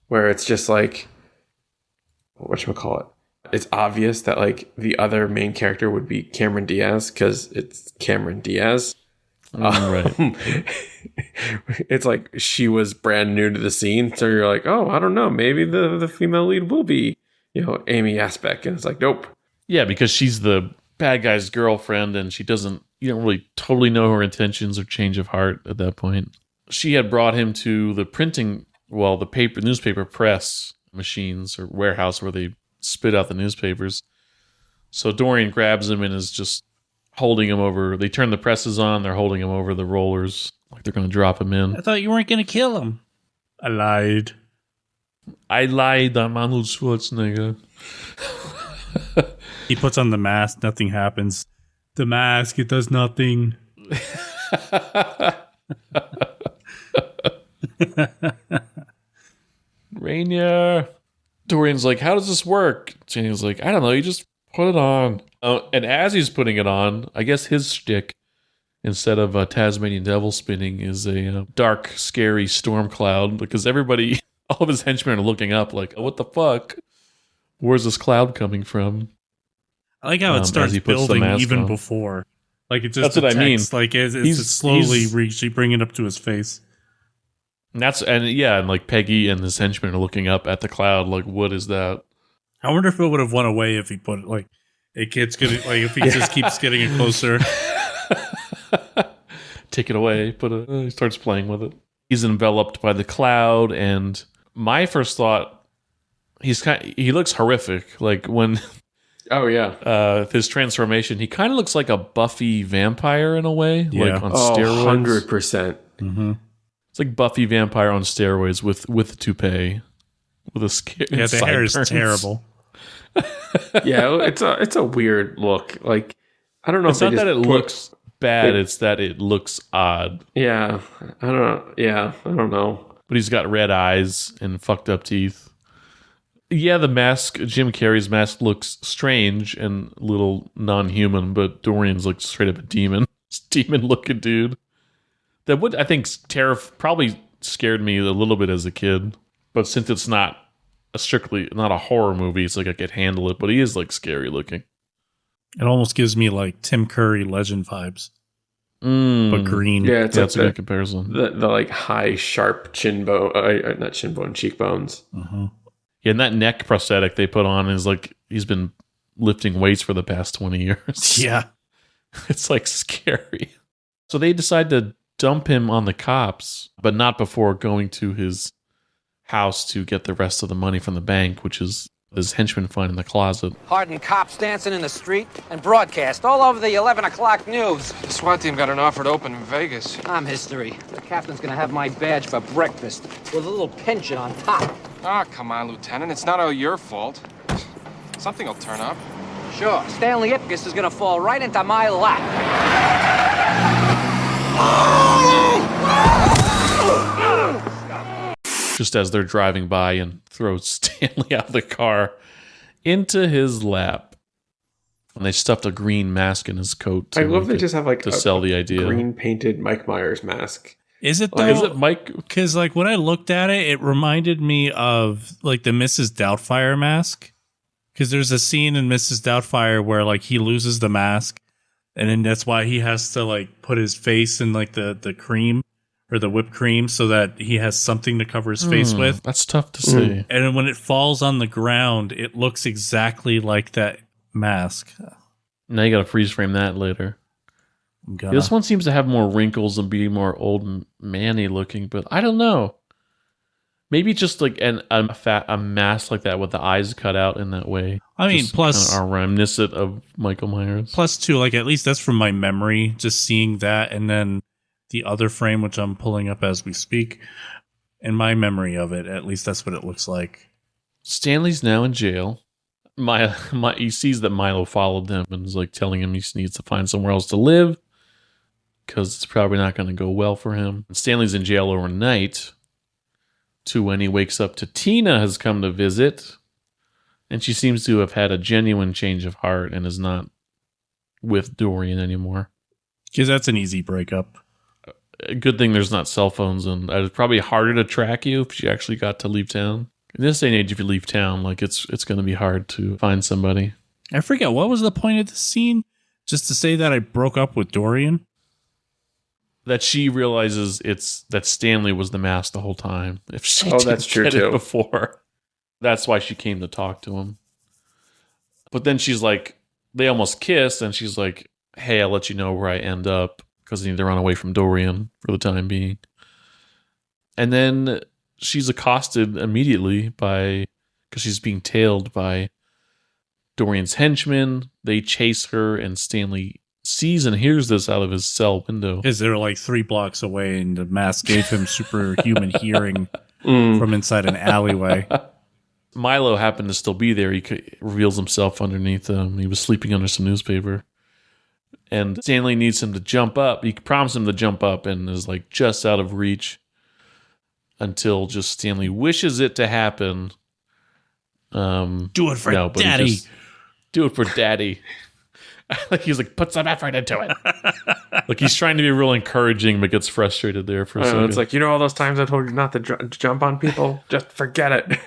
where it's just like, whatchamacallit, it's obvious that like the other main character would be Cameron Diaz because it's Cameron Diaz. Right. It's like she was brand new to the scene, so you're like, oh, I don't know, maybe the female lead will be, Amy Aspect, and it's like, nope. Yeah, because she's the bad guy's girlfriend, and you don't really totally know her intentions or change of heart at that point. She had brought him to the newspaper press machines or warehouse where they spit out the newspapers. So Dorian grabs him and is just holding him over. They turn the presses on. They're holding him over the rollers like they're going to drop him in. I thought you weren't going to kill him. I lied. I'm Arnold Schwarzenegger. He puts on the mask. Nothing happens. The mask, it does nothing. Rainier. Dorian's like, how does this work? Chaney's like, I don't know, you just put it on. And as he's putting it on, I guess his shtick, instead of a Tasmanian devil spinning, is a dark, scary storm cloud, because everybody, all of his henchmen are looking up like, what the fuck? Where's this cloud coming from? I like how it starts building even before. Like, it just that's what I mean. Like, it's slowly bringing it up to his face. And like Peggy and his henchmen are looking up at the cloud, like, what is that? I wonder if it would have went away if he put it, like, it gets good, like, if he just keeps getting it closer. Take it away, he starts playing with it. He's enveloped by the cloud, and my first thought, he looks horrific. Like, when... Oh, yeah. His transformation, he kind of looks like a Buffy vampire in a way, like on steroids. 100%. Mm-hmm. It's like Buffy vampire on steroids with a toupee, with a scare. Yeah, the hair is terrible. Yeah, it's a weird look. Like, I don't know. It's not that it looks bad; it's that it looks odd. Yeah, I don't know. Yeah, I don't know. But he's got red eyes and fucked up teeth. Yeah, the mask, Jim Carrey's mask, looks strange and a little non-human, but Dorian's like straight up a demon. Demon-looking dude. That would, I think, probably scared me a little bit as a kid. But since it's not a horror movie, it's like I could handle it. But he is like scary looking. It almost gives me like Tim Curry Legend vibes, but green. Yeah, that's a good comparison. The like high, sharp cheekbones. Mm-hmm. Yeah, and that neck prosthetic they put on is like he's been lifting weights for the past 20 years. Yeah. It's like scary. So they decide to dump him on the cops, but not before going to his house to get the rest of the money from the bank, which is his henchmen find in the closet. Hardened cops dancing in the street and broadcast all over the 11 o'clock news. The SWAT team got an offer to open in Vegas. I'm history. The captain's gonna have my badge for breakfast with a little pension on top. Ah, come on, Lieutenant. It's not all your fault. Something will turn up. Sure. Stanley Ipkiss is gonna fall right into my lap. Just as they're driving by and throw Stanley out of the car into his lap. And they stuffed a green mask in his coat. I love they just have like to sell the idea. Green painted Mike Myers mask. Is it though? Is it Mike? Because like when I looked at it, it reminded me of like the Mrs. Doubtfire mask. Because there's a scene in Mrs. Doubtfire where like he loses the mask, and then that's why he has to like put his face in like the cream or the whipped cream so that he has something to cover his face with. That's tough to see. And then when it falls on the ground, it looks exactly like that mask. Now you got to freeze frame that later. This one seems to have more wrinkles and be more old manny looking, but I don't know. Maybe just like a mask like that with the eyes cut out in that way. I mean, just plus kind of are reminiscent of Michael Myers. Plus, too, like at least that's from my memory. Just seeing that, and then the other frame, which I'm pulling up as we speak, in my memory of it, at least that's what it looks like. Stanley's now in jail. He sees that Milo followed him and is like telling him he needs to find somewhere else to live because it's probably not going to go well for him. Stanley's in jail overnight to when he wakes up to Tina has come to visit, and she seems to have had a genuine change of heart and is not with Dorian anymore. Because that's an easy breakup. A good thing there's not cell phones, and it's probably harder to track you if she actually got to leave town. In this day and age, if you leave town, like it's going to be hard to find somebody. I forget, what was the point of the scene? Just to say that I broke up with Dorian? That she realizes that Stanley was the mask the whole time. If she that's true too. Before, that's why she came to talk to him. But then she's like, they almost kiss, and she's like, "Hey, I'll let you know where I end up because I need to run away from Dorian for the time being." And then she's accosted immediately because she's being tailed by Dorian's henchmen. They chase her, and Stanley sees and hears this out of his cell window. Because they're like 3 blocks away, and the mask gave him superhuman hearing from inside an alleyway. Milo happened to still be there. He reveals himself underneath him. He was sleeping under some newspaper. And Stanley needs him to jump up. He promised him to jump up and is like just out of reach until just Stanley wishes it to happen. Do it for Daddy. Do it for Daddy. Like he's like, put some effort into it. Like he's trying to be real encouraging, but gets frustrated there for a second. It's like, all those times I told you not to jump on people? Just forget it.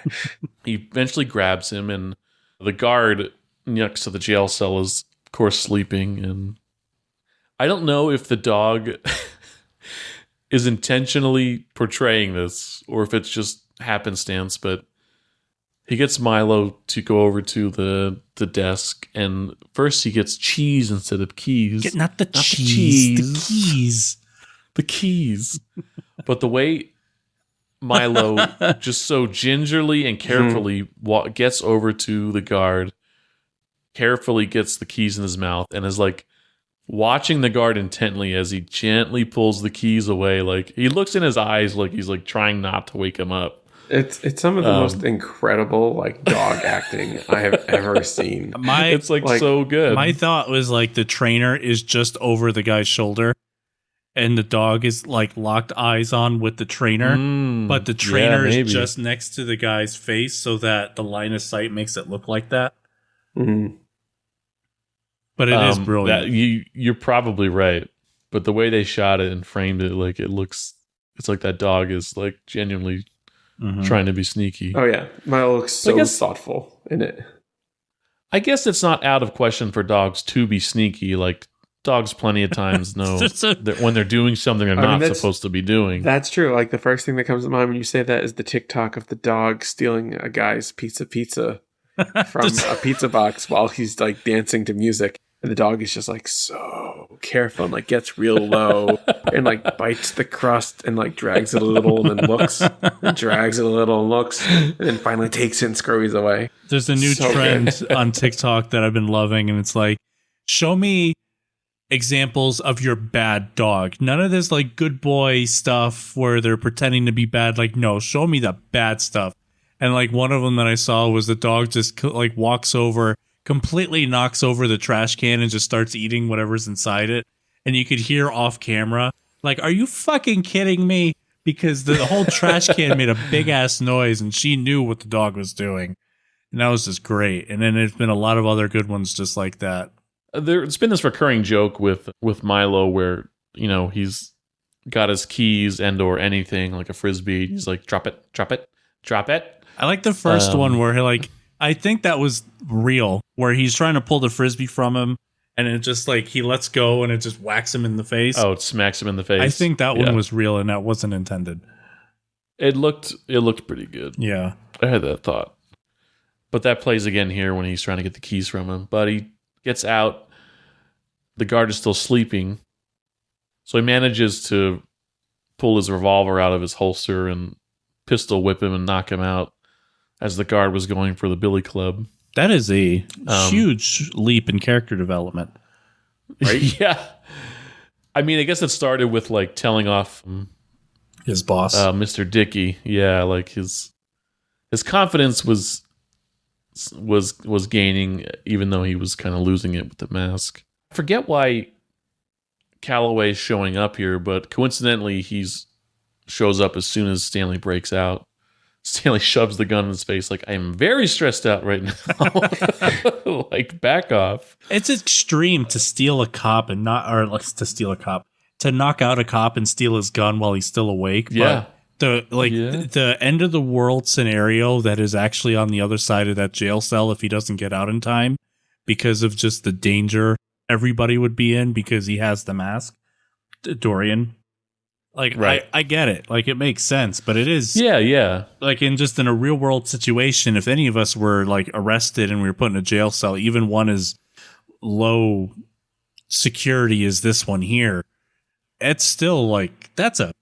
He eventually grabs him, and the guard next to the jail cell is, of course, sleeping. And I don't know if the dog is intentionally portraying this or if it's just happenstance, but he gets Milo to go over to the desk, and first he gets cheese instead of keys. Not the cheese, the keys. The keys. But the way Milo just so gingerly and carefully gets over to the guard, carefully gets the keys in his mouth, and is like watching the guard intently as he gently pulls the keys away. Like he looks in his eyes like he's like trying not to wake him up. It's some of the most incredible like dog acting I have ever seen. It's like so good. My thought was like the trainer is just over the guy's shoulder, and the dog is like locked eyes on with the trainer, but the trainer is just next to the guy's face so that the line of sight makes it look like that. Mm-hmm. But it is brilliant. You're probably right, but the way they shot it and framed it, like it's like that dog is like genuinely trying to be sneaky. Oh yeah, Milo looks so thoughtful in it. I guess it's not out of question for dogs to be sneaky. Like dogs, plenty of times know that when they're doing something they're not supposed to be doing. That's true. Like the first thing that comes to mind when you say that is the TikTok of the dog stealing a guy's pizza from a pizza box while he's like dancing to music. And the dog is just like so careful and like gets real low and like bites the crust and like drags it a little and then looks and drags it a little and looks and then finally takes it and scurries away. There's a new trend on TikTok that I've been loving, and it's like, show me examples of your bad dog. None of this like good boy stuff where they're pretending to be bad. Like, no, show me the bad stuff. And like one of them that I saw was the dog just like walks over, completely knocks over the trash can and just starts eating whatever's inside it. And you could hear off camera, like, are you fucking kidding me? Because the whole trash can made a big ass noise and she knew what the dog was doing. And that was just great. And then there's been a lot of other good ones just like that. There's been this recurring joke with Milo where, you know, he's got his keys and or anything like a Frisbee. He's like, drop it, drop it, drop it. I like the first one where he like, I think that was real, where he's trying to pull the Frisbee from him, and it just like he lets go and it just whacks him in the face. Oh, it smacks him in the face. I think that one was real and that wasn't intended. It looked pretty good. Yeah. I had that thought. But that plays again here when he's trying to get the keys from him. But he gets out. The guard is still sleeping. So he manages to pull his revolver out of his holster and pistol whip him and knock him out as the guard was going for the billy club. That is a huge leap in character development. Right? Yeah. I mean, I guess it started with like telling off his boss, Mr. Dickey. Yeah, like his confidence was gaining, even though he was kind of losing it with the mask. I forget why Calloway's showing up here, but coincidentally, shows up as soon as Stanley breaks out. Stanley shoves the gun in his face like, I am very stressed out right now. Like, back off. It's extreme to steal a cop and not, or like to steal a cop, to knock out a cop and steal his gun while he's still awake. Yeah. But the end of the world scenario that is actually on the other side of that jail cell if he doesn't get out in time because of just the danger everybody would be in because he has the mask, Dorian. Like, right. I get it. Like, it makes sense, but it is... Yeah. Like, in a real-world situation, if any of us were, like, arrested and we were put in a jail cell, even one as low security as this one here, it's still, like, that's a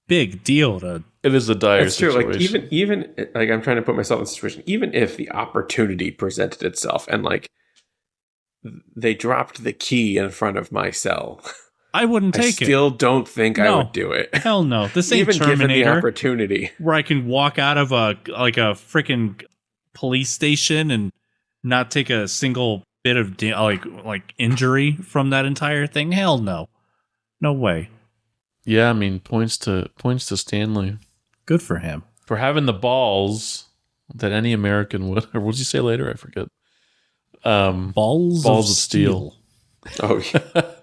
big deal to... It is a dire situation. It's true. Like, even like, I'm trying to put myself in a situation, even if the opportunity presented itself and, like, they dropped the key in front of my cell... I wouldn't take it. I still don't think I would do it. Hell no. This ain't even Terminator, given the opportunity. Where I can walk out of a freaking police station and not take a single bit of like injury from that entire thing. Hell no. No way. Yeah, I mean, points to Stanley. Good for him. For having the balls that any American would, or what did you say later? I forget. Balls of steel. Oh, yeah.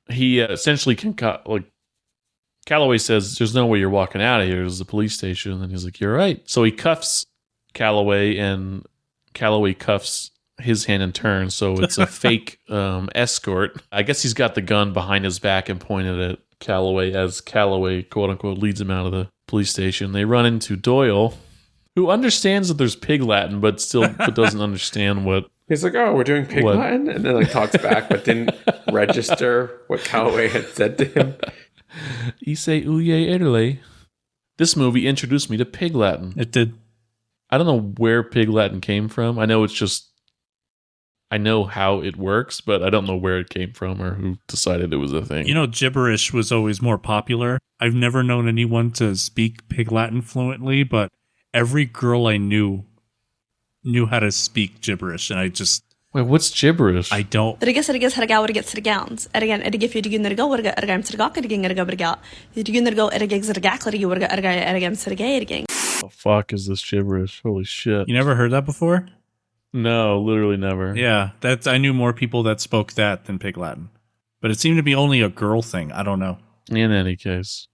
He essentially Calloway says, there's no way you're walking out of here. There's a police station. And he's like, you're right. So he cuffs Calloway and Calloway cuffs his hand in turn, so it's a fake escort. I guess he's got the gun behind his back and pointed at Calloway as Calloway, quote unquote, leads him out of the police station. They run into Doyle, who understands that there's Pig Latin, but doesn't understand what. He's like, "Oh, we're doing Pig Latin," and then like talks back, but didn't register what Calloway had said to him. Ise uye erle. This movie introduced me to Pig Latin. It did. I don't know where Pig Latin came from. I know how it works, but I don't know where it came from or who decided it was a thing. You know, gibberish was always more popular. I've never known anyone to speak Pig Latin fluently, but every girl I knew how to speak gibberish, and I just... Wait, what's gibberish? I don't... The fuck is this gibberish? Holy shit. You never heard that before? No, literally never. Yeah, I knew more people that spoke that than Pig Latin. But it seemed to be only a girl thing. I don't know. In any case,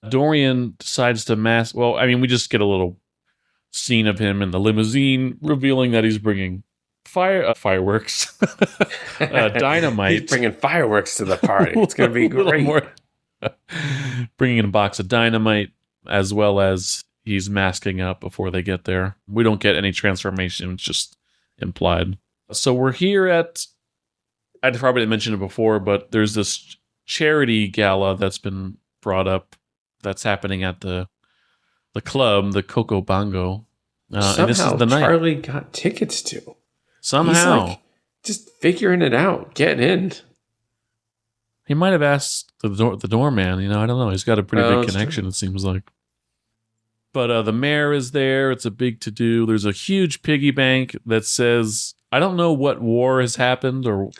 Dorian decides to mask... Well, I mean, we just get a little scene of him in the limousine revealing that he's bringing fireworks, dynamite. He's bringing fireworks to the party. It's going to be great. Bringing in a box of dynamite, as well as he's masking up before they get there. We don't get any transformation. It's just implied. So we're here at... I probably didn't mention it before, but there's this charity gala that's been brought up that's happening at the club, the Coco Bongo. And this is the night Charlie got tickets to. Somehow. He's like, just figuring it out, getting in. He might have asked the doorman, I don't know. He's got a pretty big connection, it seems like. But the mayor is there. It's a big to-do. There's a huge piggy bank that says, I don't know what war has happened or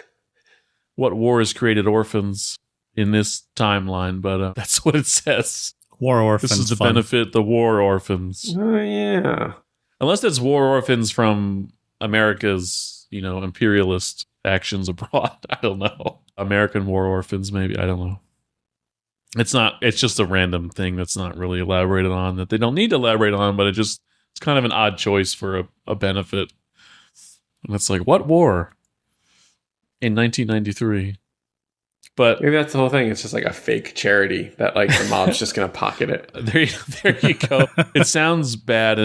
what war has created orphans in this timeline, but that's what it says. War orphans. This is the benefit, the war orphans. Oh, yeah. Unless it's war orphans from America's, imperialist actions abroad. I don't know. American war orphans, maybe. I don't know. It's just a random thing that's not really elaborated on, that they don't need to elaborate on, but it's kind of an odd choice for a benefit. And it's like, what war? In 1993. But maybe that's the whole thing. It's just like a fake charity that like the mob's just going to pocket it. There you go. It sounds bad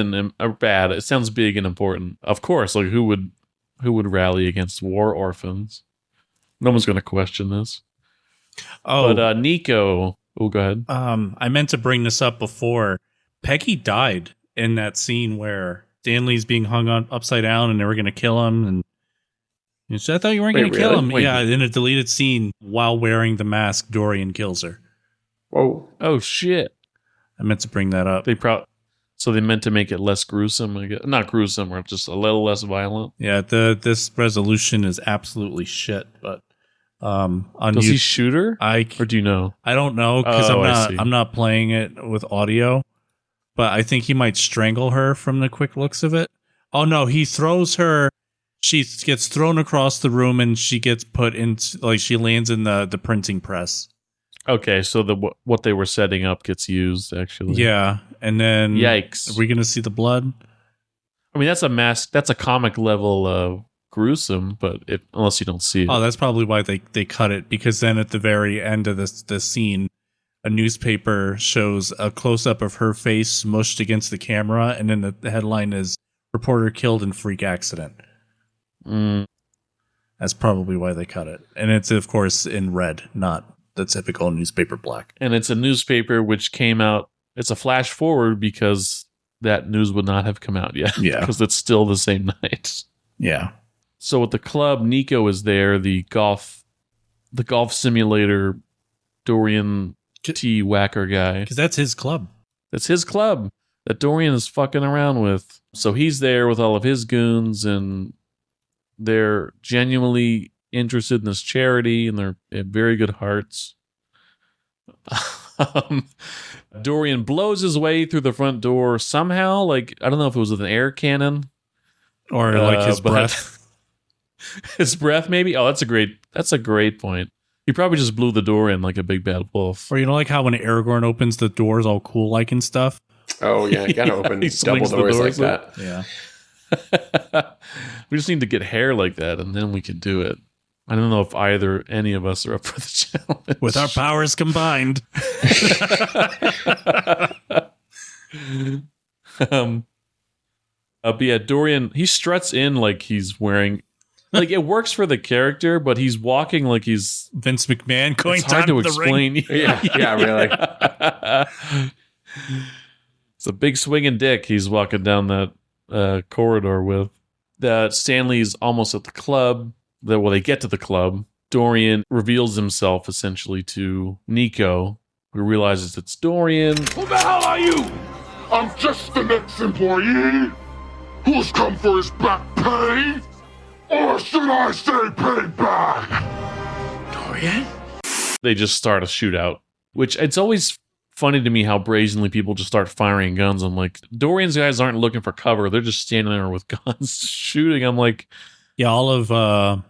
bad. It sounds big and important. Of course, like who would rally against war orphans? No one's going to question this. Oh, but Nico. Oh, go ahead. I meant to bring this up before. Peggy died in that scene where Stanley's being hung on upside down, and they were going to kill him. And so I thought you weren't going to kill him. Wait. Yeah, in a deleted scene, while wearing the mask, Dorian kills her. Whoa! Oh shit! I meant to bring that up. So they meant to make it less gruesome. I guess. Not gruesome, or just a little less violent. Yeah, this resolution is absolutely shit. But does he shoot her? Or do you know? I don't know because I'm not playing it with audio. But I think he might strangle her from the quick looks of it. Oh no, he throws her. She gets thrown across the room and she gets put in, like she lands in the printing press. Okay, so what they were setting up gets used, actually. Yeah, and then... Yikes. Are we going to see the blood? I mean, that's a mask. That's a comic level gruesome, but unless you don't see it. Oh, that's probably why they cut it, because then at the very end of this scene, a newspaper shows a close-up of her face smushed against the camera, and then the headline is, "Reporter Killed in Freak Accident." That's probably why they cut it. And it's, of course, in red, not the typical newspaper black. And it's a newspaper which came out, it's a flash forward because that news would not have come out yet. Yeah. Because it's still the same night. Yeah. So at the club, Nico is there, the golf simulator Dorian T. Whacker guy. Because that's his club. That's his club that Dorian is fucking around with. So he's there with all of his goons, and they're genuinely interested in this charity, and they have very good hearts. Dorian blows his way through the front door somehow. Like, I don't know if it was with an air cannon or like his breath. His breath, maybe. Oh, that's a great point. He probably just blew the door in like a big bad wolf. Or like how when Aragorn opens the doors all cool like and stuff. Oh yeah, you gotta open double doors like that. Yeah. We just need to get hair like that, and then we can do it. I don't know if any of us are up for the challenge. With our powers combined. But yeah, Dorian, he struts in like he's wearing, like it works for the character, but he's walking like he's Vince McMahon going it's hard down to the explain. ring. Yeah, really. It's a big swinging dick he's walking down that corridor with. That Stanley's almost at the club. They get to the club. Dorian reveals himself essentially to Nico, who realizes it's Dorian. Who the hell are you? I'm just the next employee who's come for his back pay, or should I say pay back? Dorian? They just start a shootout, which it's always funny to me how brazenly people just start firing guns. I'm like, Dorian's guys aren't looking for cover. They're just standing there with guns shooting. I'm like... Yeah, all of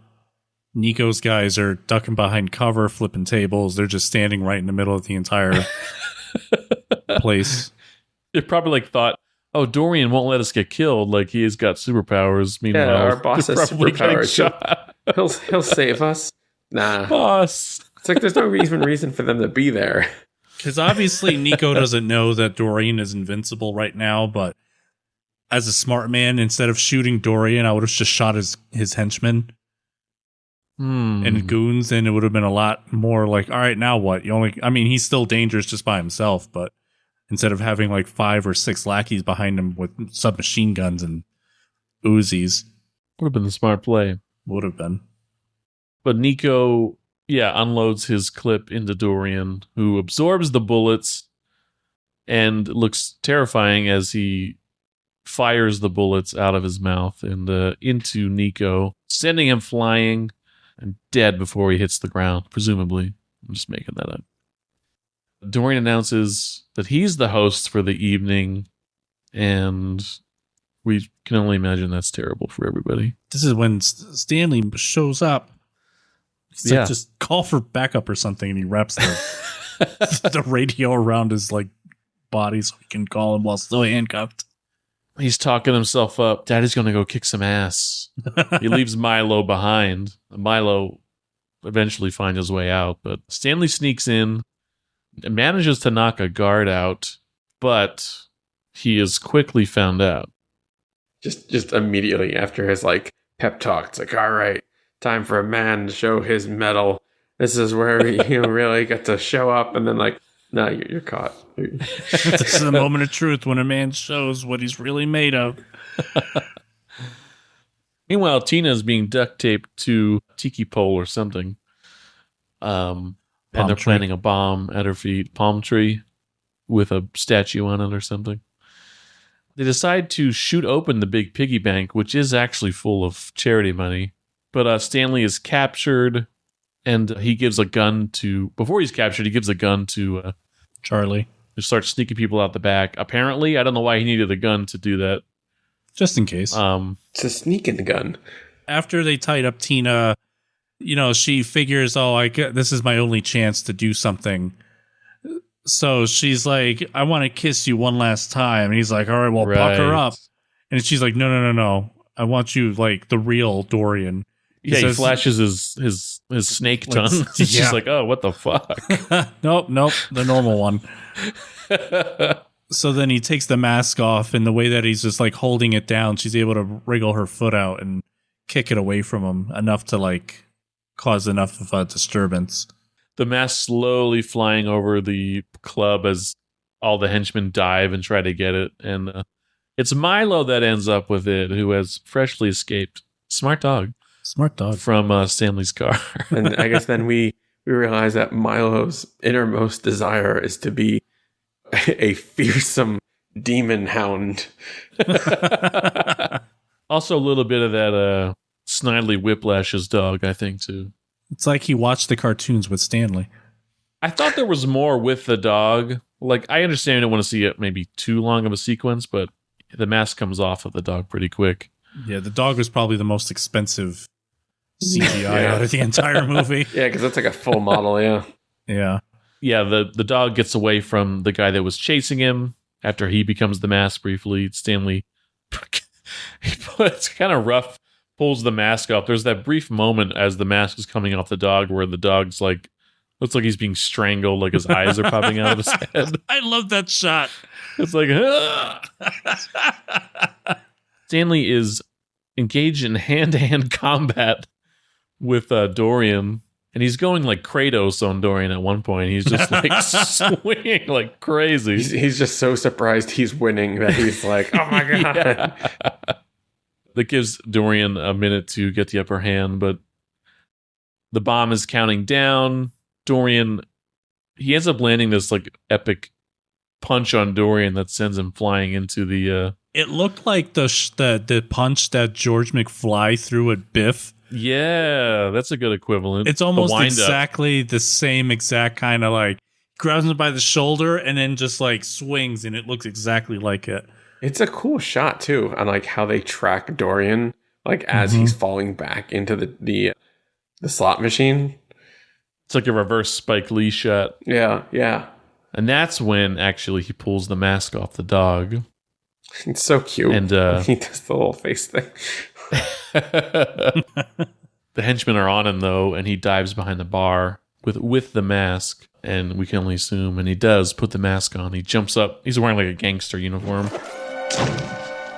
Nico's guys are ducking behind cover, flipping tables. They're just standing right in the middle of the entire place. They probably like thought, oh, Dorian won't let us get killed. Like he's got superpowers. Meanwhile, our boss has superpowers. He'll save us. Nah, boss. It's like there's no even reason for them to be there. Because obviously Nico doesn't know that Dorian is invincible right now, but as a smart man, instead of shooting Dorian, I would have just shot his henchmen and goons, and it would have been a lot more like, all right, now what? He's still dangerous just by himself, but instead of having like 5 or 6 lackeys behind him with submachine guns and Uzis. Would have been the smart play. Would have been. But Nico, unloads his clip into Dorian, who absorbs the bullets and looks terrifying as he fires the bullets out of his mouth and into Nico, sending him flying and dead before he hits the ground, presumably. I'm just making that up. Dorian announces that he's the host for the evening, and we can only imagine that's terrible for everybody. This is when Stanley shows up. He's like, just call for backup or something, and he wraps the radio around his like body so he can call him while still handcuffed. He's talking himself up. Daddy's going to go kick some ass. He leaves Milo behind. Milo eventually finds his way out, but Stanley sneaks in and manages to knock a guard out, but he is quickly found out. Just immediately after his like pep talk, it's like, all right, time for a man to show his mettle. This is where you really get to show up, and then like, no, you're caught. This is the moment of truth when a man shows what he's really made of. Meanwhile, Tina is being duct taped to a tiki pole or something. And they're planting a bomb at her feet, palm tree with a statue on it or something. They decide to shoot open the big piggy bank, which is actually full of charity money. But Stanley is captured, and he gives a gun to... Before he's captured, he gives a gun to... Charlie. Who starts sneaking people out the back. Apparently, I don't know why he needed a gun to do that. Just in case. It's a sneaking gun. After they tied up Tina, she figures, this is my only chance to do something. So she's like, I want to kiss you one last time. And he's like, all right, well, buck her up. And she's like, no. I want you like the real Dorian. He flashes his snake tongue. She's like, oh, what the fuck? Nope, the normal one. So then he takes the mask off, and the way that he's just like holding it down, she's able to wriggle her foot out and kick it away from him enough to like cause enough of a disturbance. The mask slowly flying over the club as all the henchmen dive and try to get it. And it's Milo that ends up with it, who has freshly escaped. Smart dog. From Stanley's car. And I guess then we realize that Milo's innermost desire is to be a fearsome demon hound. Also a little bit of that Snidely Whiplash's dog, I think, too. It's like he watched the cartoons with Stanley. I thought there was more with the dog. Like, I understand I don't want to see it maybe too long of a sequence, but the mask comes off of the dog pretty quick. Yeah, the dog was probably the most expensive CGI out of the entire movie. Yeah, because that's like a full model, yeah. Yeah. Yeah, the dog gets away from the guy that was chasing him after he becomes the mask briefly. Stanley It's kind of rough, pulls the mask off. There's that brief moment as the mask is coming off the dog where the dog's like, looks like he's being strangled, like his eyes are popping out of his head. I love that shot. It's like, Stanley is engaged in hand-to-hand combat with Dorian, and he's going like Kratos on Dorian at one point. He's just like swinging like crazy. He's just so surprised he's winning that he's like, oh my God. Yeah. That gives Dorian a minute to get the upper hand, but the bomb is counting down. Dorian, he ends up landing this like epic punch on Dorian that sends him flying into the... It looked like the punch that George McFly threw at Biff. Yeah, that's a good equivalent. It's almost exactly the same exact kind of like grabs him by the shoulder and then just like swings, and it looks exactly like it. It's a cool shot too, on like how they track Dorian, like as he's falling back into the slot machine. It's like a reverse Spike Lee shot. Yeah, yeah. And that's when actually he pulls the mask off the dog. It's so cute. And he does the little face thing. The henchmen are on him though, and he dives behind the bar with the mask, and we can only assume, and he does put the mask on. He jumps up. He's wearing like a gangster uniform.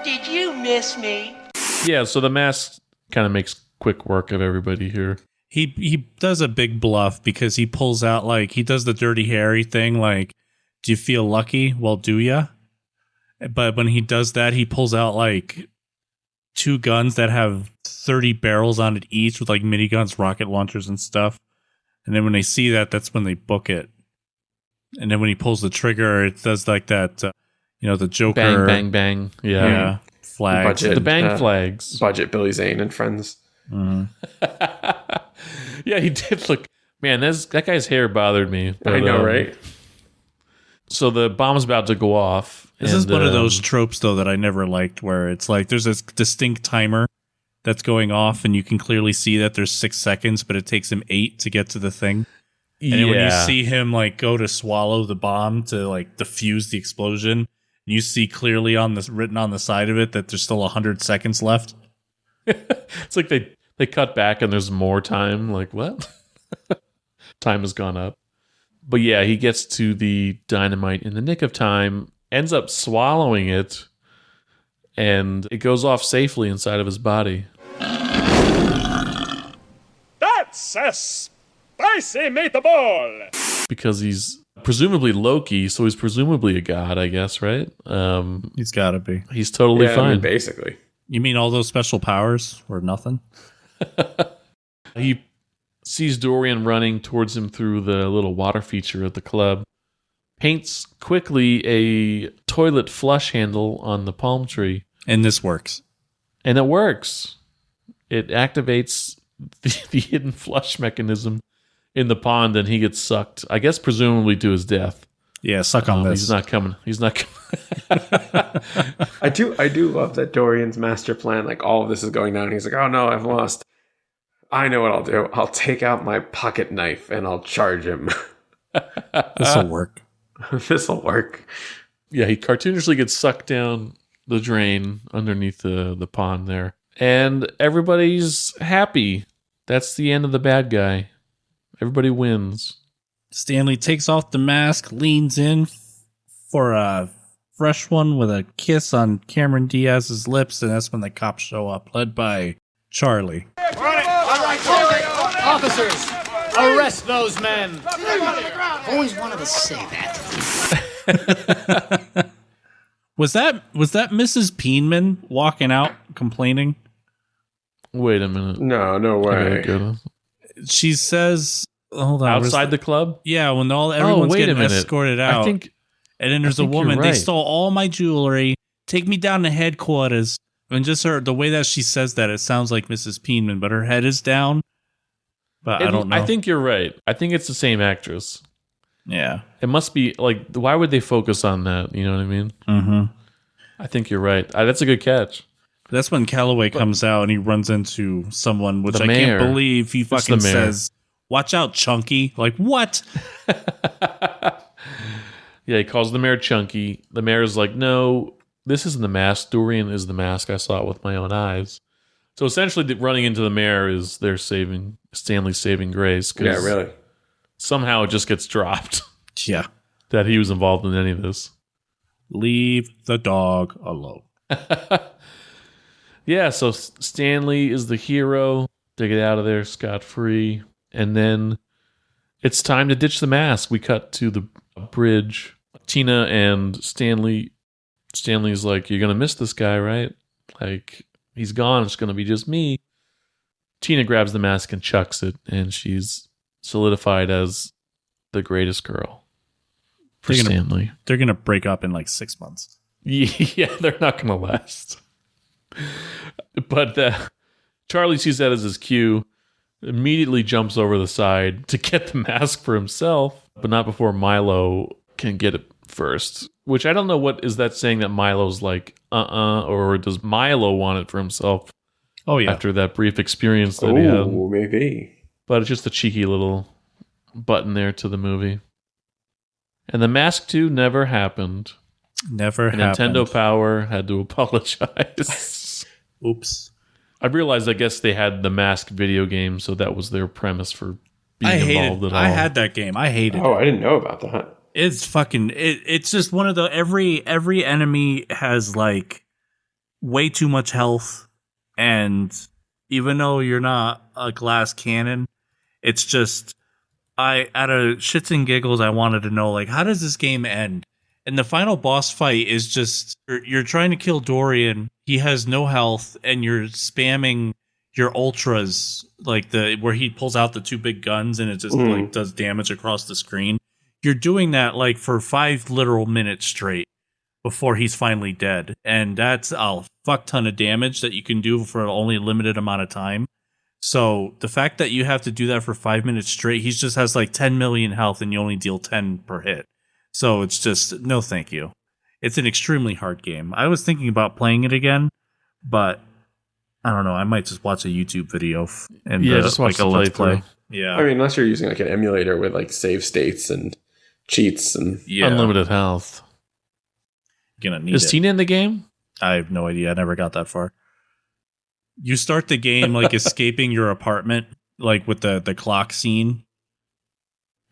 Did you miss me? Yeah, so the mask kind of makes quick work of everybody here. He does a big bluff because he pulls out like he does the Dirty Harry thing, like, do you feel lucky? Well, do ya? But when he does that, he pulls out like 2 guns that have 30 barrels on it each with like miniguns, rocket launchers, and stuff. And then when they see that, that's when they book it. And then when he pulls the trigger, it does like that, the Joker. Bang, bang, bang. Yeah. Flags. Budget, the bang flags. Budget Billy Zane and friends. Mm-hmm. Yeah, he did look... Man, that guy's hair bothered me. But, I know, right? So the bomb's about to go off. This is one of those tropes, though, that I never liked, where it's like there's this distinct timer that's going off, and you can clearly see that there's 6 seconds, but it takes him 8 to get to the thing. And then when you see him like go to swallow the bomb to like defuse the explosion, you see clearly written on the side of it that there's still 100 seconds left. It's like they cut back and there's more time. Like, what? Time has gone up. But yeah, he gets to the dynamite in the nick of time, ends up swallowing it, and it goes off safely inside of his body. That's a spicy meatball! Because he's presumably Loki, so he's presumably a god, I guess, right? He's got to be. He's totally fine. I mean, basically. You mean all those special powers were nothing? He sees Dorian running towards him through the little water feature at the club, paints quickly a toilet flush handle on the palm tree. And this works. And it works. It activates the hidden flush mechanism in the pond, and he gets sucked, I guess presumably to his death. Yeah, suck on this. He's not coming. I do love that Dorian's master plan, like all of this is going down. He's like, oh no, I've lost. I know what I'll do. I'll take out my pocket knife and I'll charge him. This'll work. This'll work. Yeah, he cartoonishly gets sucked down the drain underneath the pond there. And everybody's happy. That's the end of the bad guy. Everybody wins. Stanley takes off the mask, leans in for a fresh one with a kiss on Cameron Diaz's lips, and that's when the cops show up, led by Charlie. Officers, arrest those men. Always wanted to say that. Was that Mrs. Peenman walking out complaining? Wait a minute. No way. She says, hold on. Outside the club? Yeah, when everyone's getting escorted out. And then there's a woman, right. They stole all my jewelry, take me down to headquarters. And just the way that she says that, it sounds like Mrs. Peenman, but her head is down. But I don't know. I think you're right. I think it's the same actress. Yeah. It must be, like, why would they focus on that? You know what I mean? Mm-hmm. I think you're right. That's a good catch. That's when Calloway comes out and he runs into someone, which I can't believe he fucking says, watch out, Chunky. Like, what? Yeah, he calls the mayor Chunky. The mayor's like, no, this isn't the mask. Dorian is the mask. I saw it with my own eyes. So essentially, running into the mayor is they're saving Stanley's saving grace. Yeah, really. Somehow it just gets dropped. Yeah. That he was involved in any of this. Leave the dog alone. Yeah, so Stanley is the hero. They get out of there scot-free. And then it's time to ditch the mask. We cut to the bridge. Tina and Stanley's like, you're going to miss this guy, right? Like, he's gone. It's going to be just me. Tina grabs the mask and chucks it, and she's solidified as the greatest girl for Stanley. They're going to break up in like 6 months. Yeah, they're not going to last. But Charlie sees that as his cue, immediately jumps over the side to get the mask for himself, but not before Milo can get it first. Which I don't know, what is that saying that Milo's like, or does Milo want it for himself? Oh, yeah. After that brief experience that he had. Oh, maybe. But it's just a cheeky little button there to the movie. And the Mask 2 never happened. Never happened. Nintendo Power had to apologize. Oops. I realized, I guess they had the Mask video game, so that was their premise for being involved at all. I had that game. I hated it. Oh, I didn't know about that. It's fucking... It's just one of the... Every enemy has, like, way too much health, and even though you're not a glass cannon, it's just... out of shits and giggles, I wanted to know, like, how does this game end? And the final boss fight is just, you're trying to kill Dorian. He has no health, and you're spamming your ultras, like where he pulls out the two big guns and it just like does damage across the screen. You're doing that like for 5 literal minutes straight before he's finally dead. And that's a fuck ton of damage that you can do for only a limited amount of time. So the fact that you have to do that for 5 minutes straight, he just has like 10 million health and you only deal 10 per hit. So it's just, no thank you. It's an extremely hard game. I was thinking about playing it again, but I don't know. I might just watch a YouTube video and just watch like a let's play. Yeah. I mean, unless you're using like an emulator with like save states and cheats and unlimited health. Gonna need Is it. Tina in the game? I have no idea. I never got that far. You start the game like escaping your apartment, like with the clock scene.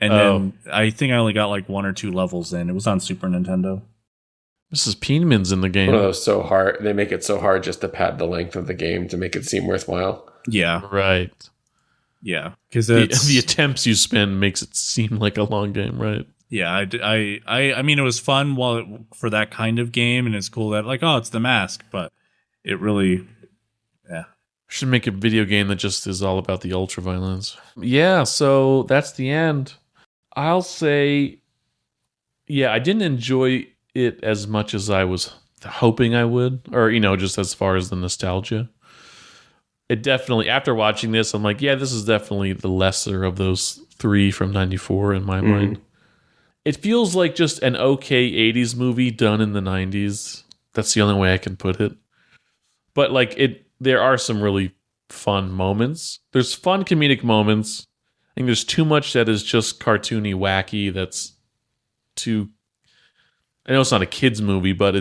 And then I think I only got like 1 or 2 levels in. It was on Super Nintendo. Mrs. Peenman's in the game. One of those so hard. They make it so hard just to pad the length of the game to make it seem worthwhile. Yeah. Right. Yeah. Because the attempts you spend makes it seem like a long game, right? Yeah. I mean, it was fun for that kind of game, and it's cool that like, oh, it's the Mask, but it really, yeah. Should make a video game that just is all about the ultra violence. Yeah, so that's the end. I'll say, yeah, I didn't enjoy it as much as I was hoping I would, or, just as far as the nostalgia. It definitely, after watching this, I'm like, yeah, this is definitely the lesser of those 3 from 94 in my mind. It feels like just an okay 80s movie done in the 90s. That's the only way I can put it. But like there are some really fun moments. There's fun comedic moments. I think there's too much that is just cartoony, wacky. That's too... I know it's not a kid's movie, but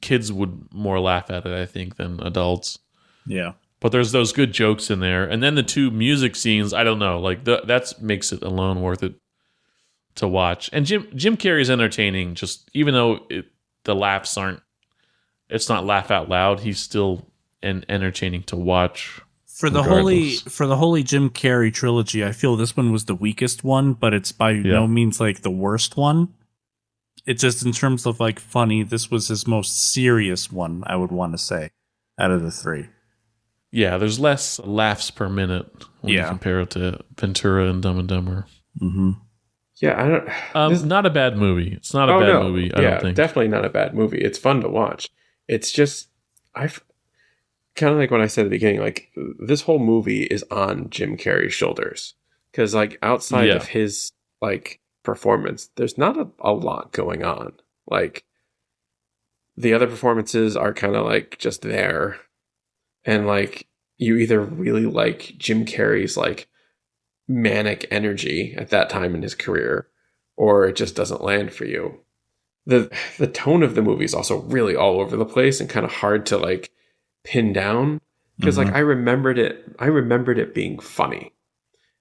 kids would more laugh at it, I think, than adults. Yeah. But there's those good jokes in there. And then the 2 music scenes, I don't know. Like that makes it alone worth it to watch. And Jim Carrey's entertaining, just even though the laughs aren't... It's not laugh out loud. He's still entertaining to watch. For the holy Jim Carrey trilogy, I feel this one was the weakest one, but it's by no means like the worst one. It's just in terms of like funny, this was his most serious one, I would want to say, out of the 3. Yeah, there's less laughs per minute when you compare it to Ventura and Dumb and Dumber. Mm-hmm. Yeah, I don't... not a bad movie. It's not a bad movie, I don't think. Definitely not a bad movie. It's fun to watch. It's just... kind of like when I said at the beginning, like this whole movie is on Jim Carrey's shoulders, because like outside of his like performance, there's not a lot going on. Like the other performances are kind of like just there, and like you either really like Jim Carrey's like manic energy at that time in his career, or it just doesn't land for you. the tone of the movie is also really all over the place and kind of hard to like pin down, because like I remembered it being funny,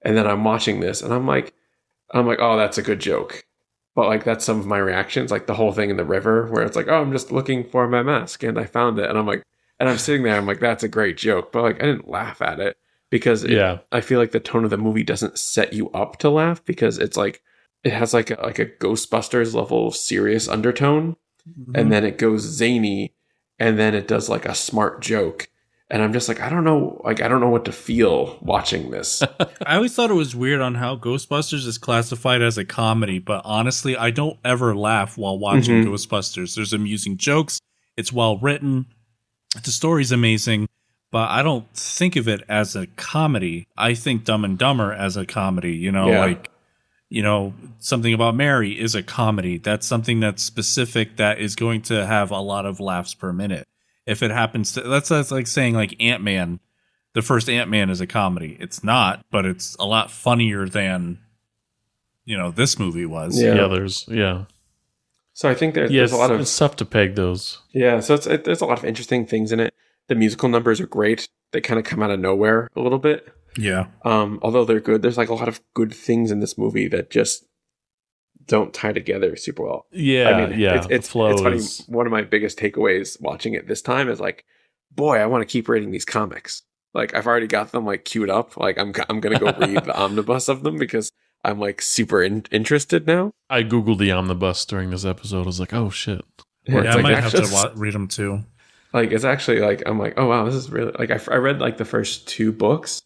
and then I'm watching this and I'm like, oh, that's a good joke. But like, that's some of my reactions, like the whole thing in the river where it's like, oh, I'm just looking for my mask and I found it. And I'm like, and I'm sitting there, I'm like, that's a great joke. But like, I didn't laugh at it because I feel like the tone of the movie doesn't set you up to laugh, because it's like, it has like a Ghostbusters level of serious undertone. And then it goes zany, and then it does like a smart joke. And I'm just like, I don't know what to feel watching this. I always thought it was weird on how Ghostbusters is classified as a comedy, but honestly, I don't ever laugh while watching Ghostbusters. There's amusing jokes. It's well written. The story's amazing, but I don't think of it as a comedy. I think Dumb and Dumber as a comedy, like, Something About Mary is a comedy. That's something that's specific that is going to have a lot of laughs per minute. If it happens to, that's like saying like Ant-Man, the first Ant-Man is a comedy. It's not, but it's a lot funnier than, this movie was. Yeah. So I think there's a lot of, it's tough to peg those. Yeah. So there's a lot of interesting things in it. The musical numbers are great. They kind of come out of nowhere a little bit. Yeah. Although they're good, there's like a lot of good things in this movie that just don't tie together super well. Yeah, I mean, it's funny. is... One of my biggest takeaways watching it this time is like, boy, I want to keep reading these comics. Like, I've already got them like queued up. Like, I'm gonna go read the omnibus of them because I'm like super interested now. I googled the omnibus during this episode. I was like, oh shit. Yeah, I might have to read them too. Like, it's actually like, I'm like, oh wow, this is really like, I read like the first 2 books,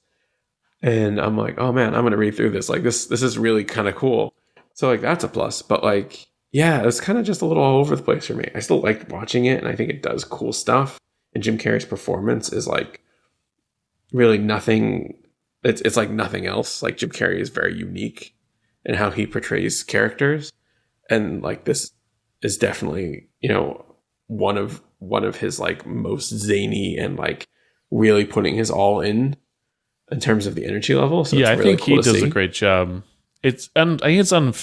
and I'm like, oh man, I'm gonna read through this. Like, this is really kind of cool. So like, that's a plus. But like, yeah, it's kind of just a little all over the place for me. I still like watching it, and I think it does cool stuff. And Jim Carrey's performance is like really nothing. It's like nothing else. Like, Jim Carrey is very unique in how he portrays characters, and like, this is definitely, one of his like most zany and like really putting his all in terms of the energy level. So yeah, it's really I think cool he does see. a great job. I think it's on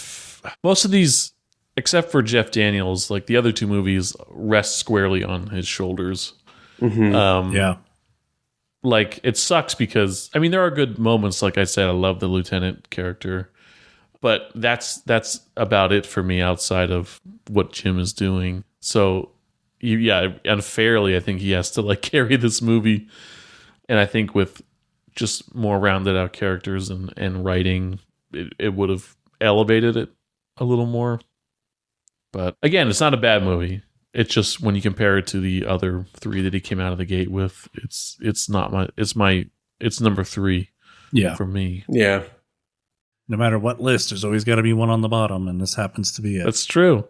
most of these, except for Jeff Daniels, like the other 2 movies rest squarely on his shoulders. Yeah. Like, it sucks because, I mean, there are good moments. Like I said, I love the lieutenant character, but that's about it for me outside of what Jim is doing. So unfairly, I think he has to like carry this movie. And I think with just more rounded out characters and writing, it would have elevated it a little more. But again, it's not a bad movie. It's just when you compare it to the other 3 that he came out of the gate with, it's number 3 for me. Yeah. No matter what list, there's always got to be one on the bottom, and this happens to be it. That's true.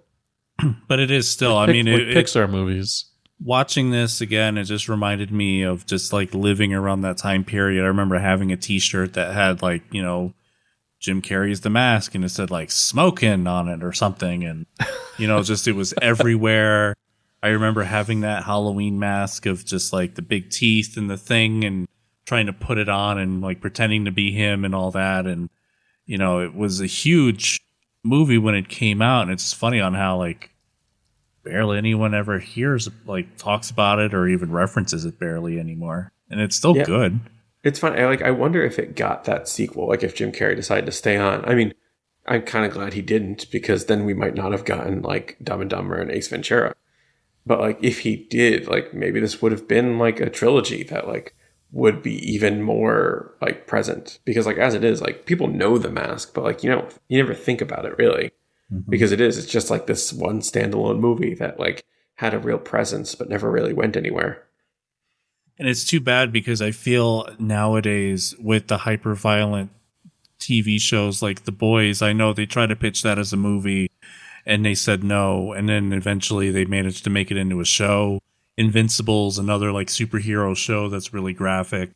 But it is still, Pixar movies. Watching this again, it just reminded me of just like living around that time period. I remember having a t-shirt that had like, Jim Carrey's The Mask, and it said like "smokin" on it or something, and just it was everywhere. I remember having that Halloween mask of just like the big teeth and the thing, and trying to put it on and like pretending to be him and all that, and it was a huge movie when it came out, and it's funny on how like barely anyone ever talks about it or even references it barely anymore, and it's still good. It's fun. I wonder if it got that sequel, like if Jim Carrey decided to stay on. I mean, I'm kind of glad he didn't, because then we might not have gotten like Dumb and Dumber and Ace Ventura. But like, if he did, like maybe this would have been like a trilogy that like would be even more like present, because like as it is, like people know The Mask, but like, you never think about it really, because it's just like this one standalone movie that like had a real presence, but never really went anywhere. And it's too bad, because I feel nowadays with the hyper-violent TV shows like The Boys, I know they tried to pitch that as a movie and they said no. And then eventually they managed to make it into a show. Invincible's another like superhero show that's really graphic.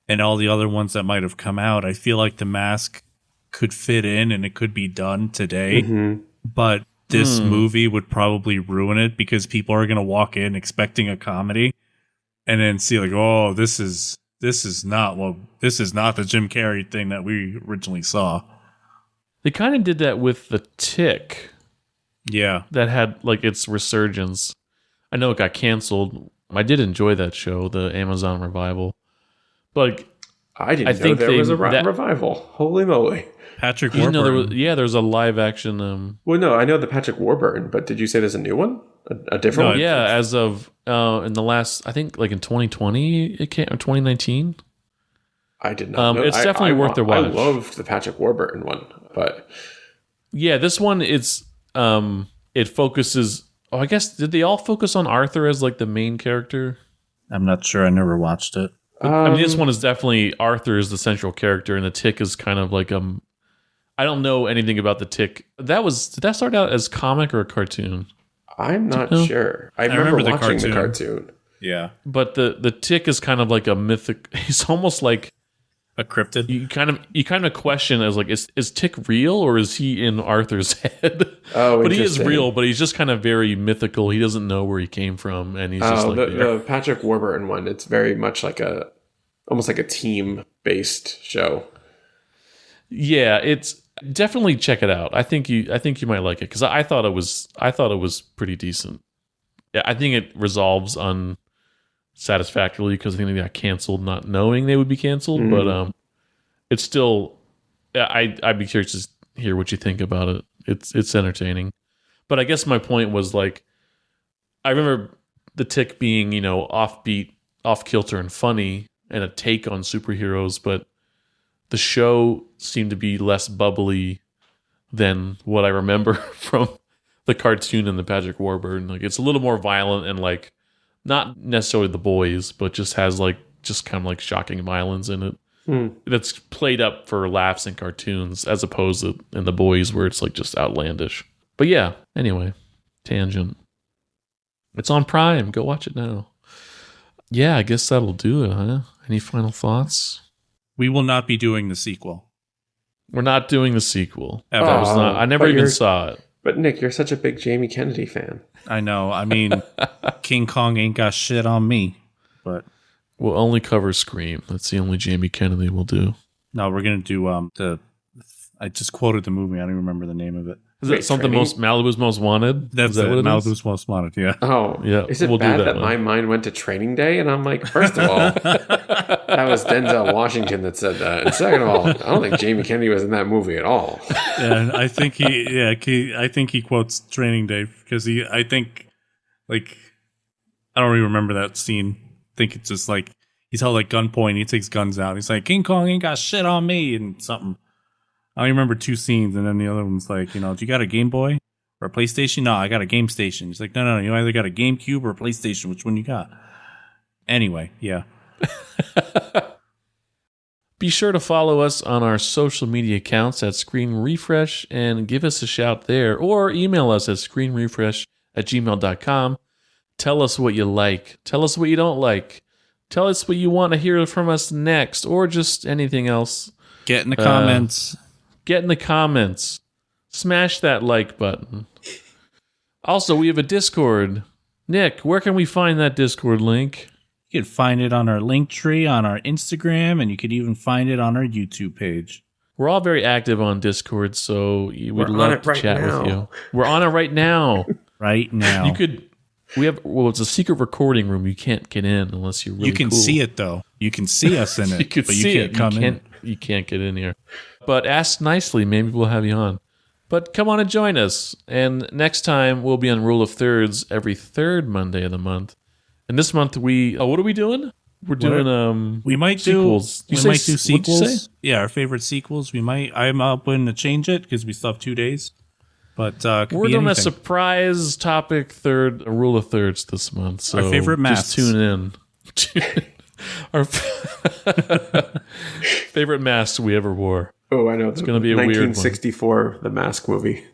And all the other ones that might have come out, I feel like The Mask could fit in and it could be done today. But this movie would probably ruin it, because people are going to walk in expecting a comedy and then see like, oh, this is not the Jim Carrey thing that we originally saw. They kind of did that with The Tick. Yeah. that had like its resurgence. I know it got canceled. I did enjoy that show, the Amazon revival. But like, I didn't know there was a revival. Holy moly. Patrick you know, Warburton. there was a live action. Well, no, I know the Patrick Warburton, but did you say there's a new one? A different one? Yeah, as of in the last, I think like in 2020, it came, or 2019. I did not know. It's definitely worth the watch. I loved the Patrick Warburton one, but yeah, this one it focuses. Oh, I guess did they all focus on Arthur as like the main character? I'm not sure. I never watched it. I mean, this one is definitely Arthur is the central character, and the Tick is kind of like I don't know anything about the Tick. Did that start out as comic or a cartoon? I'm not sure. I remember watching the cartoon. Yeah, but the Tick is kind of like a mythic. He's almost like a cryptid. You kind of question as like is Tick real or is he in Arthur's head? Oh, but he is real. But he's just kind of very mythical. He doesn't know where he came from, and he's just like the Patrick Warburton one. It's very much like almost like a team based show. Yeah, it's definitely check it out. I think you might like it because I thought it was pretty decent. Yeah, I think it resolves unsatisfactorily because I think they got canceled, not knowing they would be canceled. But it's still, I'd be curious to hear what you think about it. It's entertaining. But I guess my point was like, I remember the Tick being offbeat, off kilter, and funny, and a take on superheroes, but the show seemed to be less bubbly than what I remember from the cartoon and the Patrick Warburton. Like it's a little more violent and like not necessarily the boys, but just has like just kind of like shocking violence in it. That's played up for laughs in cartoons as opposed to in the boys where it's like just outlandish. But yeah, anyway, tangent. It's on Prime. Go watch it now. Yeah, I guess that'll do it, huh? Any final thoughts? We will not be doing the sequel. We're not doing the sequel. Ever. I never even saw it. But Nick, you're such a big Jamie Kennedy fan. I know. I mean, King Kong ain't got shit on me. But we'll only cover Scream. That's the only Jamie Kennedy we'll do. No, we're gonna do I just quoted the movie. I don't even remember the name of it. Is that something Malibu's Most Wanted? That's it. Malibu's Most Wanted. Yeah. Oh, yeah. Is it bad that my mind went to Training Day? And I'm like, first of all, that was Denzel Washington that said that. And second of all, I don't think Jamie Kennedy was in that movie at all. Yeah, I think he quotes Training Day because I think like I don't even remember that scene. I think it's just like he's held at gunpoint. He takes guns out. He's like, King Kong ain't got shit on me and something. I only remember two scenes, and then the other one's like, do you got a Game Boy or a PlayStation? No, I got a Game Station. He's like, no, you either got a GameCube or a PlayStation. Which one you got? Anyway, yeah. Be sure to follow us on our social media accounts at Screen Refresh and give us a shout there, or email us at screenrefresh@gmail.com. Tell us what you like. Tell us what you don't like. Tell us what you want to hear from us next, or just anything else. Get in the comments. Get in the comments. Smash that like button. Also, we have a Discord. Nick, where can we find that Discord link? You can find it on our link tree, on our Instagram, and you can even find it on our YouTube page. We're all very active on Discord, so we would love to chat with you. We're on it right now. Right now. It's a secret recording room. You can't get in unless you're really You can cool. see it, though. You can see us in it, but you can't come in. You can't get in here. But ask nicely. Maybe we'll have you on. But come on and join us. And next time, we'll be on Rule of Thirds every third Monday of the month. And this month, what are we doing? We're doing we might sequels. Do sequels. Yeah, our favorite sequels. I'm hoping to change it because we still have 2 days. But we're doing a surprise topic Rule of Thirds this month. So our favorite masks. Just tune in. Our favorite masks we ever wore. Oh, I know. It's going to be a weird one. 1964, The Mask movie.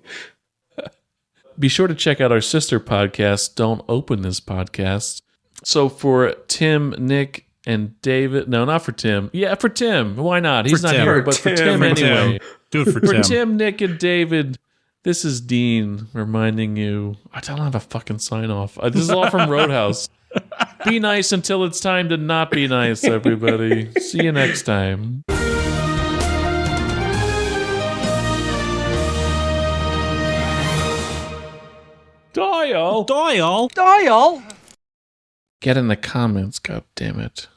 Be sure to check out our sister podcast, Don't Open This Podcast. So for Tim, Nick, and David... No, not for Tim. Yeah, for Tim. Why not? He's not here, but for Tim anyway. Do it for Tim. For Tim, Nick, and David... This is Dean reminding you... I don't have a fucking sign-off. This is all from Roadhouse. Be nice until it's time to not be nice, everybody. See you next time. Dial. Dial. Dial. Get in the comments, god damn it.